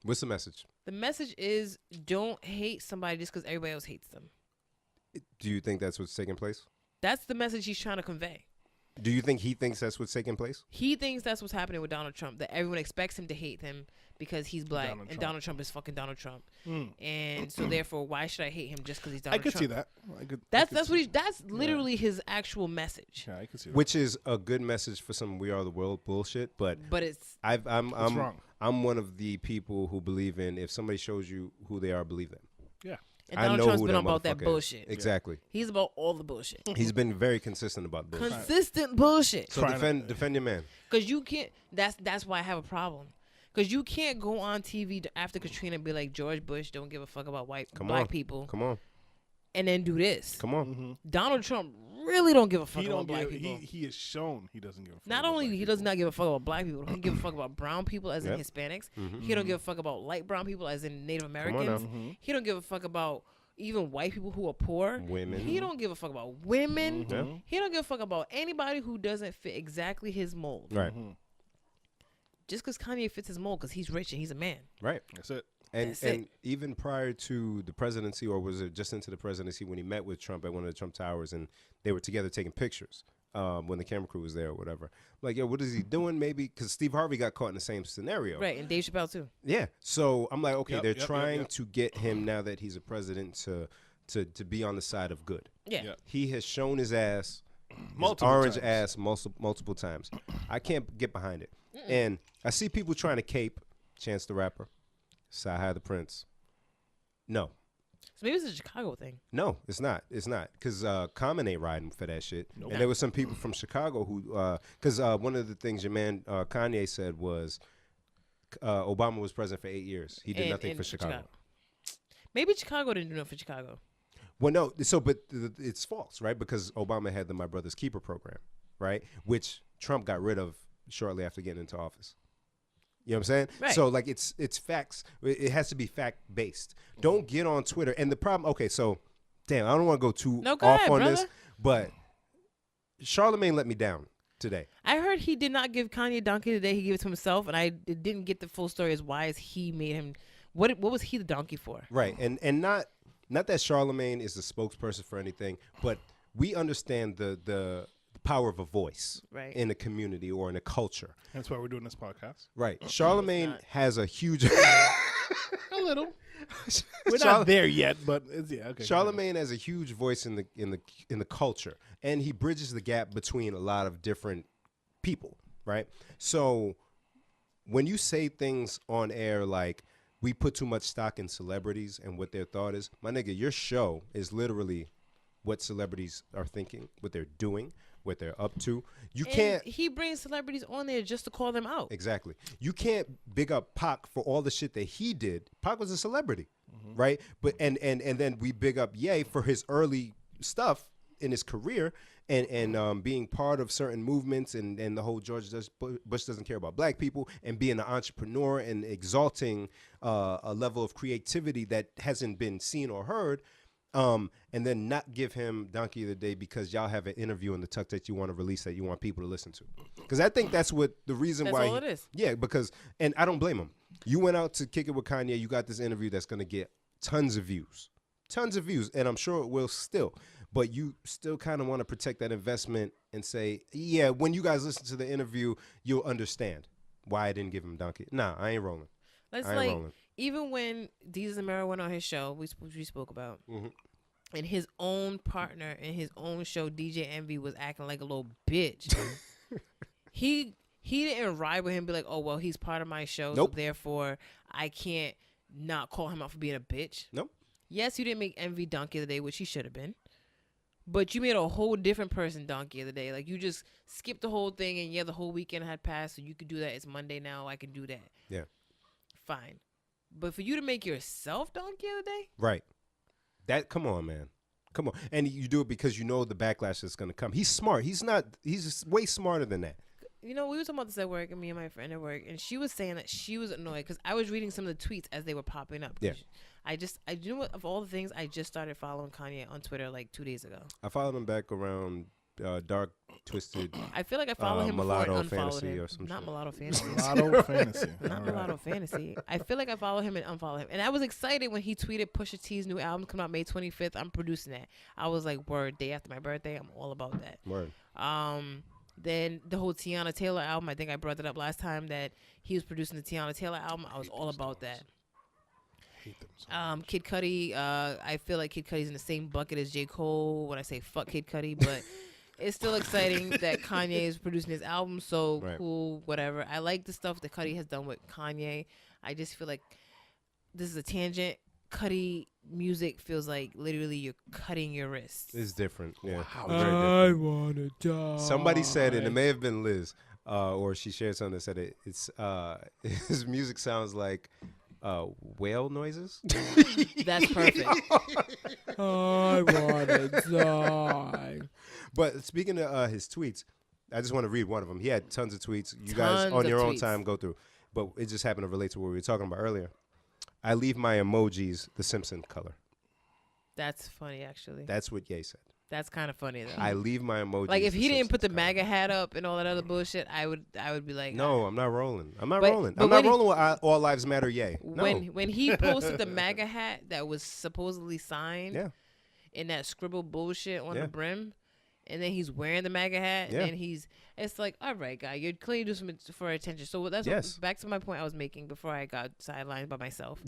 S3: What's the message?
S2: The message is don't hate somebody just because everybody else hates them.
S3: Do you think that's what's taking place?
S2: That's the message he's trying to convey.
S3: Do you think he thinks that's what's taking place?
S2: He thinks that's what's happening with Donald Trump, that everyone expects him to hate him because he's black
S1: Donald
S2: and
S1: Trump.
S2: Donald Trump is fucking Donald Trump.
S1: Mm.
S2: And so therefore, why should I hate him just because he's
S1: I
S2: Donald
S1: could
S2: Trump?
S1: see that.
S2: That's literally his actual message.
S1: Yeah, I could see that.
S3: Which is a good message for some We Are the World bullshit, but
S2: But it's
S3: I'm
S1: wrong?
S3: I'm one of the people who believe in if somebody shows you who they are, believe them.
S1: Yeah.
S2: and
S3: I
S2: Donald
S3: know
S2: Trump's
S3: who
S2: been
S3: that
S2: about that
S3: motherfucker is.
S2: bullshit.
S3: Exactly.
S2: He's about all the bullshit.
S3: He's been very consistent about bullshit.
S2: Consistent bullshit.
S3: So
S1: Trying to-
S3: defend your man.
S2: Because you can't. That's why I have a problem. Because you can't go on TV after Katrina and be like George Bush don't give a fuck about black
S3: on.
S2: people,
S3: Come on.
S2: and then do this.
S3: Come on.
S1: Mm-hmm.
S2: Donald Trump really don't give a fuck
S1: He
S2: about
S1: don't
S2: black
S1: give.
S2: people.
S1: He is shown he doesn't give a fuck.
S2: Not
S1: about
S2: only
S1: black
S2: he
S1: people.
S2: does not give a fuck about black people, he give a fuck about brown people as in
S3: Yep.
S2: Hispanics.
S3: Mhm.
S2: He don't give a fuck about light brown people as in Native
S3: on now.
S2: Americans.
S1: Mhm.
S2: He don't give a fuck about even white people who are poor.
S3: Women.
S2: He don't give a fuck about women.
S3: Yeah.
S2: He don't give a fuck about anybody who doesn't fit exactly his mold.
S3: Right.
S1: Mhm.
S2: Just because Kanye fits his mold, because he's rich and he's a man.
S3: Right.
S1: That's it.
S3: And
S2: That's it.
S3: even prior to the presidency, or was it just into the presidency when he met with Trump at one of the Trump Towers and they were together taking pictures when the camera crew was there or whatever. Like, yo, what is he doing? Maybe because Steve Harvey got caught in the same scenario.
S2: Right, and Dave Chappelle too.
S3: Yeah. So I'm like, okay,
S1: Yep,
S3: they're
S1: yep,
S3: trying
S1: yep.
S3: to get him now that he's a president to be on the side of good.
S2: Yeah.
S1: Yep.
S3: He has shown his ass,
S1: Multiple
S3: his orange
S1: times.
S3: ass, multiple times. I can't get behind it. And I see people trying to cape Chance the Rapper, Sci-Hi the Prince. No.
S2: So maybe it's a Chicago thing.
S3: No, it's not. It's not. Because Common ain't riding for that shit.
S1: Nope.
S3: And there were some people from Chicago who, because one of the things your man Kanye said was Obama was president for 8 years. He did nothing for Chicago.
S2: Maybe Chicago didn't do nothing for Chicago.
S3: Well, no. So, but it's false, right? Because Obama had the My Brother's Keeper program, right? Which Trump got rid of shortly after getting into office. You know what I'm saying?
S2: Right.
S3: So, like, it's facts. It has to be fact-based. Don't get on Twitter. And the problem, okay, so, damn, I don't want to go too
S2: No, go
S3: off
S2: ahead,
S3: on
S2: brother.
S3: this, but Charlemagne let me down today.
S2: I heard he did not give Kanye a donkey today. He gave it to himself, and I didn't get the full story as why is he made him. What was he the donkey for?
S3: Right. And not that Charlemagne is the spokesperson for anything, but we understand the power of a voice
S2: Right.
S3: in a community or in a culture.
S1: That's why we're doing this podcast.
S3: Right. Charlemagne
S2: not.
S3: has a huge
S1: A little. We're not there yet, but it's, yeah. Okay.
S3: Charlemagne has a huge voice in the culture, and he bridges the gap between a lot of different people, right? So when you say things on air like we put too much stock in celebrities and what their thought is, my nigga, your show is literally what celebrities are thinking, what they're doing. what they're up to. You
S2: And
S3: can't.
S2: he brings celebrities on there just to call them out.
S3: Exactly. You can't big up Pac for all the shit that he did. Pac was a celebrity, right? But and then we big up Ye for his early stuff in his career and being part of certain movements and the whole George Bush doesn't care about black people and being an entrepreneur and exalting a level of creativity that hasn't been seen or heard. And then not give him Donkey of the Day because y'all have an interview in the tuck that you want to release that you want people to listen to. Because I think that's what the reason
S2: That's
S3: why.
S2: all it is.
S3: Yeah, because, and I don't blame him. You went out to kick it with Kanye. You got this interview that's going to get tons of views. And I'm sure it will still. But you still kind of want to protect that investment and say, yeah, when you guys listen to the interview, you'll understand why I didn't give him Donkey. Nah, I ain't rolling.
S2: That's
S3: I ain't
S2: like,
S3: rolling.
S2: even when Deezus and Mero went on his show, we spoke about, and his own partner in his own show, DJ Envy, was acting like a little bitch. He didn't ride with him and be like, oh, well, he's part of my show,
S3: Nope.
S2: so therefore I can't not call him out for being a bitch.
S3: Nope.
S2: Yes, you didn't make Envy Donkey of the Day, which he should have been. But you made a whole different person Donkey of the Day. Like, you just skipped the whole thing, and yeah, the whole weekend had passed, so you could do that. It's Monday now. I can do that.
S3: Yeah.
S2: Fine. But for you to make yourself Donkey of the Day?
S3: Right. Come on, man. Come on. And you do it because you know the backlash is going to come. He's smart. He's way smarter than that.
S2: You know, we were talking about this at work, and me and my friend at work, and she was saying that she was annoyed because I was reading some of the tweets as they were popping up.
S3: Yeah.
S2: I you know what, of all the things, I just started following Kanye on Twitter like 2 days ago.
S3: I followed him back around Dark Twisted.
S2: I feel like I followed him before
S3: Mulatto
S2: and unfollowed
S3: Fantasy
S2: him.
S3: or some
S2: Not
S3: shit.
S2: Mulatto Fantasy.
S1: Mulatto Fantasy.
S2: Not
S1: All right.
S2: Mulatto Fantasy. I feel like I followed him and unfollowed him. And I was excited when he tweeted Pusha T's new album coming out May 25th. I'm producing that. I was like, word, day after my birthday. I'm all about that.
S3: Word.
S2: Then the whole Tiana Taylor album, I think I brought it up last time that he was producing the Tiana Taylor album. I was all about that.
S1: Hate them so
S2: Kid Cudi, I feel like Kid Cudi's in the same bucket as J. Cole when I say fuck Kid Cudi, but it's still exciting that Kanye is producing his album, so
S3: Right.
S2: cool, whatever. I like the stuff that Cudi has done with Kanye. I just feel like this is a tangent. Cudi music feels like literally you're cutting your wrists.
S3: It's different. Yeah.
S1: Wow.
S3: It's very different.
S2: wanna die.
S3: Somebody said, and it may have been Liz, or she shared something that said it's his music sounds like whale noises.
S2: That's perfect. I wanna die.
S3: But speaking of his tweets, I just want to read one of them. He had tons of tweets. You guys
S2: Tons
S3: on
S2: of
S3: your own
S2: tweets.
S3: time go through. But it just happened to relate to what we were talking about earlier. I leave my emojis the Simpson color.
S2: That's funny, actually.
S3: That's what Ye said.
S2: That's kind of funny though.
S3: I leave my emojis.
S2: Like if
S3: the
S2: he didn't put the
S3: Simpsons color.
S2: MAGA hat up and all that other bullshit, I would be like,
S3: No, I'm not rolling. I'm not
S2: But-
S3: rolling.
S2: but
S3: I'm not
S2: when he-
S3: rolling with All Lives Matter. Yay. No.
S2: When he posted the MAGA hat that was supposedly signed
S3: Yeah.
S2: in that scribbled bullshit on
S3: Yeah.
S2: the brim, and then he's wearing the MAGA hat,
S3: Yeah.
S2: and it's like, all right, guy, you're clearly doing something for attention. So that's
S3: Yes.
S2: back to my point I was making before I got sidelined by myself.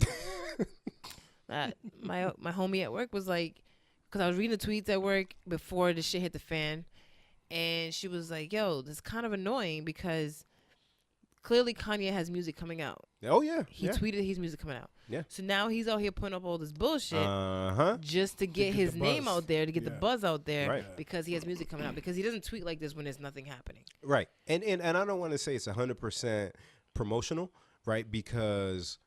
S2: My homie at work was like, because I was reading the tweets at work before the shit hit the fan, and she was like, yo, this is kind of annoying because clearly Kanye has music coming out.
S3: Oh yeah.
S2: He
S3: yeah.
S2: tweeted his music coming out.
S3: Yeah.
S2: So now he's out here putting up all this bullshit
S3: Uh-huh.
S2: just to get
S1: get
S2: his
S1: the
S2: name
S1: buzz.
S2: out there, to get the
S1: Yeah.
S2: buzz out there,
S3: Right.
S2: because he has music coming out. Because he doesn't tweet like this when there's nothing happening.
S3: Right. And I don't want to say it's 100% promotional, right? Because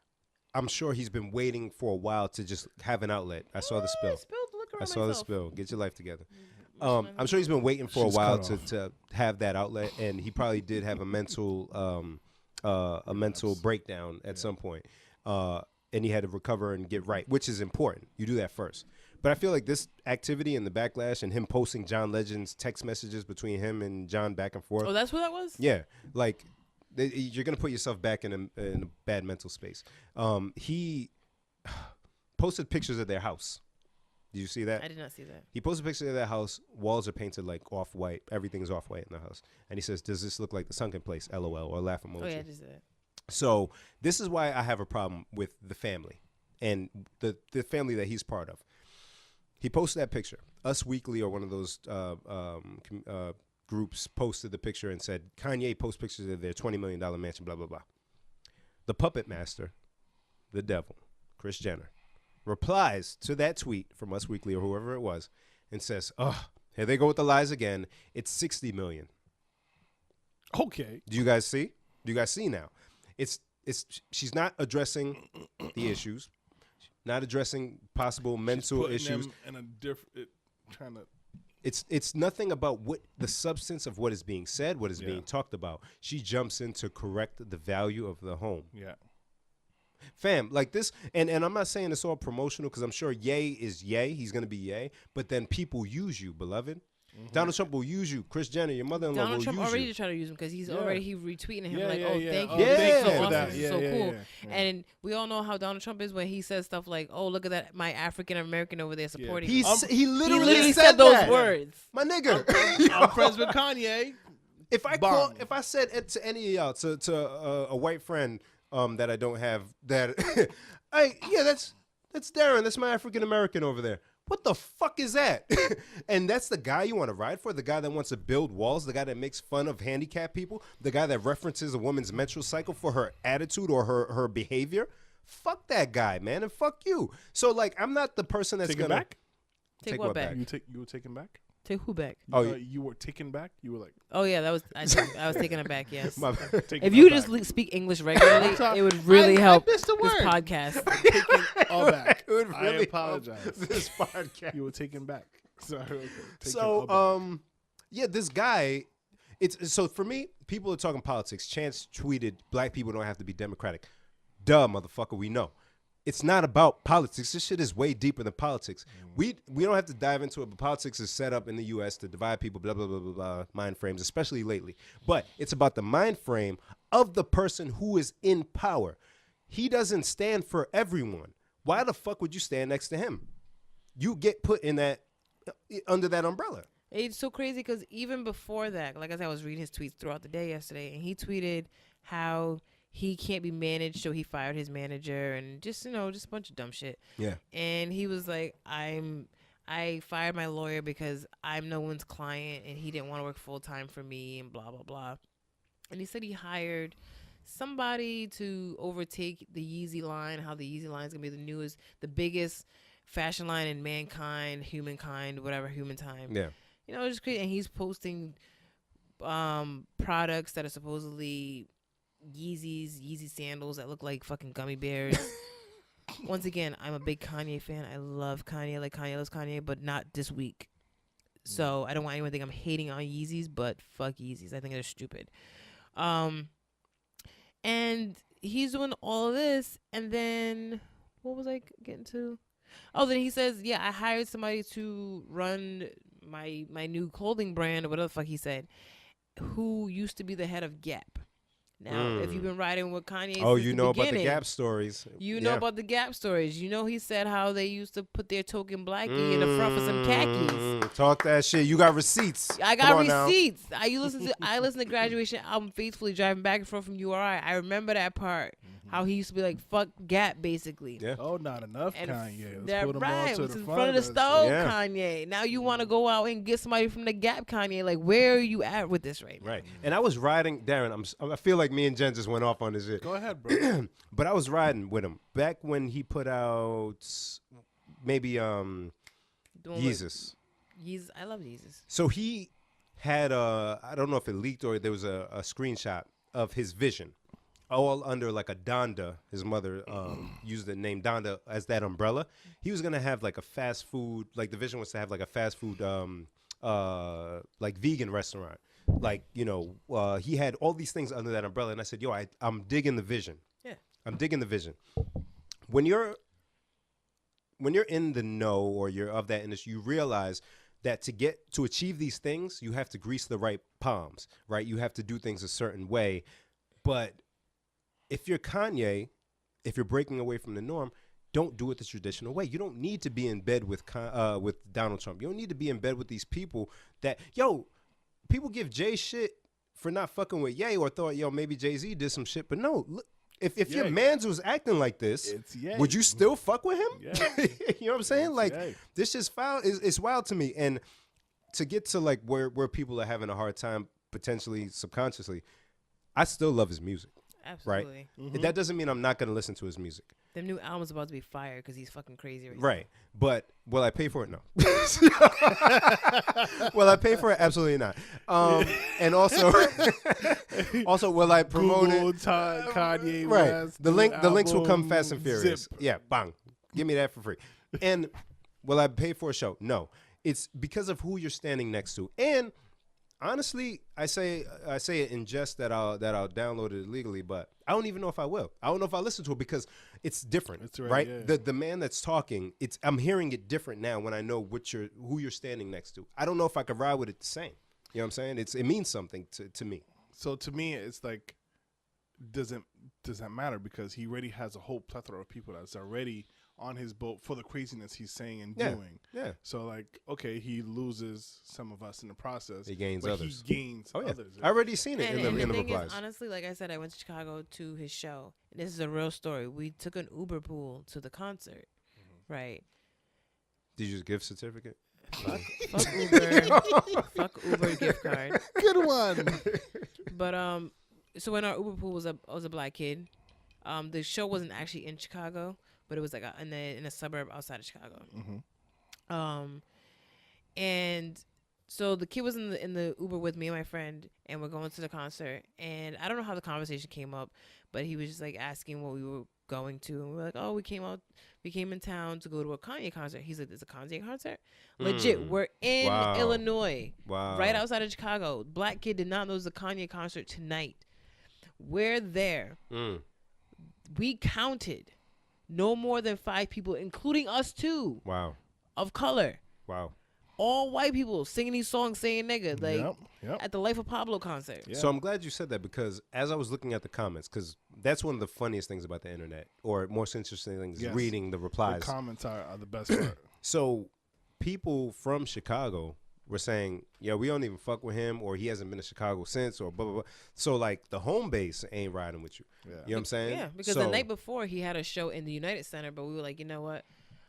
S3: I'm sure he's been waiting for a while to just have an outlet. I saw the spill.
S2: I spilled the liquor
S3: I
S2: on
S3: saw the
S2: myself.
S3: spill. Get your life together. I'm sure he's been waiting for a
S1: She's
S3: while
S1: cut off.
S3: to have that outlet, and he probably did have a mental breakdown at some point, and he had to recover and get right, which is important. You do that first. But I feel like this activity and the backlash and him posting John Legend's text messages between him and John back and forth.
S2: Oh, that's what that was?
S3: Yeah, like you're gonna put yourself back in a bad mental space. He posted pictures of their house. Did you see that?
S2: I did not see that.
S3: He posted a picture of their house. Walls are painted like off-white. Everything's off-white in the house. And he says, "Does this look like the sunken place?" LOL or laugh emoji.
S2: Oh, yeah, I just did that.
S3: So this is why I have a problem with the family and the family that he's part of. He posted that picture. Us Weekly or one of those groups posted the picture and said, Kanye posts pictures of their $20 million mansion, blah, blah, blah. The puppet master, the devil, Kris Jenner, replies to that tweet from Us Weekly or whoever it was and says, "Oh, Here they go with the lies again. It's 60 million.
S1: Okay.
S3: Do you guys see? Do you guys see now? It's she's not addressing the issues, not addressing possible mental
S1: Putting
S3: issues.
S1: them in a different, trying to.
S3: It's nothing about what the substance of what is being said, what is being talked about. She jumps in to correct the value of the home.
S1: Yeah.
S3: Fam, like this, and I'm not saying it's all promotional because I'm sure Ye is Ye. He's going to be Ye. But then people use you, beloved. Mm-hmm. Donald Trump will use you. Kris Jenner, your mother-in-law,
S2: Donald
S3: will
S2: Trump
S3: use
S2: already
S3: you.
S2: trying to use him because he's already retweeting him thank you,
S3: Yeah.
S2: this is so
S3: Yeah.
S2: awesome,
S1: That.
S2: this is
S1: Yeah,
S2: so
S1: yeah,
S2: cool.
S1: yeah.
S2: And we all know how Donald Trump is when he says stuff like, "Oh, look at that, my African American over there supporting."
S3: He
S2: He
S3: literally
S2: said those
S3: that.
S2: words.
S3: My nigga.
S1: I'm friends with Kanye.
S3: If I
S1: Bomb.
S3: if I said it to any of y'all, to a white friend that I don't have, that that's Darren, that's my African American over there. What the fuck is that? And that's the guy you want to ride for? The guy that wants to build walls? The guy that makes fun of handicapped people? The guy that references a woman's menstrual cycle for her attitude or her behavior? Fuck that guy, man, and fuck you. So, like, I'm not the person that's
S1: Take
S3: going to...
S1: back?
S2: Take what back?
S1: You were taken back?
S2: Take who back?
S1: You were taken back? You were like...
S2: Oh yeah, that was I was taking it back. Yes.
S1: Taken
S2: If you
S1: back.
S2: just speak English regularly, it would really help
S1: missed the
S2: this
S1: word.
S2: podcast.
S1: Taken all back.
S3: It would
S1: I
S3: really
S1: apologize.
S3: help this podcast.
S1: You were taken back. Sorry. Okay. Taken
S3: So,
S1: all back.
S3: yeah, this guy, so for me, people are talking politics. Chance tweeted, black people don't have to be Democratic. Duh, motherfucker, we know. It's not about politics. This shit is way deeper than politics. We don't have to dive into it, but politics is set up in the U.S. to divide people, blah, blah, blah, blah, blah, mind frames, especially lately. But it's about the mind frame of the person who is in power. He doesn't stand for everyone. Why the fuck would you stand next to him? You get put in that, under that umbrella.
S2: It's so crazy because even before that, like I said, I was reading his tweets throughout the day yesterday, and he tweeted how he can't be managed, so he fired his manager, and just a bunch of dumb shit.
S3: Yeah.
S2: And he was like, I fired my lawyer because I'm no one's client, and he didn't want to work full time for me, and blah blah blah. And he said he hired somebody to overtake the Yeezy line. How the Yeezy line is gonna be the biggest fashion line in mankind, humankind, whatever, human time.
S3: Yeah.
S2: Just crazy. And he's posting products that are supposedly Yeezy sandals that look like fucking gummy bears. Once again, I'm a big Kanye fan. I love Kanye, like Kanye loves Kanye, but not this week. So I don't want anyone to think I'm hating on Yeezys, but fuck Yeezys. I think they're stupid. And he's doing all of this, and then what was I getting to? Oh, then he says, yeah, I hired somebody to run my new clothing brand or whatever the fuck he said, who used to be the head of Gap. Now, if you've been riding with Kanye, since
S3: you know
S2: the
S3: about the Gap stories.
S2: You know about the Gap stories. He said how they used to put their token blackie in the front for some khakis.
S3: Talk that shit. You got receipts.
S2: I got receipts. I listened to Graduation album faithfully driving back and forth from URI. I remember that part. How he used to be like, fuck Gap, basically.
S3: Yeah.
S1: Oh, not enough,
S2: And
S1: Kanye.
S2: that
S1: Let's put 'em all
S2: right.
S1: to
S2: It was
S1: the
S2: in front of the stove,
S3: Yeah.
S2: Kanye. Now you want to go out and get somebody from the Gap, Kanye. Like, where are you at with this right now?
S3: Right. And I was riding, Darren, I feel like me and Jen just went off on this shit.
S1: Go ahead, bro.
S3: But I was riding with him back when he put out maybe
S2: Doing
S3: Yeezus.
S2: Yeezus. I love Yeezus.
S3: So he had I don't know if it leaked or there was a screenshot of his vision, all under like a Donda. His mother used the name Donda as that umbrella. He was gonna have like a fast food, like the vision was to have like a fast food, like vegan restaurant. Like, he had all these things under that umbrella, and I said, yo, I'm digging the vision.
S2: Yeah.
S3: I'm digging the vision. When you're in the know or you're of that industry, you realize that to achieve these things, you have to grease the right palms, right? You have to do things a certain way. But if you're Kanye, if you're breaking away from the norm, don't do it the traditional way. You don't need to be in bed with Donald Trump. You don't need to be in bed with these people that, people give Jay shit for not fucking with Ye or thought, maybe Jay-Z did some shit. But no, look, if your mans was acting like this, would you still fuck with him?
S1: Yeah.
S3: You know what I'm saying?
S1: It's
S3: like,
S1: Ye.
S3: this is foul. It's wild to me. And to get to like where people are having a hard time, potentially subconsciously, I still love his music.
S2: Absolutely.
S3: Right? That doesn't mean I'm not going to listen to his music.
S2: Them new albums about to be fire because he's fucking crazy.
S3: Right. But will I pay for it? No. Will I pay for it? Absolutely not. And also, will I promote
S1: Google,
S3: it?
S1: Kanye
S3: Right.
S1: West,
S3: The links will come
S1: album,
S3: fast and furious.
S1: zip.
S3: Yeah, bang. Give me that for free. And will I pay for a show? No. It's because of who you're standing next to. And honestly, I say it in jest that I'll download it illegally, but I don't even know if I will. I don't know if I listen to it because it's different,
S1: It's
S3: right?
S1: yeah.
S3: The man that's talking, I'm hearing it different now when I know who you're standing next to. I don't know if I could ride with it the same. You know what I'm saying? It means something to me.
S1: So to me, it's like doesn't matter because he already has a whole plethora of people that's already on his boat for the craziness he's saying and doing.
S3: Yeah.
S1: So like, okay, he loses some of us in the process.
S3: He gains
S1: but
S3: others.
S1: He gains
S3: Oh yeah,
S1: others.
S3: I already seen it
S2: And
S3: in
S2: the
S3: the
S2: thing
S3: replies.
S2: is, honestly, like I said, I went to Chicago to his show. This is a real story. We took an Uber pool to the concert, right?
S3: Did you use a gift certificate?
S2: Fuck Uber, fuck Uber gift card.
S1: Good one.
S2: But so when our Uber pool was a black kid, the show wasn't actually in Chicago, but it was like in a suburb outside of Chicago.
S1: Mm-hmm.
S2: And so the kid was in the Uber with me and my friend, and we're going to the concert. And I don't know how the conversation came up, but he was just like asking what we were going to, and we were like, "Oh, we came in town to go to a Kanye concert." He's like, "There's a Kanye concert?" Legit, we're in
S3: Wow.
S2: Illinois,
S3: Wow.
S2: right outside of Chicago. Black kid did not know there's a Kanye concert tonight. We're there. We counted no more than 5 people, including us too,
S3: Wow.
S2: of color.
S3: Wow.
S2: All white people singing these songs, saying nigga, like
S1: Yep.
S2: at the Life of Pablo concert.
S1: Yeah.
S3: So I'm glad you said that because as I was looking at the comments, because that's one of the funniest things about the internet, or most interesting things,
S1: Yes.
S3: reading the replies.
S1: The comments are the best part.
S3: So people from Chicago were saying, yeah, we don't even fuck with him, or he hasn't been to Chicago since, or blah, blah, blah. So, like, the home base ain't riding with you.
S1: Yeah.
S3: You know what I'm saying?
S2: Yeah, because the night before he had a show in the United Center, but we were like, you know what?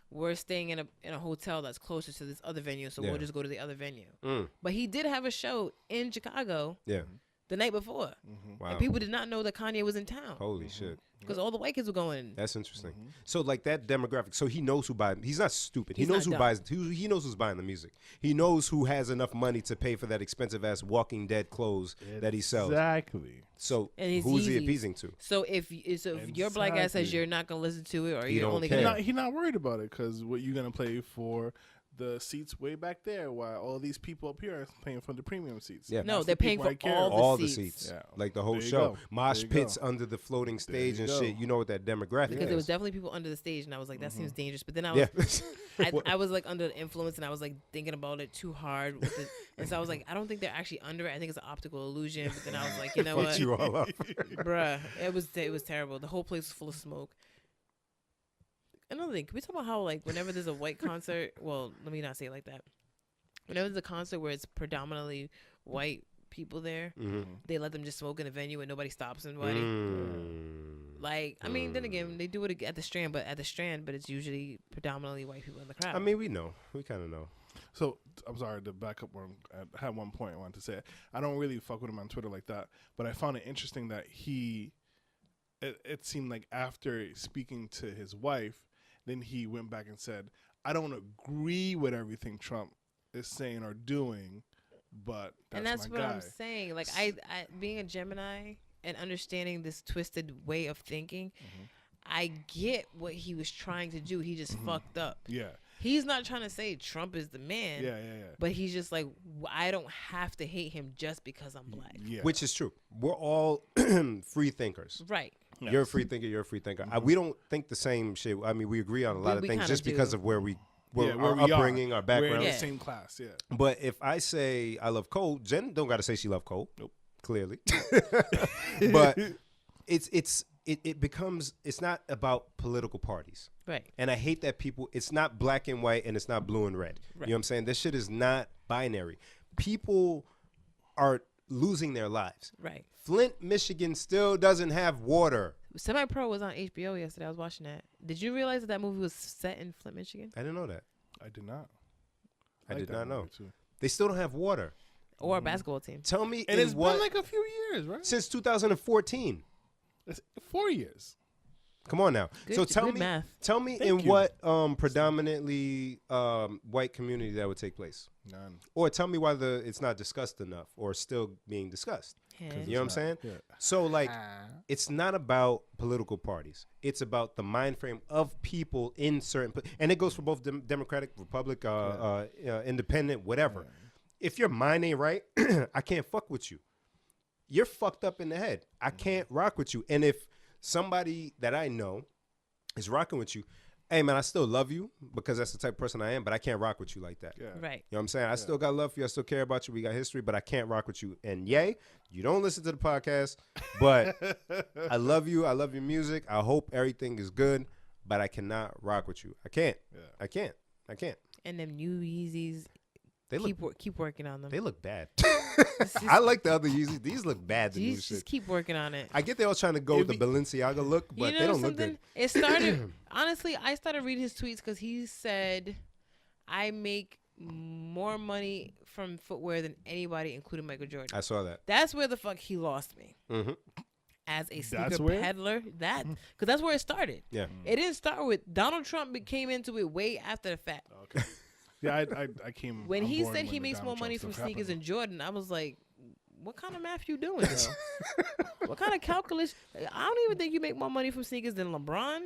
S2: We're staying in a hotel that's closer to this other venue, so
S3: Yeah.
S2: we'll just go to the other venue. But he did have a show in Chicago
S3: Yeah.
S2: the night before.
S3: Wow.
S2: And people did not know that Kanye was in town
S3: Holy shit.
S2: because all the white kids were going.
S3: That's interesting. So like that demographic. So he knows who buys. He's not stupid.
S2: He's
S3: he knows
S2: not
S3: who
S2: dumb.
S3: buys. He knows who's buying the music. He knows who has enough money to pay for that expensive ass Walking Dead clothes that he sells.
S1: Exactly.
S3: So
S2: And it's
S3: who's he
S2: Yeezys.
S3: appeasing to?
S2: So if your black ass says
S1: Exactly.
S2: you're not gonna listen to it, or
S3: He
S2: you're
S3: don't
S2: only
S3: care.
S2: gonna
S1: He's not worried about it because what you gonna play for the seats way back there, while all these people up here are paying for the premium seats.
S3: Yeah.
S2: No,
S1: That's
S2: they're
S1: the
S2: paying
S1: people
S2: for
S1: I care
S2: all
S1: about.
S3: All the
S2: seats.
S3: seats,
S1: Yeah.
S3: like the whole
S1: There you
S3: show,
S1: go.
S3: mosh
S1: There you
S3: pits
S1: go.
S3: under the floating stage
S1: you
S3: and
S1: go.
S3: shit. You know what that demographic
S2: because there was
S3: is.
S2: definitely people under the stage, and I was like, that seems dangerous. But then I was,
S3: Yeah.
S2: I was like under the influence, and I was like thinking about it too hard, with it. And so I was like, I don't think they're actually under it. I think it's an optical illusion. But then I was like, you know
S3: Fucked
S2: what,
S3: you all up.
S2: bruh, it was terrible. The whole place was full of smoke. Another thing, can we talk about how like whenever there's a white concert, well, let me not say it like that. Whenever there's a concert where it's predominantly white people there, they let them just smoke in a venue and nobody stops anybody. Like, I mean, then again, they do it at the Strand, but it's usually predominantly white people in the crowd.
S3: I mean, we know. We kind of know.
S1: So I'm sorry to back up. I had one point I wanted to say. I don't really fuck with him on Twitter like that, but I found it interesting that it seemed like after speaking to his wife, then he went back and said, "I don't agree with everything Trump is saying or doing, but
S2: that's
S1: my
S2: what
S1: guy."
S2: I'm saying. Like, I being a Gemini and understanding this twisted way of thinking, I get what he was trying to do. He just fucked up.
S1: Yeah.
S2: He's not trying to say Trump is the man.
S1: Yeah.
S2: But he's just like, I don't have to hate him just because I'm black.
S1: Yeah.
S3: Which is true. We're all free thinkers.
S2: Right.
S1: Yes.
S3: You're a free thinker. You're a free thinker. We don't think the same shit. I mean, we agree on a lot of
S2: We
S3: things
S2: kinda
S3: just
S2: do.
S3: because of where we
S1: where
S3: our
S1: we
S3: upbringing, our
S1: We're
S3: background.
S1: in
S2: Yeah.
S1: the same class. Yeah.
S3: But if I say I love Cole, Jen don't got to say she love Cole.
S1: Nope.
S3: Clearly. But it becomes, it's not about political parties.
S2: Right.
S3: And I hate that people, it's not black and white and it's not blue and red.
S2: Right.
S3: You know what I'm saying? This shit is not binary. People are losing their lives.
S2: Right.
S3: Flint, Michigan still doesn't have water.
S2: Semi-Pro was on HBO yesterday. I was watching that. Did you realize that movie was set in Flint, Michigan?
S3: I didn't know that.
S1: I did not.
S3: I
S1: like
S3: did
S1: that
S3: not know.
S1: movie, too.
S3: They still don't have water.
S2: Or a basketball team?
S3: Tell me
S1: And it's
S3: what
S1: been like a few years, right?
S3: since 2014.
S1: It's 4 years.
S3: Come on now.
S2: Good,
S3: So tell
S2: good
S3: me,
S2: math.
S3: tell me
S1: Thank
S3: in
S1: you.
S3: what predominantly white community that would take place,
S1: None.
S3: or tell me why it's not discussed enough or still being discussed.
S2: Yeah.
S3: You know what I'm saying?
S1: Yeah.
S3: So like, it's not about political parties. It's about the mind frame of people in certain, and it goes for both Democratic, Republic, Independent, whatever. If your mind ain't right, I can't fuck with you. You're fucked up in the head. I can't rock with you. And if somebody that I know is rocking with you, hey man, I still love you because that's the type of person I am, but I can't rock with you like that.
S1: Yeah.
S2: Right.
S3: You know what I'm saying? I still got love for you. I still care about you. We got history, but I can't rock with you. And yay, you don't listen to the podcast, but I love you. I love your music. I hope everything is good, but I cannot rock with you. I can't.
S1: Yeah.
S3: I can't. I can't.
S2: And them new Yeezys,
S3: They look
S2: keep working on them.
S3: they look bad.
S2: It's just-
S3: I like the other Yeezys. These look bad. The new
S2: Just
S3: shit.
S2: keep working on it.
S3: I get they all trying to go
S1: If
S3: the
S1: he-
S3: Balenciaga look, but they don't look good.
S2: It started, honestly, I started reading his tweets because he said, I make more money from footwear than anybody, including Michael Jordan.
S3: I saw that.
S2: That's where the fuck he lost me.
S3: Mm-hmm.
S2: As a
S1: That's
S2: sneaker
S1: where?
S2: peddler, because that's where it started.
S3: Yeah.
S2: It didn't start with Donald Trump. Came into it way after the fact.
S1: Okay. Yeah, I came
S2: When
S1: on
S2: he
S1: board
S2: said he
S1: the
S2: makes more
S1: Donald
S2: money
S1: Trump
S2: from
S1: stuff
S2: sneakers
S1: happened.
S2: and Jordan, I was like, what kind of math you doing? Yo? What kind of calculus? I don't even think you make more money from sneakers than LeBron,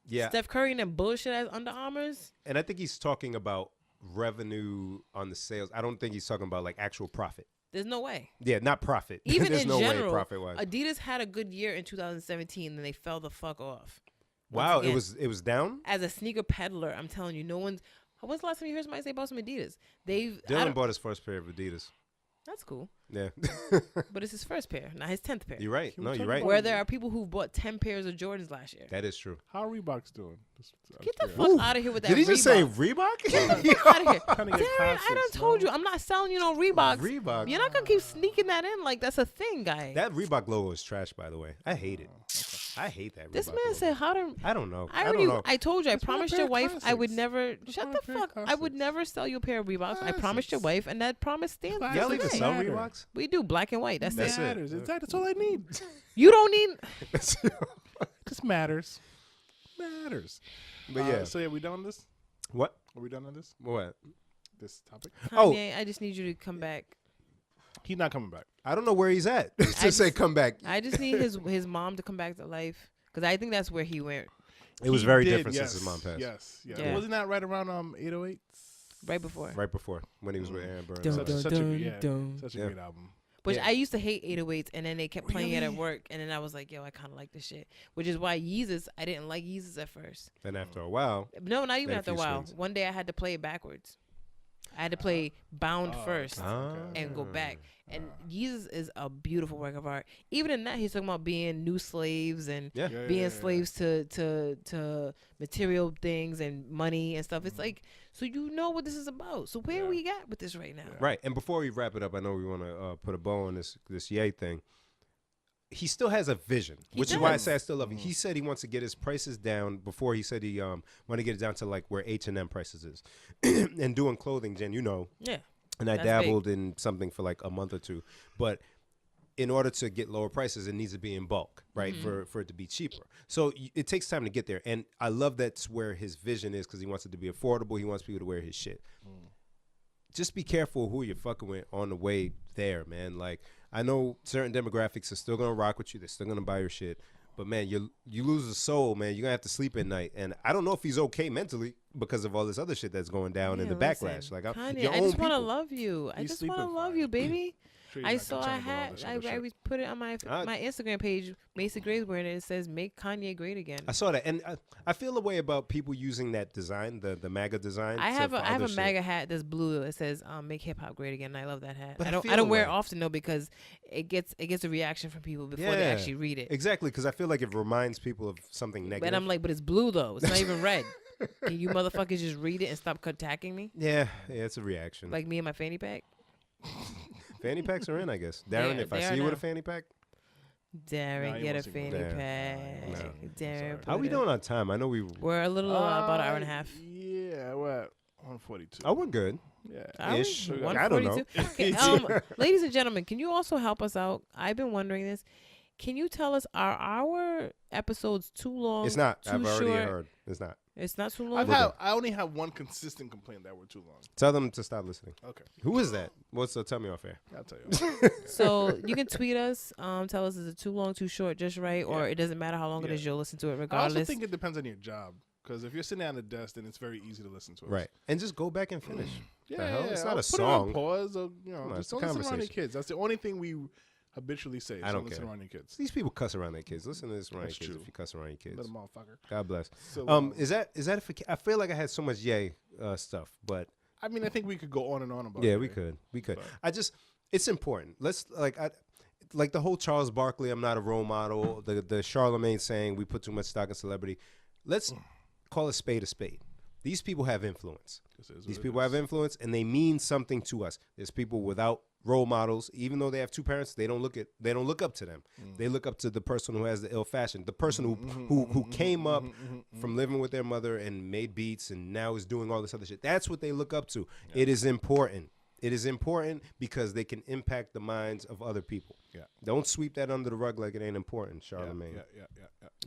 S3: Yeah.
S2: Steph Curry, and them bullshit as Under Armours.
S3: And I think he's talking about revenue on the sales. I don't think he's talking about like actual profit.
S2: There's no way.
S3: Yeah, not profit.
S2: Even
S3: There's
S2: in
S3: no
S2: general,
S3: way profit wise.
S2: Adidas had a good year in 2017, and they fell the fuck off.
S3: Wow,
S2: again,
S3: it was down.
S2: As a sneaker peddler, I'm telling you, no one's. When's the last time you heard somebody say about some Adidas? I
S3: Dylan
S2: don't-
S3: bought his first pair of Adidas.
S2: That's cool,
S3: Yeah,
S2: but it's his first pair, not his 10th pair.
S3: you're right.
S1: Can
S3: No,
S1: we
S3: you're
S1: talk
S3: right.
S2: Where there are people who bought 10 pairs of Jordans last year.
S3: That is true.
S1: How are Reebok's doing?
S2: Get the fuck out of here with that.
S3: Did he just say
S2: Reebok.
S3: Reebok?
S2: Get the fuck out of here.
S1: Trying to get
S2: Darren, I done
S1: classics,
S2: told
S1: man.
S2: you, I'm not selling you no Reeboks.
S3: Reebok.
S2: You're not gonna keep sneaking that in like that's a thing, guy.
S3: That Reebok logo is trash, by the way. I hate it. I hate that.
S2: This
S3: Reebok
S2: man
S3: logo.
S2: said how to.
S3: I don't know.
S2: I
S3: don't
S2: already.
S3: know.
S2: I told you. I
S1: Just want a
S2: promised
S1: pair
S2: your
S1: of
S2: wife I would
S1: classics.
S2: never.
S1: Just
S2: Shut
S1: want
S2: the
S1: a pair of
S2: fuck. I would
S1: classics.
S2: never sell you a pair of Reeboks. I promised your wife, and that promise stands. to
S3: Y'all even
S2: today.
S3: sell
S1: Matter.
S3: Reeboks?
S2: We do black and white. That's
S3: That's
S2: it.
S3: it.
S1: Matters. That's all I need.
S2: You don't need.
S1: Just matters. Matters.
S3: But yeah.
S1: So yeah, we done on this?
S3: What?
S1: Are we done on this?
S3: What?
S1: This topic?
S3: Oh.
S2: Kanye, I just need you to come back.
S1: He's not coming back.
S3: I don't know where he's at. to
S2: just-
S3: say come back.
S2: I just need his mom to come back to life because I think that's where he went
S3: It was
S1: He
S3: very
S1: did,
S3: different
S1: yes,
S3: since his mom passed.
S1: Yes. Yeah.
S2: Yeah.
S1: Wasn't that right around 808?
S2: right before.
S3: Right before when he was with Aaron Burns.
S2: Dun,
S1: Such,
S2: dun,
S1: such a,
S2: dun,
S1: yeah,
S2: dun.
S1: such a
S3: Yeah.
S1: great album.
S2: Which
S3: Yeah.
S2: I used to hate 808s, and then they kept playing it at
S1: Really?
S2: work, and then I was like, yo, I kind of like this shit. Which is why Yeezus, I didn't like Yeezus at first.
S3: Then after a while,
S2: No, not even
S3: Then a
S2: after a
S3: few
S2: while.
S3: swings.
S2: One day I had to play it backwards. I had to play Bound
S1: Oh,
S2: first
S1: okay.
S2: and go back. And Yeezus is a beautiful work of art. Even in that, he's talking about being new slaves and
S3: yeah.
S1: Yeah,
S2: being
S1: yeah, yeah.
S2: slaves to material things and money and stuff. It's like, so you know what this is about. So where
S1: Yeah.
S2: we at with this right now?
S3: Right. And before we wrap it up, I know we want to put a bow on this Ye thing. He still has a vision,
S2: He
S3: which is why I
S2: does.
S3: say I still love him. He said he wants to get his prices down. Before he said he want to get it down to like where H&M prices is, and doing clothing, Jen, you know.
S2: Yeah.
S3: And I
S2: That's big.
S3: dabbled in something for like a month or two, but in order to get lower prices, it needs to be in bulk, right?
S2: Mm-hmm.
S3: For it to be cheaper. So it takes time to get there, and I love that's where his vision is because he wants it to be affordable. He wants people to wear his shit. Just be careful who you're fucking with on the way there, man. Like I know certain demographics are still gonna rock with you. They're still gonna buy your shit. But man, you lose the soul, man. You're gonna have to sleep at night, and I don't know if he's okay mentally because of all this other shit that's going down and the
S2: Yeah,
S3: backlash.
S2: listen,
S3: Like
S2: Kanye,
S3: your
S2: I
S3: own
S2: just want to
S3: people.
S2: love you. I
S1: He's
S2: just want to
S1: sleeping
S2: love
S1: fine.
S2: you, baby.
S1: Sure you're
S2: I
S1: not
S2: saw.
S1: concerned
S2: I
S1: about all
S2: had.
S1: this
S2: I
S1: other shit.
S2: always put it on my Instagram page. Macy Gray's wearing it. It says "Make Kanye Great Again."
S3: I saw that, and I feel a way about people using that design, the MAGA design.
S2: I have
S3: for
S2: a I have
S3: other
S2: a
S3: shit.
S2: MAGA hat that's blue. It says "Make Hip Hop Great Again." And I love that hat.
S3: But I
S2: I
S3: feel
S2: don't wear it
S3: like-
S2: often though because it gets a reaction from people before they
S3: Yeah,
S2: actually read it.
S3: Exactly, because I feel like it reminds people of something negative.
S2: But I'm like, but it's blue though. It's not even red. Can you motherfuckers just read it and stop attacking me?
S3: yeah, it's a reaction.
S2: Like me and my fanny pack.
S3: Fanny packs are in, I guess. Darren,
S2: Yeah,
S3: if I
S2: they
S3: see
S2: are
S3: you with
S2: now.
S3: a fanny pack,
S2: Darren,
S1: No, you
S2: get a
S1: won't see me.
S2: fanny
S3: Darren.
S2: pack.
S3: No.
S2: Darren,
S1: Sorry.
S3: how
S2: put
S3: we
S2: it-
S3: doing on time? I know we.
S2: We're a little about an hour and a half.
S1: Yeah, we're at 142.
S3: Oh, we're good.
S1: Yeah.
S2: Are we?
S3: Ish. I don't know.
S2: 142? Okay, ladies and gentlemen, can you also help us out? I've been wondering this. Can you tell us, are our episodes too long?
S3: It's not.
S2: Too
S3: I've already
S2: short?
S3: heard. It's not.
S2: It's not too long.
S1: I only have one consistent complaint that we're too long.
S3: Tell them to stop listening.
S1: Okay.
S3: Who is that? Tell me off air.
S1: I'll tell you.
S2: So you can tweet us. Tell us, is it too long, too short, just right, or
S1: Yeah.
S2: it doesn't matter how long it is. You'll listen to it
S1: I
S2: regardless.
S1: also think it depends on your job. Because if you're sitting at a desk, then it's very easy to listen to us.
S3: Right. And just go back and finish.
S1: Yeah,
S3: The hell? It's not
S1: I'll
S3: a
S1: put it on
S3: song.
S1: pause or,
S3: No,
S1: just
S3: it's a
S1: don't listen around your
S3: conversation.
S1: kids. That's the only thing we habitually say.
S3: I don't
S1: listen
S3: care.
S1: around your kids.
S3: These people cuss around their kids. Listen to this around your
S1: That's
S3: kids
S1: true.
S3: if you cuss around your kids.
S1: Little motherfucker.
S3: God bless.
S1: So,
S3: Is that for, I feel like I had so much yay stuff, but
S1: I mean, I think we could go on and on about it.
S3: yeah, we could.
S1: But-
S3: It's important. Let's like the whole Charles Barkley, I'm not a role model. The Charlemagne saying we put too much stock in celebrity. Let's call a spade a spade. These people have influence. These people have influence, and they mean something to us. There's people without role models, even though they have two parents. They don't look up to them. They look up to the person who has the ill fashion, the person who came up from living with their mother and made beats and now is doing all this other shit. That's what they look up to. Yeah. It is important. It is important because they can impact the minds of other people.
S1: Yeah.
S3: Don't sweep that under the rug like it ain't important, Charlemagne.
S1: Yeah.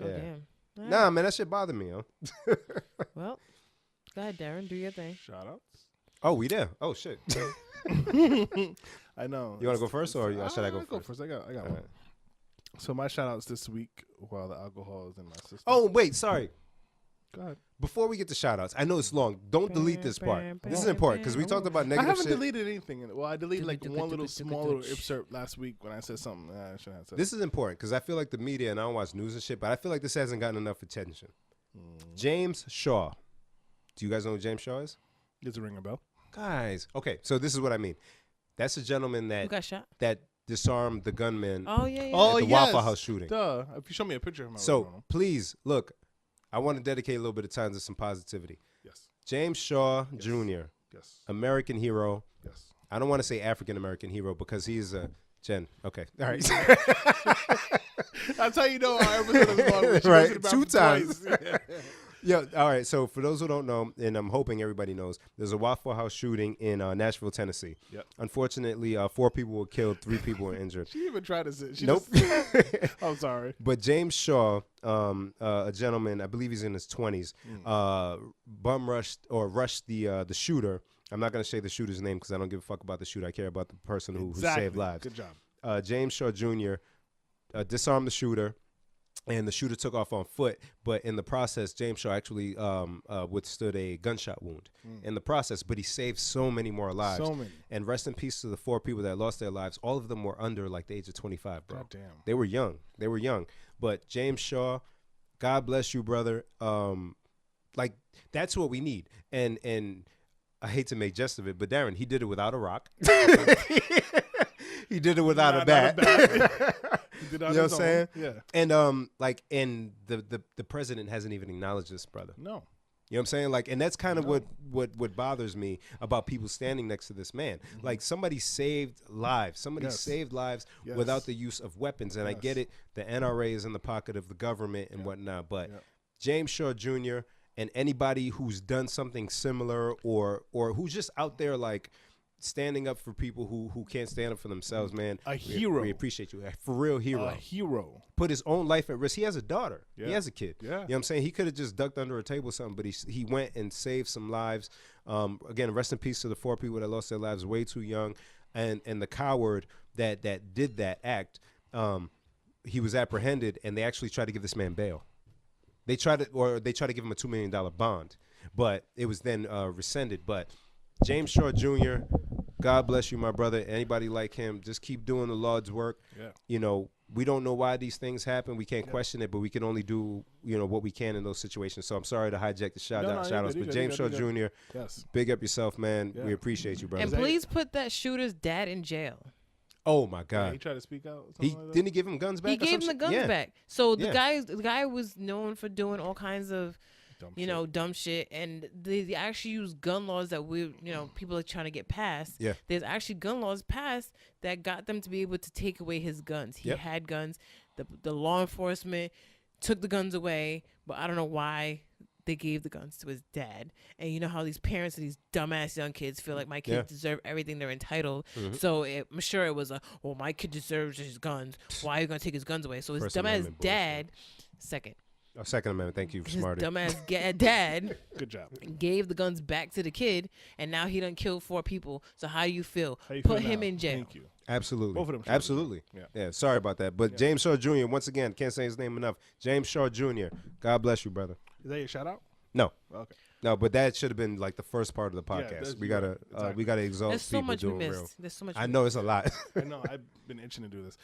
S2: Oh, damn. All right.
S3: Nah, man, that shit bothered me, yo.
S2: Well, go ahead, Darren. Do your thing.
S1: Shout outs.
S3: Oh, we there? Oh, shit.
S1: I know.
S3: You want to go first or should I go
S1: go
S3: first?
S1: first. I got
S3: All
S1: one.
S3: right.
S1: So my shout outs this week while the alcohol is in my system.
S3: Oh, wait, sorry.
S1: Go ahead.
S3: Before we get to shout outs, I know it's long. Don't delete this part. This is important because we talked about
S1: I
S3: negative
S1: haven't
S3: shit.
S1: deleted anything. Well, I deleted like one little small little insert last week when I said something I shouldn't have said.
S3: This is important because I feel like the media, and I don't watch news and shit, but I feel like this hasn't gotten enough attention. James Shaw. Do you guys know who James Shaw is?
S1: Does it ring a bell?
S3: Guys. Okay, so this is what I mean. That's a gentleman
S2: Who got shot?
S3: that disarmed the gunman
S2: Oh, yeah.
S3: at the Waffle House shooting.
S1: Duh. If you show me a picture of him, I
S3: So
S1: would know.
S3: please, look, I want to dedicate a little bit of time to some positivity.
S1: Yes.
S3: James Shaw Jr.,
S1: Yes.
S3: American hero.
S1: Yes.
S3: I don't want to say African American hero because he's a Jen. Okay. All right.
S1: That's how you know our episode is long. She goes
S3: Right.
S1: to the bathroom
S3: 2 times.
S1: twice.
S3: Yeah. All right. So for those who don't know, and I'm hoping everybody knows, there's a Waffle House shooting in Nashville, Tennessee.
S1: Yep.
S3: Unfortunately, 4 people were killed, 3 people were injured.
S1: She even tried to say. She
S3: Nope.
S1: Just, I'm sorry.
S3: But James Shaw, a gentleman, I believe he's in his 20s, rushed the shooter. I'm not going to say the shooter's name because I don't give a fuck about the shooter. I care about the person who saved lives.
S1: Good job.
S3: James Shaw Jr. Disarmed the shooter, and the shooter took off on foot. But in the process, James Shaw actually withstood a gunshot wound in the process. But he saved so many more lives.
S1: So many.
S3: And rest in peace to the 4 people that lost their lives. All of them were under like the age of 25, bro.
S1: God damn.
S3: They were young. But James Shaw, God bless you, brother. Like that's what we need. And I hate to make jest of it, but Darren, he did it without a rock. He did it without a bat.
S1: He did on
S3: You know
S1: his
S3: what I'm saying?
S1: own. Yeah.
S3: And the president hasn't even acknowledged this, brother.
S1: No.
S3: You know what I'm saying? Like, and that's kind of what bothers me about people standing next to this man. Like, somebody saved lives. Somebody saved lives without the use of weapons. And I get it. The NRA is in the pocket of the government and whatnot. But James Shaw Jr. and anybody who's done something similar or who's just out there like standing up for people who can't stand up for themselves, man.
S1: A hero.
S3: We appreciate you. A for real hero.
S1: A hero.
S3: Put his own life at risk. He has a daughter.
S1: Yeah.
S3: He has a kid.
S1: Yeah.
S3: You know what I'm saying? He could have just ducked under a table or something, but he went and saved some lives. Again, rest in peace to the 4 people that lost their lives way too young. And the coward that did that act, he was apprehended, and they actually tried to give this man bail. They tried to give him a $2 million bond, but it was then rescinded. But James Shaw Jr., God bless you, my brother. Anybody like him, just keep doing the Lord's work.
S1: Yeah.
S3: You know, we don't know why these things happen. We can't question it, but we can only do, what we can in those situations. So I'm sorry to hijack the shout outs, but James Shaw Jr., big up yourself, man. Yeah. We appreciate you, brother.
S2: And please put that shooter's dad in jail.
S3: Oh my God!
S1: Yeah, he tried to speak out.
S3: Didn't he give him guns back?
S2: He gave him the guns back. So the guy was known for doing all kinds of dumb shit, and they actually use gun laws that people are trying to get passed.
S3: Yeah.
S2: There's actually gun laws passed that got them to be able to take away his guns. He had guns. The law enforcement took the guns away, but I don't know why they gave the guns to his dad. And you know how these parents of these dumbass young kids feel like my kids deserve everything, they're entitled. So I'm sure it was my kid deserves his guns. Why are you going to take his guns away? So his dumbass dad, Second
S3: Amendment. Thank you,
S2: his
S3: Smarty.
S2: dumbass dad
S1: Good job.
S2: gave the guns back to the kid, and now he done killed 4 people. So how do you feel?
S1: How you
S2: Put
S1: feel
S2: him
S1: now?
S2: in jail.
S1: Thank you.
S3: Absolutely.
S1: Both of them.
S3: Absolutely. Yeah. Sorry about that. But James Shaw Jr., once again, can't say his name enough. James Shaw Jr., God bless you, brother.
S1: Is that your shout out?
S3: No.
S1: Okay.
S3: No, but that should have been like the first part of the
S1: Yeah,
S3: podcast.
S1: that's-
S3: we gotta
S1: exactly.
S3: we gotta exalt
S2: There's so
S3: people
S2: much we
S3: doing
S2: missed.
S3: real.
S2: There's so much.
S3: I know it's a lot.
S1: I know. I've been itching to do this.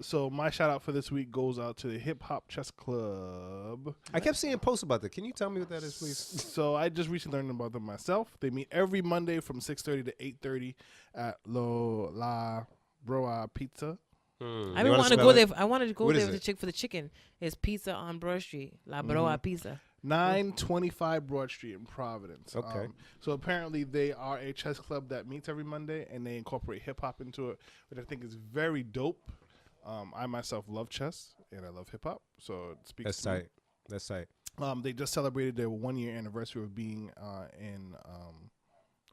S1: So my shout out for this week goes out to the Hip Hop Chess Club.
S3: I kept seeing posts about that. Can you tell me what that is, please?
S1: So I just recently learned about them myself. They meet every Monday from 6:30 to 8:30 at La Broa Pizza.
S2: I didn't want to go there. I wanted to go
S3: What
S2: there
S3: is
S2: with
S3: it?
S2: the chick for the chicken. It's pizza on Broad Street, La Broa Pizza.
S1: 925 Broad Street in Providence.
S3: Okay.
S1: So apparently they are a chess club that meets every Monday, and they incorporate hip hop into it, which I think is very dope. I myself love chess and I love hip hop, so it speaks.
S3: That's
S1: to me.
S3: tight. That's tight.
S1: They just celebrated their 1-year anniversary of being in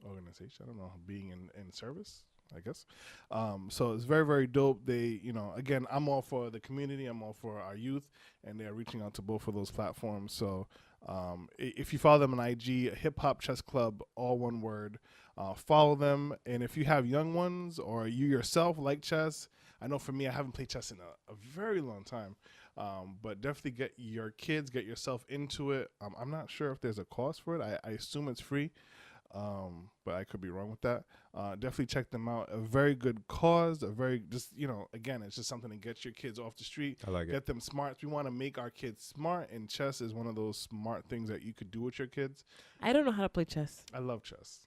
S1: organization. I don't know, being in service, I guess. So it's very, very dope. They, again, I'm all for the community. I'm all for our youth, and they're reaching out to both of those platforms. So if you follow them on IG, Hip Hop Chess Club, all one word, follow them. And if you have young ones or you yourself like chess, I know for me, I haven't played chess in a very long time. But definitely get your kids, get yourself into it. I'm not sure if there's a cost for it. I assume it's free. But I could be wrong with that. Definitely check them out. A very good cause. Again, it's just something to get your kids off the street.
S3: I like it.
S1: Get them smart. We want to make our kids smart, and chess is one of those smart things that you could do with your kids.
S2: I don't know how to play chess.
S1: I love chess.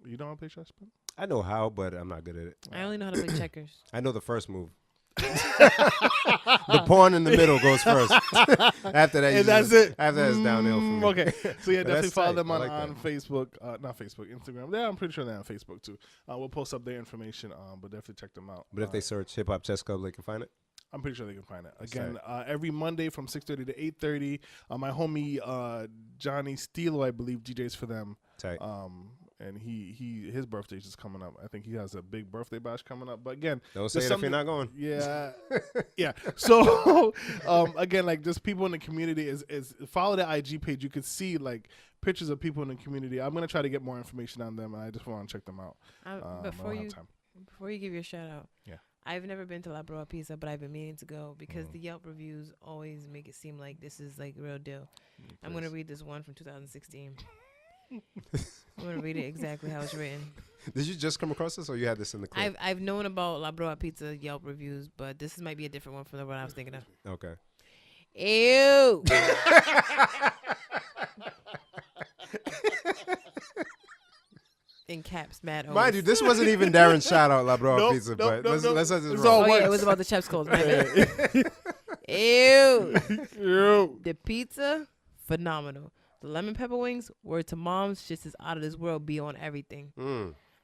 S1: You don't want to play chess, Ben?
S3: I know how, but I'm not good at it.
S2: I only know how to play checkers.
S3: I know the first move. The pawn in the middle goes first. After that,
S1: And that's it.
S3: After that, it's downhill for me.
S1: Okay, so yeah,
S3: But
S1: definitely
S3: that's
S1: follow
S3: tight.
S1: them
S3: I
S1: on,
S3: like
S1: on
S3: that.
S1: Facebook, not Facebook, Instagram. Yeah, I'm pretty sure they're on Facebook too. We'll post up their information, but definitely check them out.
S3: But if they search Hip Hop Chess Club, they can find it.
S1: I'm pretty sure they can find it. Again, every Monday from 6:30 to 8:30. My homie Johnny Steelo, I believe, DJs for them.
S3: Tight.
S1: And his birthday's just coming up. I think he has a big birthday bash coming up. But again,
S3: Don't say
S1: there's
S3: it if you're not going.
S1: Yeah, yeah. So again, like just people in the community is follow the IG page. You could see like pictures of people in the community. I'm gonna try to get more information on them, and I just want to check them out.
S2: Before
S1: I don't have time.
S2: you give your shout out,
S1: Yeah.
S2: I've never been to La Broa Pizza, but I've been meaning to go because the Yelp reviews always make it seem like this is like real deal. I'm gonna read this one from 2016. I'm gonna read it exactly how it's written.
S3: Did you just come across this, or you had this in the clip?
S2: I've known about La Broa Pizza Yelp reviews, but this might be a different one from the one I was thinking of.
S3: Okay.
S2: Ew. In caps, mad.
S3: Mind you, this wasn't even Darren's shout out, La Broa
S1: Nope,
S3: Pizza,
S1: nope,
S3: but
S1: nope,
S3: let's let this
S1: It's
S3: roll.
S1: all
S2: Oh yeah,
S1: works.
S2: it was about the chef's calls. My bad. Ew.
S1: Ew.
S2: The pizza, phenomenal. The lemon pepper wings, word to moms, just is out of this world. Be on everything.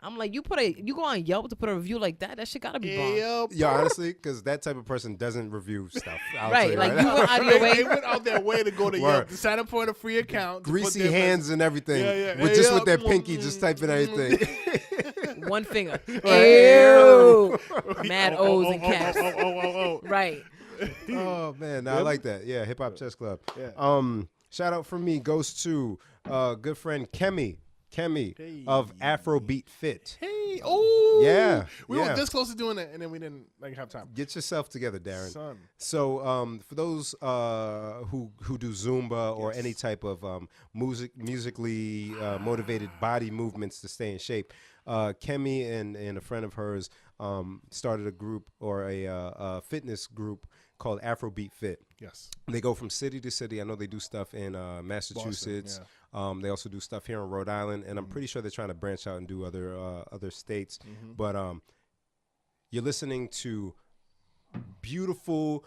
S2: I'm like, you go on Yelp to put a review like that. That shit gotta be bomb.
S1: Yep.
S3: Yeah, honestly, because that type of person doesn't review stuff. I'll
S2: Right,
S3: tell
S2: like
S3: right
S2: you
S3: now.
S2: went out of your
S1: They
S2: way.
S1: went out their way to go to
S3: Word.
S1: Yelp to sign up for a free account. to put
S3: Greasy
S1: their
S3: hands and everything.
S1: Yeah, yeah.
S3: With
S1: Hey,
S3: just
S1: up.
S3: with their pinky, just typing everything.
S2: One finger.
S1: Ew.
S2: Ew. Mad O's and caps.
S1: Oh.
S2: Right.
S3: Oh man, I like that. Yeah, Hip Hop Chess Club.
S1: Yeah.
S3: Shout out from me goes to good friend Kemi of Afrobeat Fit.
S1: Hey, oh.
S3: Yeah,
S1: We
S3: yeah.
S1: were this close to doing it, and then we didn't have time.
S3: Get yourself together, Darren.
S1: Son.
S3: So for those who do Zumba or any type of musically motivated body movements to stay in shape, Kemi and a friend of hers started a group or a fitness group called Afrobeat Fit.
S1: Yes.
S3: They go from city to city. I know they do stuff in Massachusetts.
S1: Boston,
S3: They also do stuff here in Rhode Island, and I'm pretty sure they're trying to branch out and do other states. But you're listening to beautiful,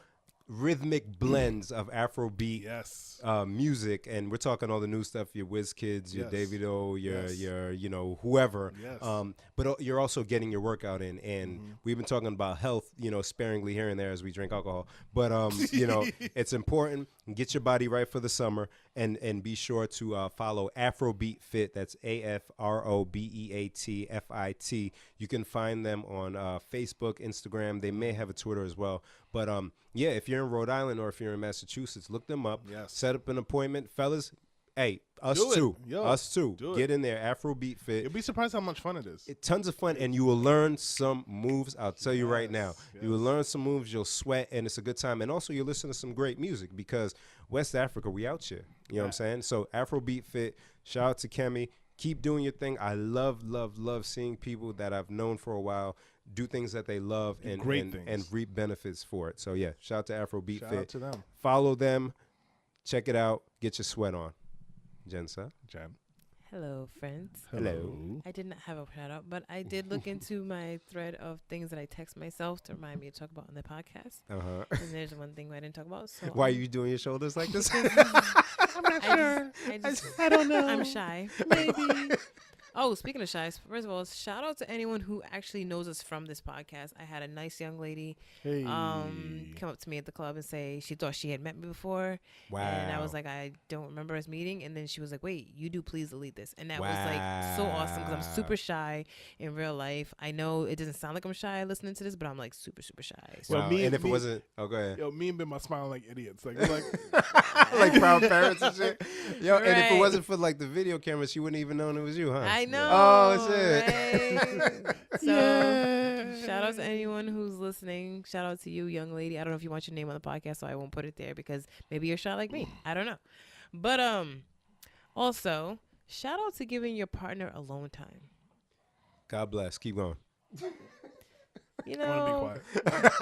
S3: rhythmic blends of Afrobeat
S1: Yes.
S3: music, and we're talking all the new stuff, your WizKids, your
S1: Yes.
S3: Davido,
S1: Yes.
S3: your whoever.
S1: Yes.
S3: But you're also getting your workout in, and we've been talking about health, sparingly here and there as we drink alcohol. But it's important. Get your body right for the summer, and be sure to follow Afrobeat Fit. That's AFROBEATFIT. You can find them on Facebook, Instagram. They may have a Twitter as well. But yeah, if you're in Rhode Island or if you're in Massachusetts, look them up.
S1: Yes.
S3: Set up an appointment, fellas. Hey, us
S1: Do it.
S3: too.
S1: Yo,
S3: Us too.
S1: do it.
S3: Get in there. Afrobeat Fit.
S1: You'll be surprised how much fun it is.
S3: Tons of fun, and you will learn some moves. I'll tell you right now.
S1: Yes.
S3: You will learn some moves. You'll sweat, and it's a good time. And also, you'll listen to some great music because West Africa, we out here. You know what I'm saying? So Afrobeat Fit. Shout out to Kemi. Keep doing your thing. I love, love, love seeing people that I've known for a while do things that they love and reap benefits for it. So yeah, shout out to Afrobeat Fit.
S1: Shout out to them.
S3: Follow them. Check it out. Get your sweat on. Jensa.
S1: Jen.
S2: Hello, friends.
S3: Hello.
S2: I did not have a shout out, but I did look into my thread of things that I text myself to remind me to talk about on the podcast.
S3: Uh-huh.
S2: And there's one thing I didn't talk about. So
S3: Why are you doing your shoulders like this?
S1: I'm not
S2: I
S1: don't know.
S2: I'm shy. Maybe. Oh, speaking of shy, first of all, shout out to anyone who actually knows us from this podcast. I had a nice young lady
S1: Hey.
S2: come up to me at the club and say she thought she had met me before.
S3: Wow.
S2: And I was like, I don't remember us meeting. And then she was like, wait, you do please delete this. And that was like so awesome because I'm super shy in real life. I know it doesn't sound like I'm shy listening to this, but I'm like super, super shy. So
S3: Wow.
S1: me-
S3: And if
S1: me-
S3: it wasn't, oh, go ahead.
S1: Yo, me and Bim are smiling like idiots. Like
S3: Like proud parents and shit. Yo, and if it
S2: Right.
S3: wasn't for like the video camera, she wouldn't even known it was you, huh?
S2: I know.
S3: Oh, shit.
S2: Right? So
S1: Yeah.
S2: shout out to anyone who's listening. Shout out to you, young lady. I don't know if you want your name on the podcast, so I won't put it there because maybe you're shy like me. I don't know. But also shout out to giving your partner alone time.
S3: God bless. Keep going.
S2: You
S1: I want
S2: know,
S1: to be quiet.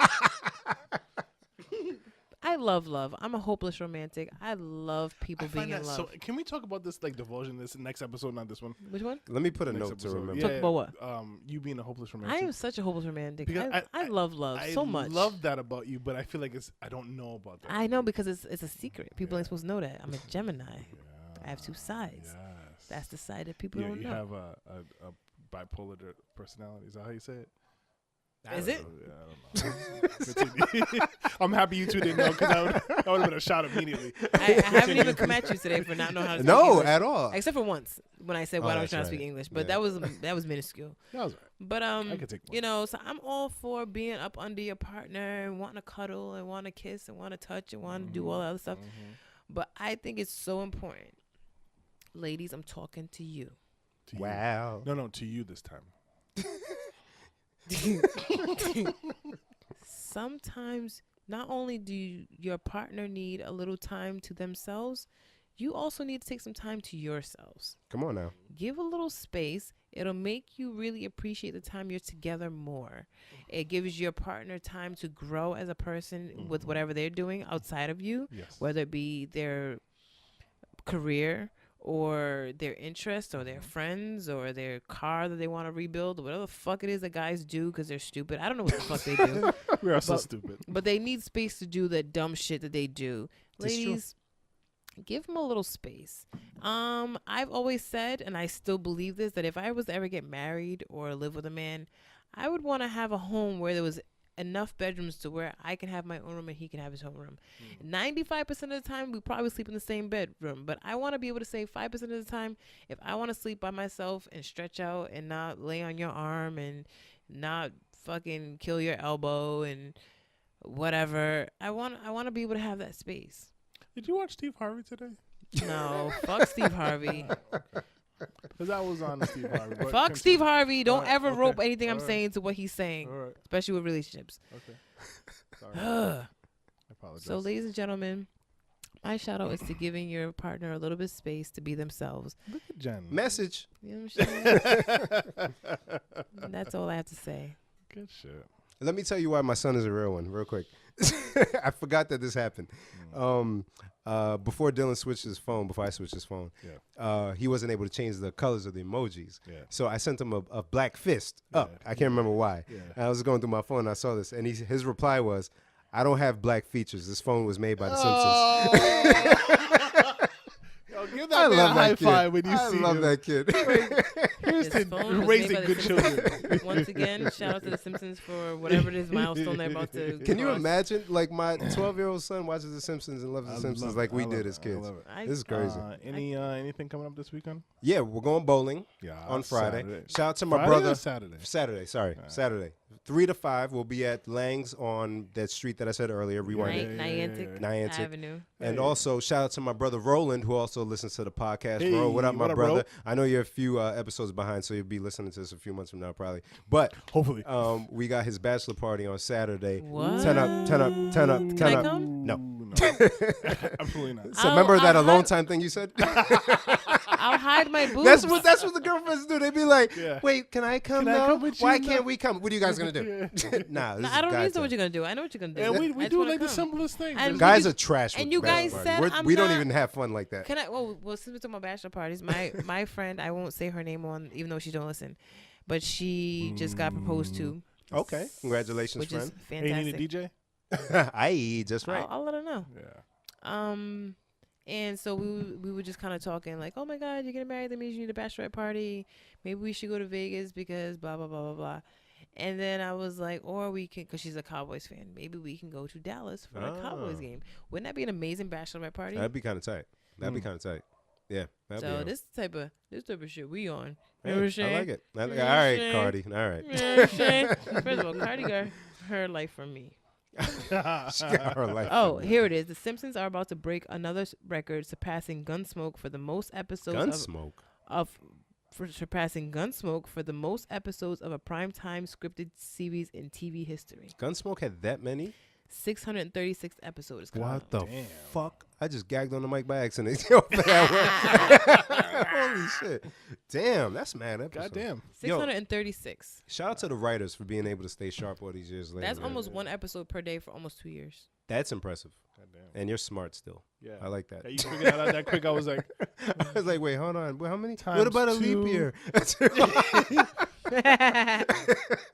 S2: I love love. I'm a hopeless romantic. I love people
S1: I
S2: being
S1: find
S2: in
S1: that
S2: love.
S1: so. Can we talk about this like divulsion this next episode, not this one?
S2: Which one?
S3: Let me put a
S1: Next
S3: note to
S1: episode.
S3: remember.
S2: Talk about what?
S1: You being a hopeless
S2: I
S1: romantic.
S2: am such a hopeless romantic.
S1: Because
S2: I love love
S1: I
S2: so much.
S1: love that about you, but I feel like I don't know about that.
S2: I know because it's a secret. People ain't supposed to know that. I'm a Gemini. I have two sides.
S1: Yes.
S2: That's the side that people
S1: you,
S2: don't
S1: you
S2: know.
S1: have a bipolar personality. Is that how you say it?
S2: Is it?
S1: Yeah, I don't know. Continue. I'm happy you two didn't know because that would have been a shot immediately.
S2: I haven't even come at you today for not knowing how to speak
S3: No,
S2: English.
S3: at all.
S2: Except for once when I said, why don't you
S3: that's
S2: try to
S3: right.
S2: speak English? But
S3: Yeah.
S2: that was minuscule.
S1: That was right.
S2: But
S1: I could take one.
S2: so I'm all for being up under your partner and wanting to cuddle and want to kiss and want to touch and want to do all that other stuff. But I think it's so important. Ladies, I'm talking to you.
S1: To you.
S3: Wow.
S1: No, to you this time.
S2: Sometimes not only do your partner need a little time to themselves, you also need to take some time to yourselves.
S3: Come on now.
S2: Give a little space. It'll make you really appreciate the time you're together more. It gives your partner time to grow as a person with whatever they're doing outside of you,
S1: Yes.
S2: whether it be their career or their interest or their friends or their car that they want to rebuild or whatever the fuck it is that guys do because they're stupid. I don't know what the fuck they do.
S1: We are so
S2: But-
S1: stupid.
S2: But they need space to do that dumb shit that they do.
S3: It's true.
S2: Ladies, give them a little space. I've always said, and I still believe this, that if I was to ever get married or live with a man, I would want to have a home where there was enough bedrooms to where I can have my own room and he can have his own room. 95% of the time, we probably sleep in the same bedroom. But I want to be able to say 5% of the time, if I want to sleep by myself and stretch out and not lay on your arm and not fucking kill your elbow and whatever, I want to be able to have that space.
S1: Did you watch Steve Harvey today?
S2: No, fuck Steve Harvey.
S1: Because I was on Steve Harvey. but
S2: Fuck Steve Harvey. Don't
S1: Alright,
S2: ever
S1: okay.
S2: rope anything I'm
S1: Alright.
S2: saying to what he's saying,
S1: All right.
S2: especially with relationships.
S1: Okay. Sorry.
S2: Ugh.
S1: I apologize.
S2: So, ladies and gentlemen, my shout out is to giving your partner a little bit of space to be themselves.
S1: Look at Jen.
S3: Message.
S2: You know what I'm saying? That's all I have to say.
S1: Good shit.
S3: Let me tell you why my son is a real one, real quick. I forgot that this happened. Before Dylan switched his phone, before I switched his phone, he wasn't able to change the colors of the emojis.
S1: Yeah.
S3: So I sent him a black fist up.
S1: Yeah.
S3: I can't remember why.
S1: Yeah.
S3: And I was going through my phone and I saw this, and his reply was, I don't have black features. This phone was made by The
S1: Oh. Yo, give that man a high five when you see him.
S3: I love that kid.
S1: Here's
S2: His
S1: to
S2: phone was
S1: raising
S2: made by the
S1: good
S2: Simpsons.
S1: children.
S2: Once again, shout out to the Simpsons for whatever it is milestone they're about to.
S3: Can you
S2: cross.
S3: imagine? Like my 12-year-old son watches The Simpsons and loves The
S1: I
S3: Simpsons
S1: love
S3: like
S1: it.
S3: we
S1: I love
S3: did
S1: it.
S3: as
S1: I
S3: kids.
S1: love it.
S3: This is crazy.
S1: Anything coming up this weekend?
S3: Yeah, we're going bowling on Friday.
S1: Saturday.
S3: Shout out to my
S1: Friday or
S3: brother.
S1: Saturday.
S3: Saturday, sorry. Saturday. 3 to 5. We'll be at Lang's on that street that I said earlier, Rewind.
S2: Niantic Avenue.
S3: And also, shout out to my brother Roland, who also listens to the podcast.
S1: Hey,
S3: Ro, what up, my
S1: what up,
S3: brother?
S1: Ro?
S3: I know you're a few episodes behind, so you'll be listening to this a few months from now, probably. But
S1: Hopefully.
S3: we got his bachelor party on Saturday.
S2: What?
S3: 10 up, 10 up, 10 up, 10
S2: Can I
S3: up.
S2: come?
S3: No.
S1: Absolutely not.
S3: So remember that
S2: I'll
S3: alone
S2: hide-
S3: time thing you said?
S2: I'll hide my boobs.
S3: That's what the girlfriends do. They be like,
S1: Yeah.
S3: "Wait, can I come
S1: Can I
S3: now?
S1: come with you
S3: Why
S1: now?"
S3: can't we come? What are you guys gonna do?" Nah, this
S2: No,
S3: is
S2: I don't
S3: guy
S2: need to know
S3: time.
S2: what you're gonna do. I know what you're gonna do.
S1: And
S2: I
S1: we
S2: just
S1: do
S2: wanna
S1: like the
S2: come.
S1: simplest things.
S2: And
S1: Just-
S3: Guys are trash.
S2: and
S3: with
S2: you guys
S3: bachelor
S2: said
S3: parties.
S2: I'm
S3: We don't
S2: not-
S3: even have fun like that.
S2: Can I? Well, since we're talking about bachelor parties, my friend, I won't say her name on, even though she don't listen, but she just got proposed to.
S3: Okay, congratulations,
S2: which is
S3: friend.
S1: Hey, you
S2: fantastic.
S1: need a DJ?
S3: Aye, just right.
S2: I'll let her know.
S1: Yeah.
S2: And so we were just kind of talking like, oh my God, you're getting married. That means you need a bachelorette party. Maybe we should go to Vegas because blah blah blah blah blah. And then I was like, or we can, because she's a Cowboys fan. Maybe we can go to Dallas for a Cowboys game. Wouldn't that be an amazing bachelorette party?
S3: That'd be kind of tight. That'd be kind of tight. Yeah. That'd
S2: So
S3: be
S2: this type of shit we on.
S3: Hey,
S2: You know what I'm
S3: I
S2: saying?
S3: like it.
S2: You know
S3: All
S2: what I'm
S3: right,
S2: saying?
S3: Cardi. All right.
S2: You know what I'm saying? First of all, Cardi got her life from me.
S3: She got her life.
S2: Oh, here it is. The Simpsons are about to break another record, surpassing Gunsmoke for the most episodes surpassing Gunsmoke for the most episodes of a primetime scripted series in TV history.
S3: Gunsmoke had that many?
S2: 636 episodes.
S3: What the
S1: Damn.
S3: fuck? I just gagged on the mic by accident. Holy shit. Damn, that's mad episode.
S1: Goddamn.
S2: 636.
S3: Shout out to the writers for being able to stay sharp all these years later.
S2: That's
S3: man.
S2: almost one episode per day for almost 2 years.
S3: That's impressive.
S1: Goddamn.
S3: And you're smart still.
S1: Yeah.
S3: I like that.
S1: Yeah, you figured that out that quick. I was like,
S3: I was like, wait, hold on. Well, how many?
S1: Times
S3: What about a
S1: 2.
S3: leap year?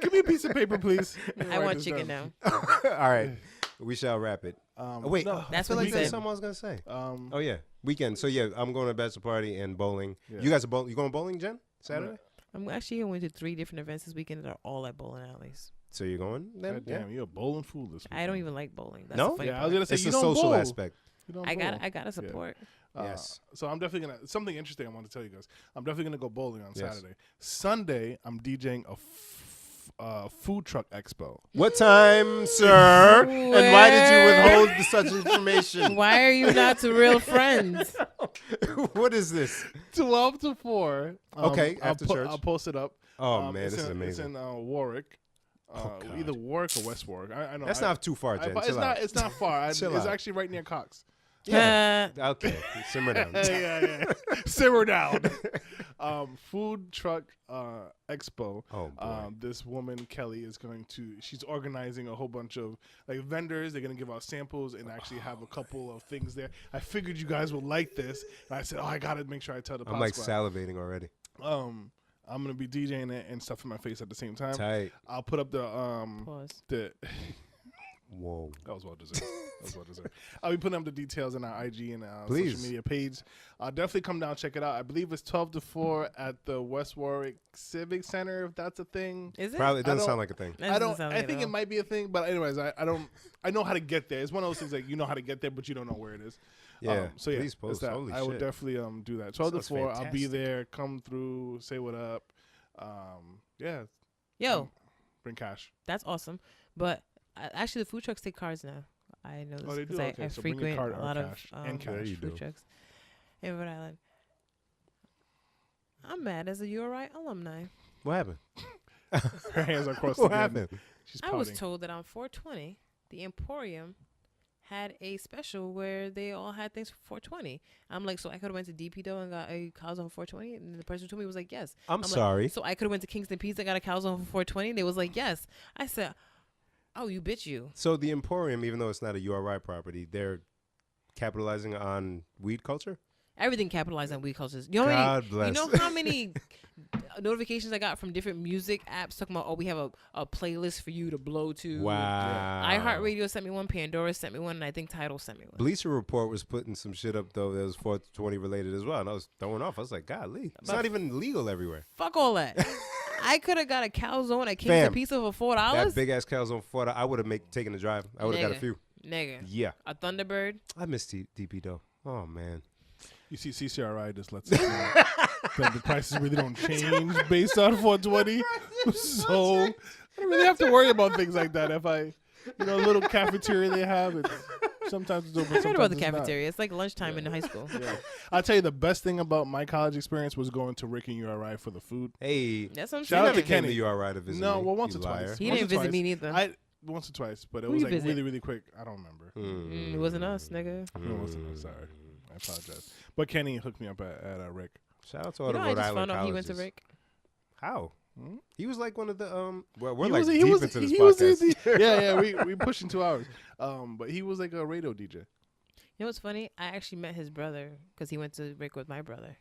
S1: give me a piece of paper, please.
S2: I want chicken now.
S3: All right. We shall wrap it. Wait,
S1: no,
S2: That's
S3: I
S2: what
S3: feel
S2: he
S3: like that's
S2: said.
S3: something I was going to say.
S1: Um,
S3: Oh, yeah. Weekend. So, yeah, I'm going to a bachelor party and bowling.
S1: Yeah.
S3: You guys are bowling? You going bowling, Jen? Saturday?
S2: I'm actually going to 3 different events this weekend that are all at bowling alleys.
S3: So you're going then?
S1: goddamn, you're a bowling fool this week.
S2: I don't even like bowling. That's
S3: No?
S2: the funny
S1: Yeah, I
S2: part.
S1: was gonna say
S3: It's
S1: you
S3: a
S1: don't
S3: social
S1: bowl.
S3: aspect.
S1: You don't
S2: I
S1: bowl.
S2: gotta support.
S3: Yes.
S1: So I'm definitely gonna something interesting. I want to tell you guys. I'm definitely gonna go bowling on
S3: Yes.
S1: Saturday. Sunday, I'm DJing a food truck expo.
S3: What time, sir? And why did you withhold such information?
S2: Why are you not to real friends?
S3: What is this?
S1: 12 to 4.
S3: Okay, after church.
S1: I'll post it up.
S3: Oh, man,
S1: it's
S3: this is
S1: It's
S3: amazing.
S1: in Warwick.
S3: God.
S1: Either Warwick or West Warwick. I know.
S3: That's not too far, Jen.
S1: It's
S3: Chill out.
S1: not. It's not far.
S3: Chill
S1: It's
S3: out.
S1: actually right near Cox.
S3: Yeah. Okay. Simmer down.
S1: yeah. Simmer down. Food truck expo.
S3: Oh, boy.
S1: This woman Kelly is she's organizing a whole bunch of like vendors. They're gonna give out samples and actually have a couple of things there. I figured you guys would like this, and I said, I gotta make sure I tell the.
S3: I'm
S1: Pod
S3: like
S1: Squad.
S3: salivating already.
S1: I'm gonna be DJing it and stuff in my face at the same time.
S3: Tight.
S1: I'll put up the
S2: Pause.
S3: Whoa.
S1: That was well deserved. I'll be putting up the details on our IG and
S3: Please.
S1: social media page. Definitely come down, check it out. I believe it's 12 to 4 at the West Warwick Civic Center, if that's a thing.
S2: Is it?
S3: Probably it doesn't
S1: don't-
S3: sound like a thing.
S2: That doesn't sound
S1: I
S2: like
S1: think
S2: at
S1: it
S2: all.
S1: might be a thing, but anyways, I know how to get there. It's one of those things like you know how to get there, but you don't know where it is.
S3: Yeah.
S1: So yeah,
S3: Please
S1: it's
S3: post.
S1: that.
S3: Holy
S1: I would
S3: shit.
S1: definitely do that. 12 to
S3: Sounds
S1: 4. I'll be
S3: fantastic.
S1: there. Come through, say what up. Yeah,
S2: Yo,
S1: bring cash.
S2: that's awesome. But actually, the food trucks take cards now. I know this
S1: Oh, they
S2: because
S1: do?
S2: I,
S1: Okay,
S2: I
S1: so bring your
S2: frequent
S1: card
S2: a
S1: or
S2: lot of
S1: cash. And cash.
S3: There you
S2: food
S3: do.
S2: trucks in Rhode Island. I'm mad as a URI alumni.
S3: What happened?
S1: Her hands are crossed.
S3: What
S1: again.
S3: happened?
S1: She's
S2: I was
S1: pouting.
S2: told that on 420, the Emporium had a special where they all had things for 420. I'm like, so I could have went to DP though and got a calzone for 420, and the person who told me was like, yes.
S3: I'm
S2: like,
S3: sorry.
S2: so I could have went to Kingston Pizza, got a calzone for 420. They was like, yes. I said, oh, you bitch, you.
S3: So the Emporium, even though it's not a URI property, they're capitalizing on weed culture?
S2: Everything capitalized on weed cultures. You know,
S3: God bless.
S2: You know how many notifications I got from different music apps talking about, oh, we have a playlist for you to blow to.
S3: Wow.
S2: iHeartRadio sent me one. Pandora sent me one. And I think Tidal sent me one.
S3: Bleacher Report was putting some shit up, though, that was 420 related as well. And I was throwing off. I was like, golly. It's not even legal everywhere.
S2: Fuck all that. I could have got a calzone, a case
S3: Fam,
S2: of pizza for $4.
S3: That big-ass calzone for I would have taken the drive. I would have got a few.
S2: Nigga.
S3: Yeah.
S2: A Thunderbird.
S3: I miss DP, though. Oh, man.
S1: You see, CCRI just lets us know that the prices really don't change based on 420. So I don't really have to worry about things like that. If a little cafeteria they have, sometimes it's open.
S2: I heard about the
S1: sometimes it's not.
S2: cafeteria. It's like lunchtime in high school.
S1: Yeah. I'll tell you the best thing about my college experience was going to Rick and URI for the food.
S3: Hey.
S2: That's what I'm
S1: Shout out
S2: saying.
S1: to Kenny.
S3: The URI to visit
S1: No,
S3: me,
S1: well, once
S3: you
S1: or twice.
S3: liar.
S2: He
S1: Once
S2: didn't
S1: or
S2: visit
S1: twice.
S2: me neither.
S1: Once or twice, but it
S2: Who
S1: was
S2: you
S1: like
S2: visit?
S1: really, really quick. I don't remember.
S2: It wasn't us, nigga.
S1: It wasn't. I'm sorry. I apologize. But Kenny hooked me up at Rick.
S3: Shout out to all
S2: You
S3: the
S2: know, I
S3: Rhode
S2: just
S3: Island
S2: found out he
S3: colleges.
S2: went to Rick.
S3: How?
S1: Hmm?
S3: He was like one of the well, we're
S1: He
S3: like
S1: was-
S3: deep
S1: he was-
S3: into this
S1: he was-
S3: podcast.
S1: yeah, we pushing 2 hours. But he was like a radio DJ.
S2: You know what's funny? I actually met his brother because he went to Rick with my brother.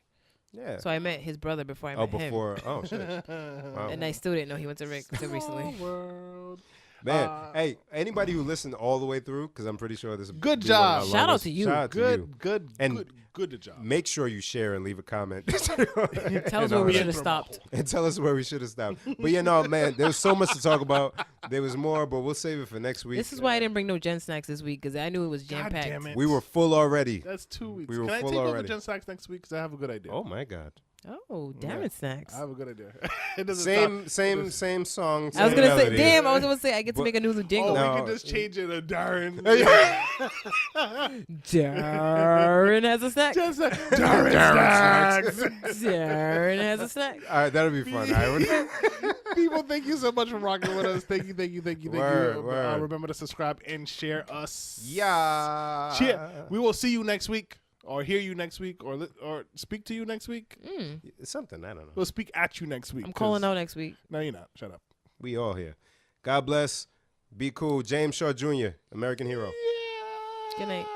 S3: Yeah.
S2: So I met his brother before I met him.
S3: Oh shit. Wow.
S2: And I still didn't know he went to Rick until recently.
S1: World.
S3: Man, hey, anybody who listened all the way through, because I'm pretty sure this is
S1: Good
S3: be one of our
S1: job.
S2: Shout out
S3: longest.
S2: to you.
S3: Shout out to you.
S1: Good,
S3: And
S1: good job.
S3: Make sure you share and leave a comment.
S2: Tell us where we should have stopped.
S3: And tell us where we should have stopped. But yeah, no, man, there was so much to talk about. There was more, but we'll save it for next week.
S2: This is why I didn't bring no Gen Snacks this week because I knew it was jam
S1: God
S2: packed.
S1: damn it.
S3: We were full already.
S1: That's 2 weeks.
S3: We were
S1: Can I
S3: full
S1: take over
S3: already.
S1: Gen Stacks next week? Because I have a good idea.
S3: Oh my God.
S2: Oh, damn
S1: Yeah.
S2: it, Snacks.
S1: I have a good idea. It doesn't
S3: Same song.
S2: I was
S3: same
S2: gonna say,
S3: melody.
S2: damn! I was gonna say I get to
S3: But-
S2: make a new
S1: stop.
S2: jingle.
S1: Oh,
S3: No.
S1: we can just change it to Darren.
S2: Darren has a snack.
S1: Just Darren Stacks.
S2: Darren has a snack.
S3: All right, that'll be fun.
S1: People, thank you so much for rocking with us. Thank you.
S3: Word, word.
S1: Remember to subscribe and share us.
S3: Yeah.
S1: Cheer. We will see you next week, or hear you next week, or speak to you next week.
S3: It's something, I don't know.
S1: We'll speak at you next week.
S2: I'm calling
S1: 'cause-
S2: out next week.
S1: No, you're not. Shut up.
S3: We all here. God bless. Be cool. James Shaw Jr., American hero.
S2: Good night.